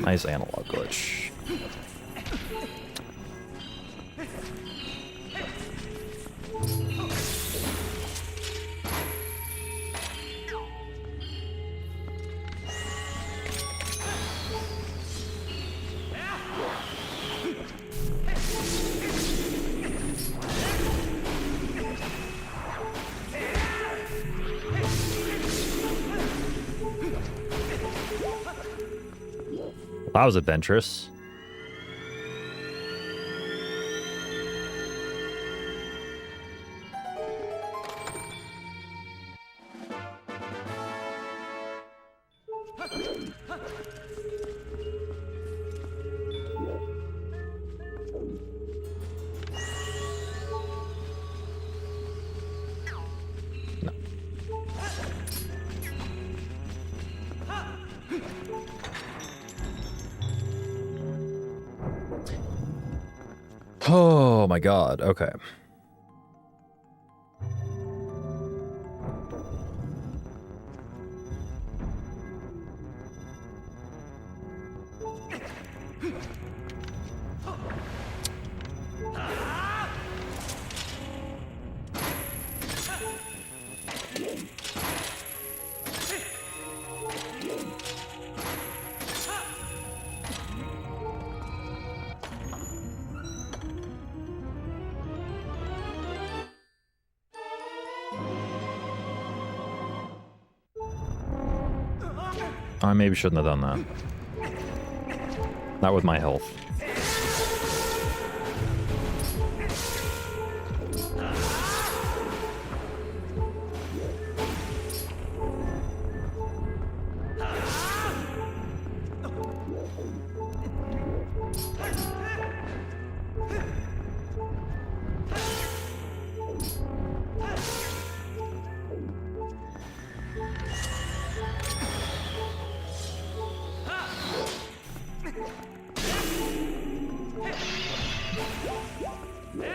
Nice analog glitch. That was adventurous. Oh my god, okay. I maybe shouldn't have done that. Not with my health.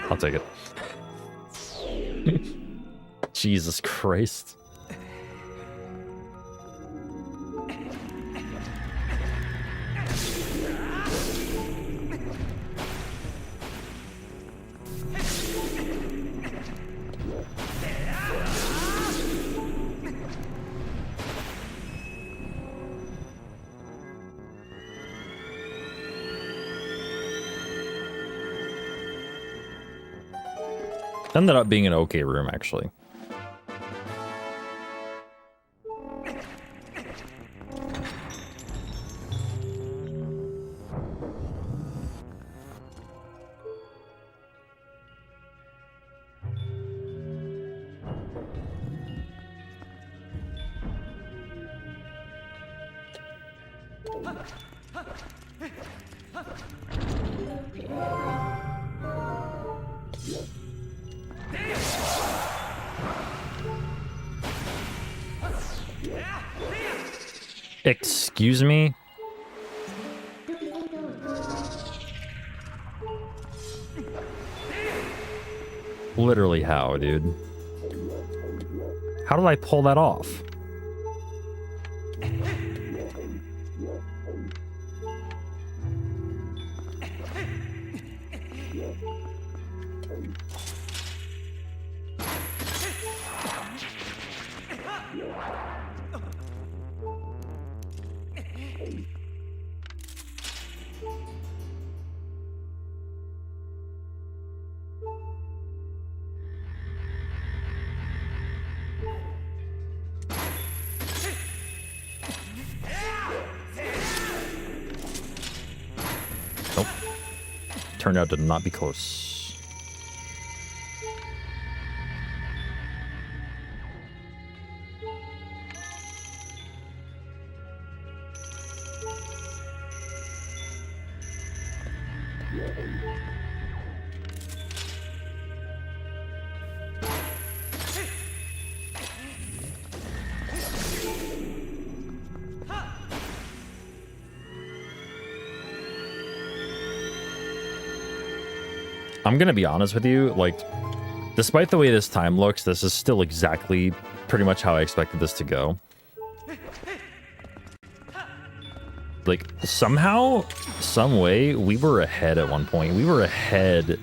I'll take it. Jesus Christ. Ended up being an okay room, actually. Excuse me? Literally how, dude? How did I pull that off? Turned out to not be close. I'm gonna be honest with you, like, despite the way this time looks, this is still exactly pretty much how I expected this to go. Like, somehow, some way, we were ahead at one point. We were ahead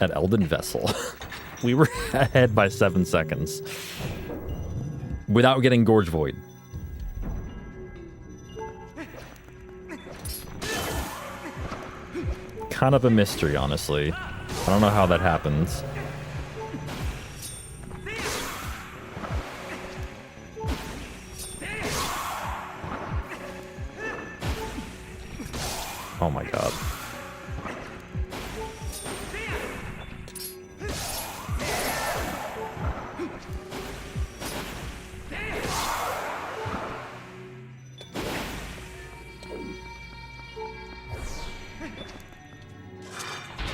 at Elden Vessel. We were ahead by 7 seconds. Without getting Gorge Void. Kind of a mystery, honestly. I don't know how that happens. Oh my god.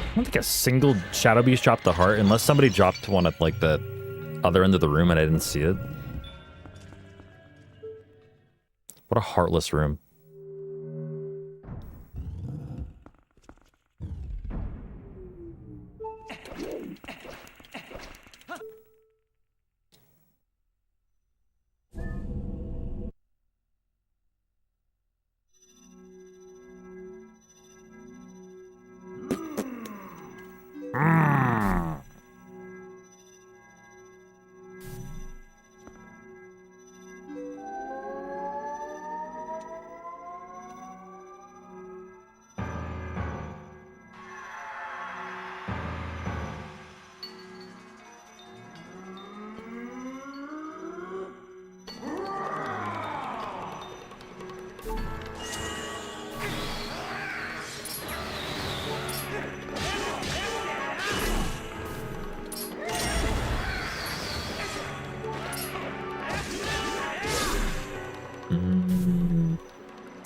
I don't think a single Shadow Beast dropped the heart, unless somebody dropped one at like the other end of the room and I didn't see it. What a heartless room.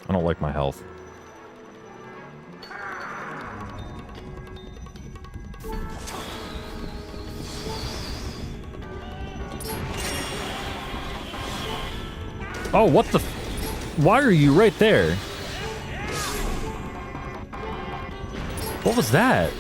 I don't like my health. Oh, what the why are you right there? What was that?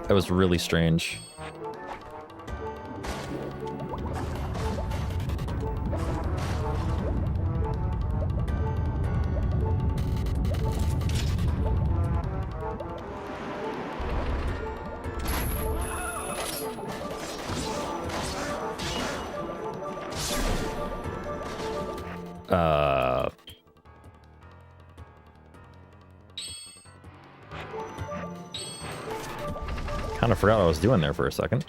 That was really strange. Kind of forgot what I was doing there for a second.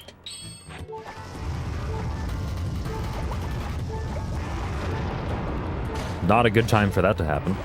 Not a good time for that to happen.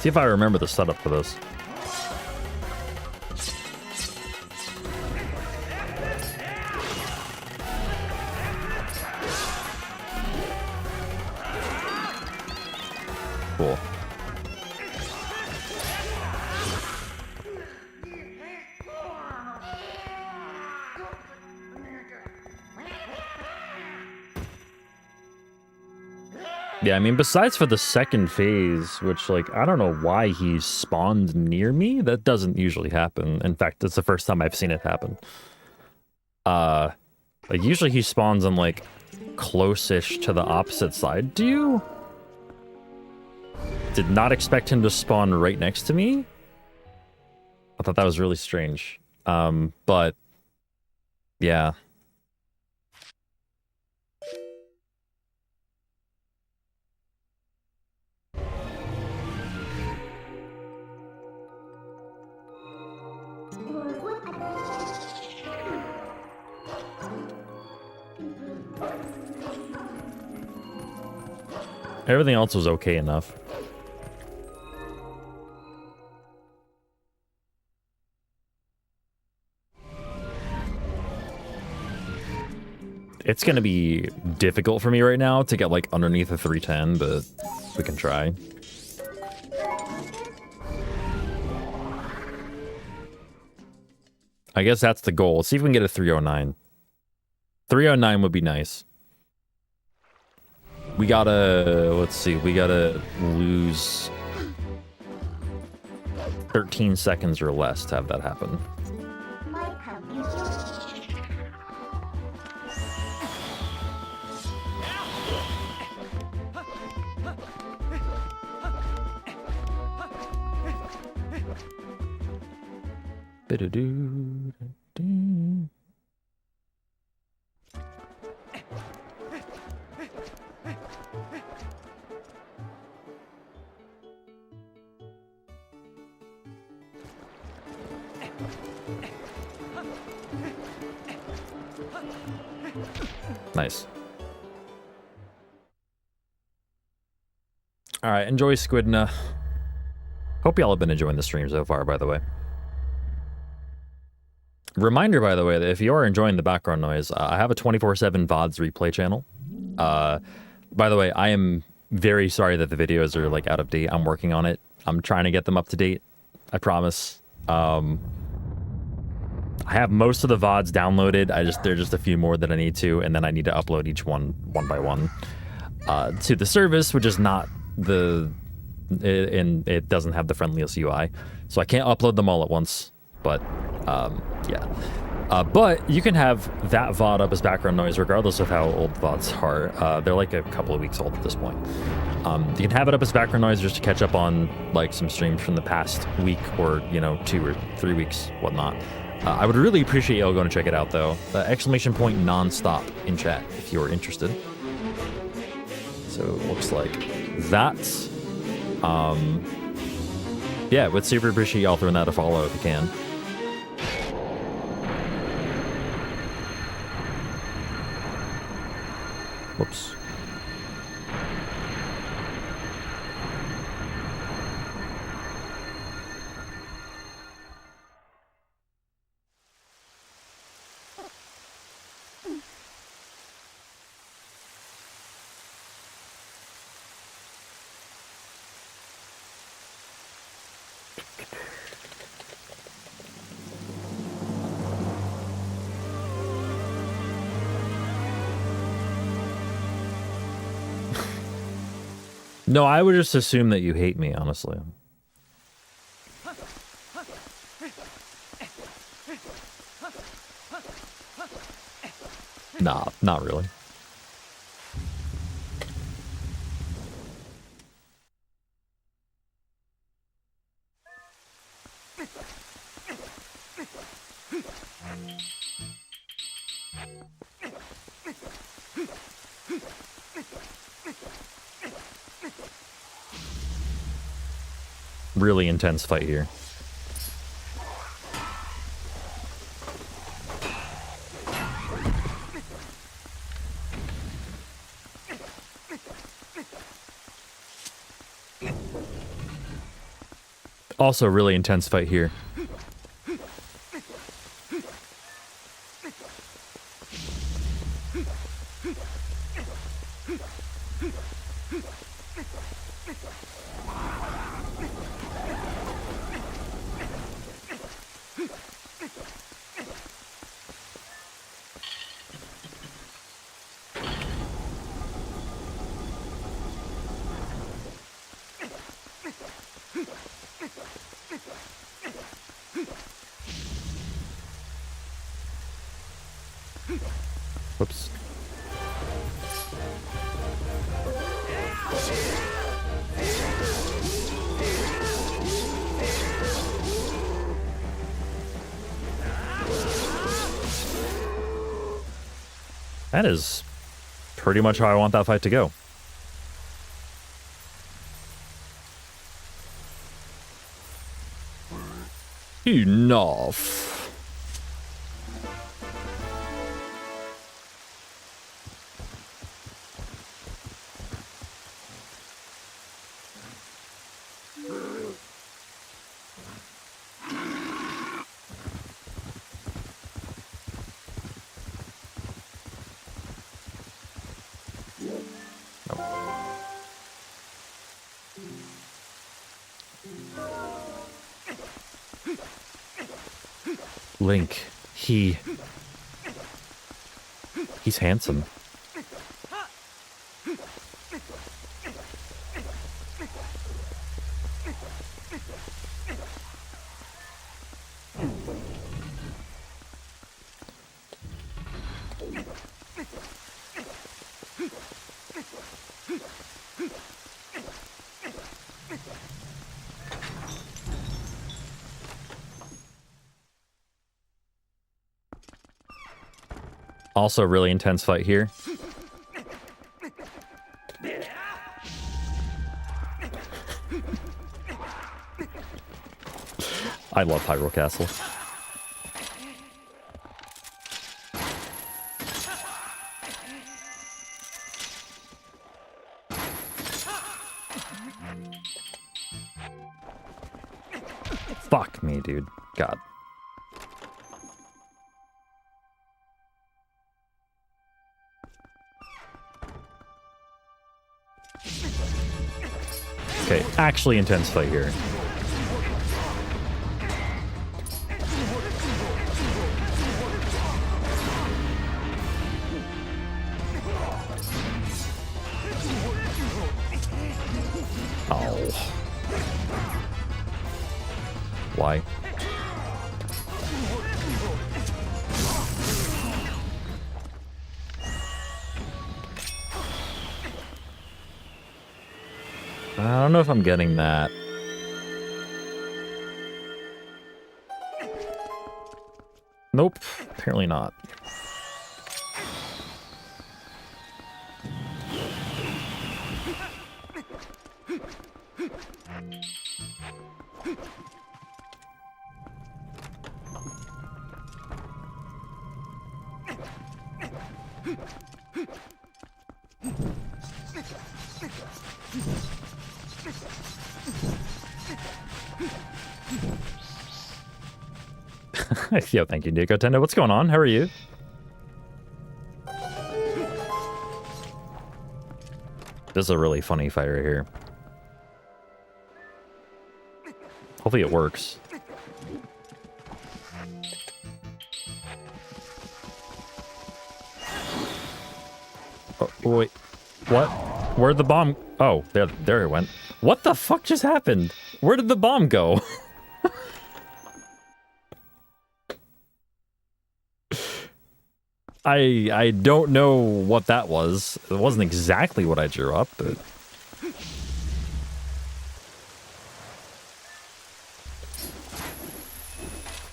See if I remember the setup for this. Cool. Yeah, I mean, besides for the second phase, which, like, I don't know why he spawned near me. That doesn't usually happen. In fact, it's the first time I've seen it happen. Like, usually he spawns on, like, close-ish to the opposite side. Do you? Did not expect him to spawn right next to me. I thought that was really strange. But, yeah. Everything else was okay enough. It's gonna be difficult for me right now to get like underneath a 310, but we can try. I guess that's the goal. Let's see if we can get a 309. 309 would be nice. We gotta, let's see, we gotta lose 13 seconds or less to have that happen. Nice. All right, enjoy Squidna. Hope y'all have been enjoying the stream so far, by the way. Reminder, by the way, that if you are enjoying the background noise, I have a 24/7 VODs replay channel. By the way, I am very sorry that the videos are like out of date. I'm working on it. I'm trying to get them up to date. I promise. I have most of the VODs downloaded. There's just a few more that I need to, and then I need to upload each one by one to the service, which is not and it doesn't have the friendliest UI, so I can't upload them all at once. But yeah. But you can have that VOD up as background noise regardless of how old VODs are. They're like a couple of weeks old at this point. You can have it up as background noise just to catch up on like some streams from the past week or, you know, 2 or 3 weeks, whatnot. I would really appreciate y'all going to check it out, though. Exclamation point nonstop in chat if you're interested. So it looks like that. Yeah, would super appreciate y'all throwing that a follow if you can. Whoops. No, I would just assume that you hate me, honestly. Nah, not really. Really intense fight here. Also, really intense fight here. Whoops. That is pretty much how I want that fight to go. Enough. Link, he's handsome. Also, really intense fight here. I love Hyrule Castle. Fuck me, dude. God. Okay, actually intense fight here. Oh. Why? I don't know if I'm getting that. Nope, apparently not. Yo, thank you, Nico Tendo. What's going on? How are you? This is a really funny fight right here. Hopefully it works. Oh, wait. What? Where'd the bomb... Oh, there it went. What the fuck just happened? Where did the bomb go? I don't know what that was. It wasn't exactly what I drew up, but...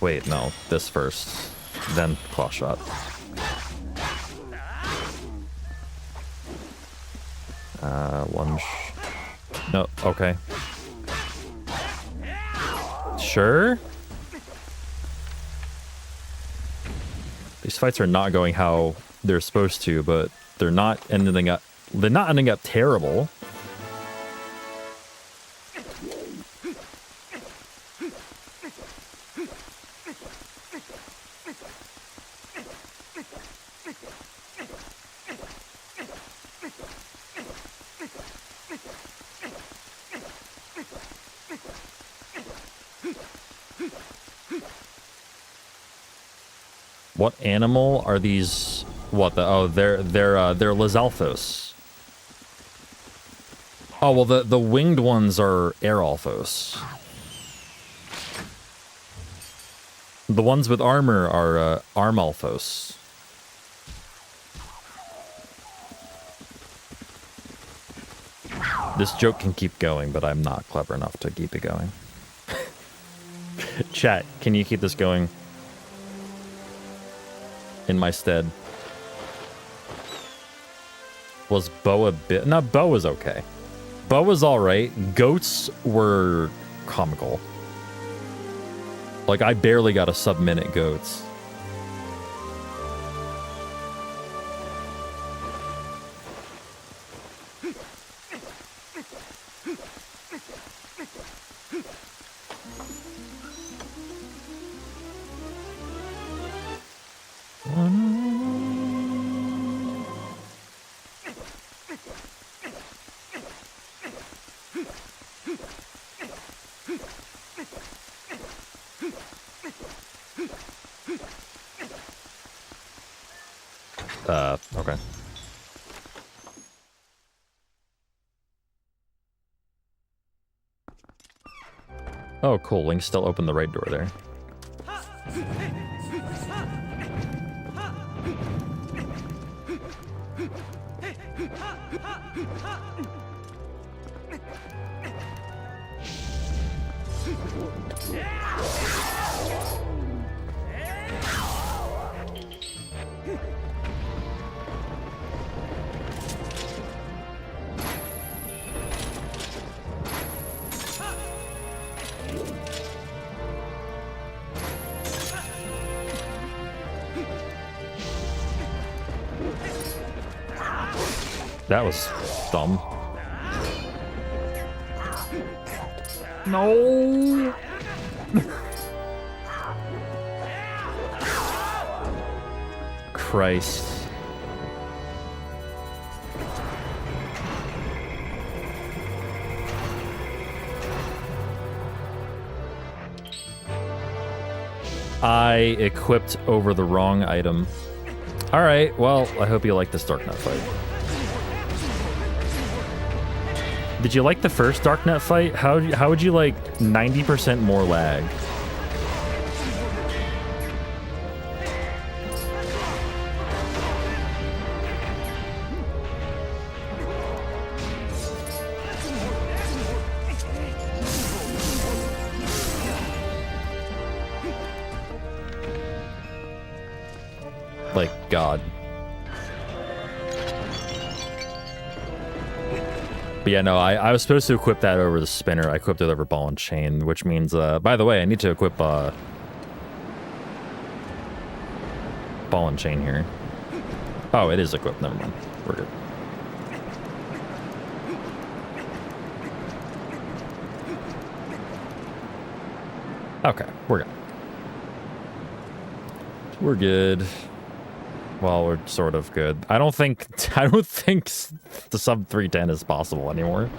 Wait, no. This first. Then claw shot. Lunge. No, okay. Sure? These fights are not going how they're supposed to, but they're not ending up terrible. What animal are these? What the? Oh, they're Lizalfos. Oh well, the winged ones are Airalfos. The ones with armor are Armalfos. This joke can keep going, but I'm not clever enough to keep it going. Chat, can you keep this going? In my stead. Was Bo a bit... No, Bo was okay. Bo was alright. Goats were comical. Like, I barely got a sub-minute goats. Okay. Oh, cool. Link still opened the right door there. That was dumb. No. Christ. I equipped over the wrong item. All right, well, I hope you like this Darknet fight. Did you like the first Darknet fight? How would you like 90% more lag? Like, God. But yeah, no, I was supposed to equip that over the spinner. I equipped it over ball and chain, which means, by the way, I need to equip, ball and chain here. Oh, it is equipped. Never mind. We're good. Okay, we're good. We're good. Well, we're sort of good. I don't think the sub 310 is possible anymore.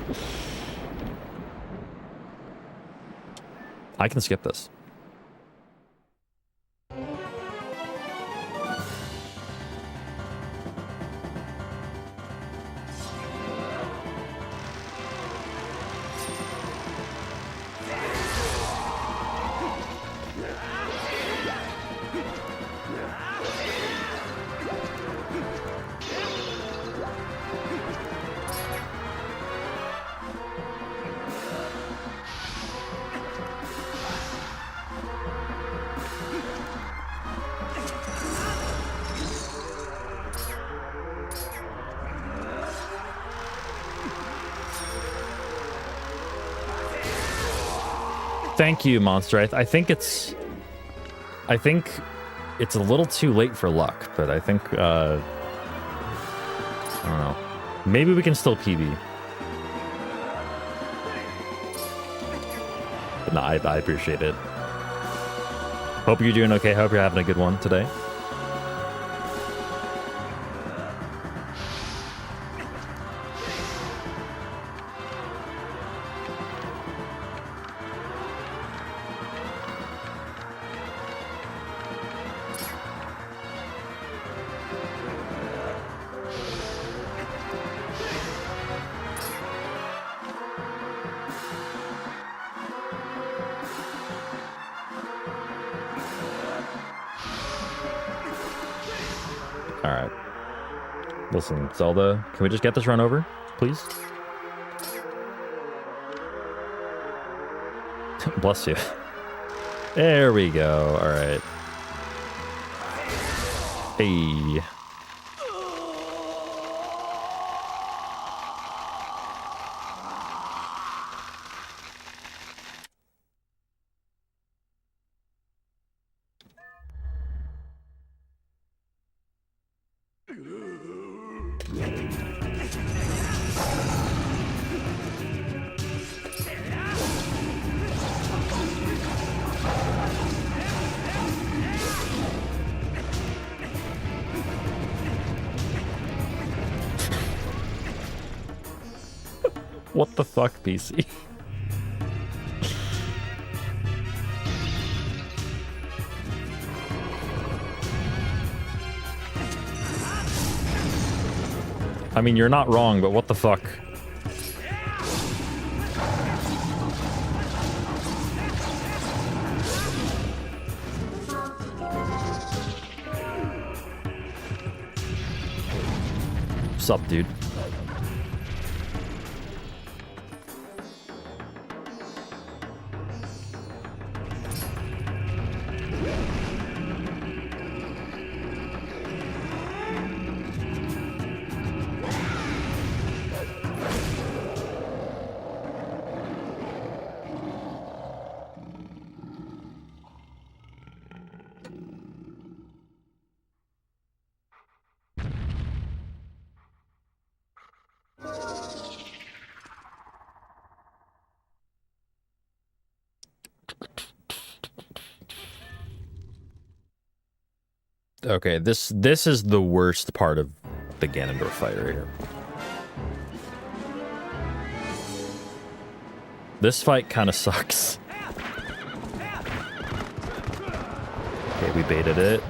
I can skip this. Thank you, Monster. I think it's a little too late for luck, but I think I don't know. Maybe we can still PB. But no, I appreciate it. Hope you're doing okay. Hope you're having a good one today. Listen, Zelda, can we just get this run over, please? Bless you. There we go. All right. Hey. What the fuck, PC? I mean, you're not wrong, but what the fuck? Sup, dude? Okay, this is the worst part of the Ganondorf fight right here. This fight kind of sucks. Okay, we baited it.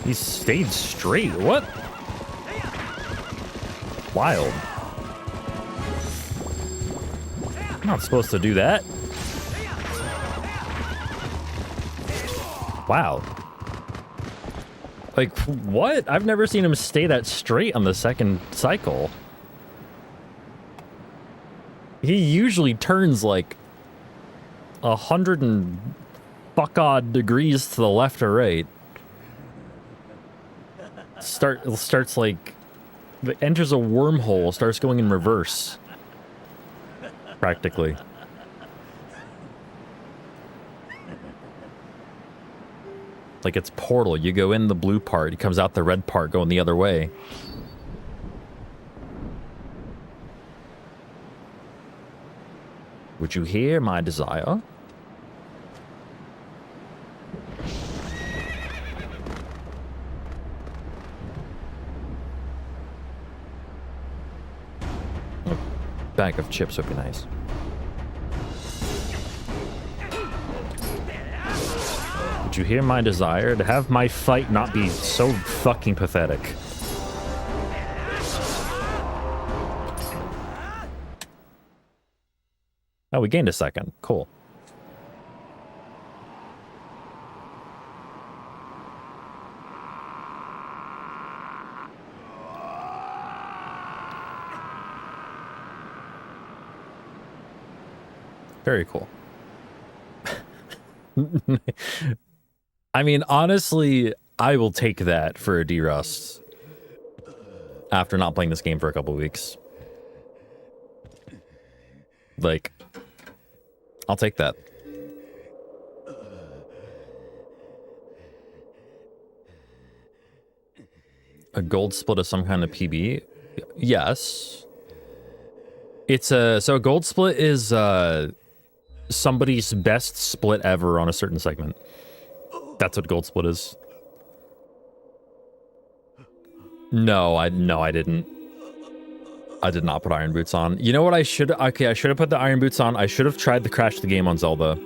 He stayed straight. What? Wild. I'm not supposed to do that. Wow. Like, what? I've never seen him stay that straight on the second cycle. He usually turns like 100 and fuck odd degrees to the left or right. Starts like enters a wormhole, starts going in reverse. Practically. Like it's Portal. You go in the blue part, he comes out the red part going the other way. Would you hear my desire? A bag of chips would be nice. Would you hear my desire to have my fight not be so fucking pathetic? Oh, we gained a second. Cool. Very cool. I mean, honestly, I will take that for a Derusts after not playing this game for a couple weeks. Like, I'll take that. A gold split of some kind of PB? Yes. It's a... So a gold split is somebody's best split ever on a certain segment. That's what gold split is. No, I didn't. I did not put iron boots on. You know what I should... Okay, I should have put the iron boots on. I should have tried to crash the game on Zelda.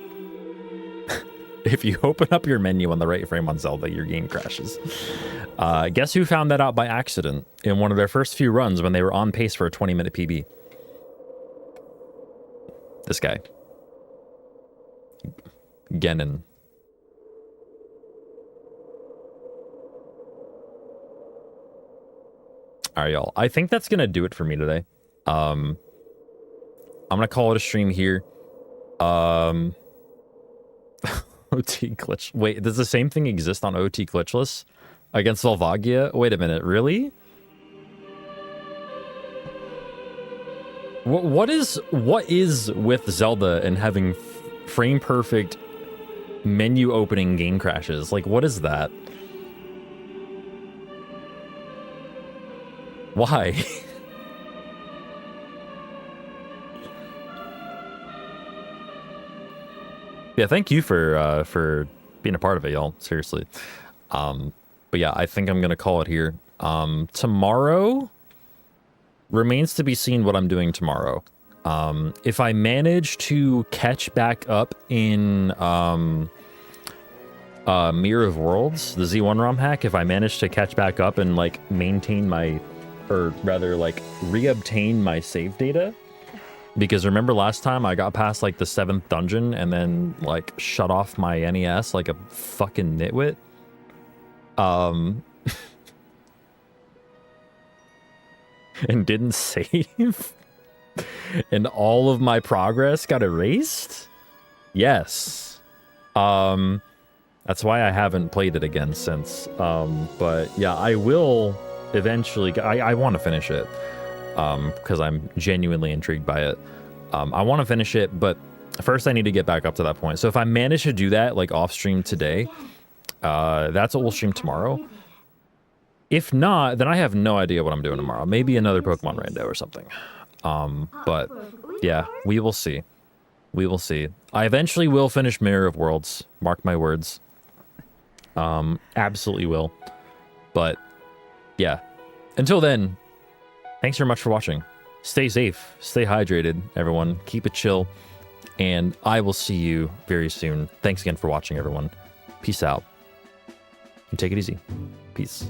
If you open up your menu on the right frame on Zelda, your game crashes. Guess who found that out by accident in one of their first few runs when they were on pace for a 20-minute PB? This guy. Genin. All right, y'all. I think that's gonna do it for me today. I'm gonna call it a stream here. OT glitch. Wait, does the same thing exist on OT glitchless against Volvagia? Wait a minute, really? What is with Zelda and having frame perfect menu opening game crashes? Like, what is that? Why? Yeah, thank you for being a part of it, y'all. Seriously. But yeah, I think I'm gonna call it here. Tomorrow remains to be seen what I'm doing tomorrow. If I manage to catch back up in Mirror of Worlds, the Z1 ROM hack, if I manage to catch back up and like maintain my, or rather like reobtain my save data, because remember last time I got past like the 7th dungeon and then like shut off my NES like a fucking nitwit. And didn't save. And all of my progress got erased? Yes. That's why I haven't played it again since. But yeah, I will eventually. I want to finish it. Because I'm genuinely intrigued by it. I want to finish it, but first I need to get back up to that point. So if I manage to do that, like off stream today, that's what we'll stream tomorrow. If not, then I have no idea what I'm doing tomorrow. Maybe another Pokemon rando or something. But yeah, we will see. We will see. I eventually will finish Mirror of Worlds. Mark my words. Absolutely will. But yeah, until then, thanks very much for watching. Stay safe, stay hydrated, everyone. Keep it chill, and I will see you very soon. Thanks again for watching, everyone. Peace out. And take it easy. Peace.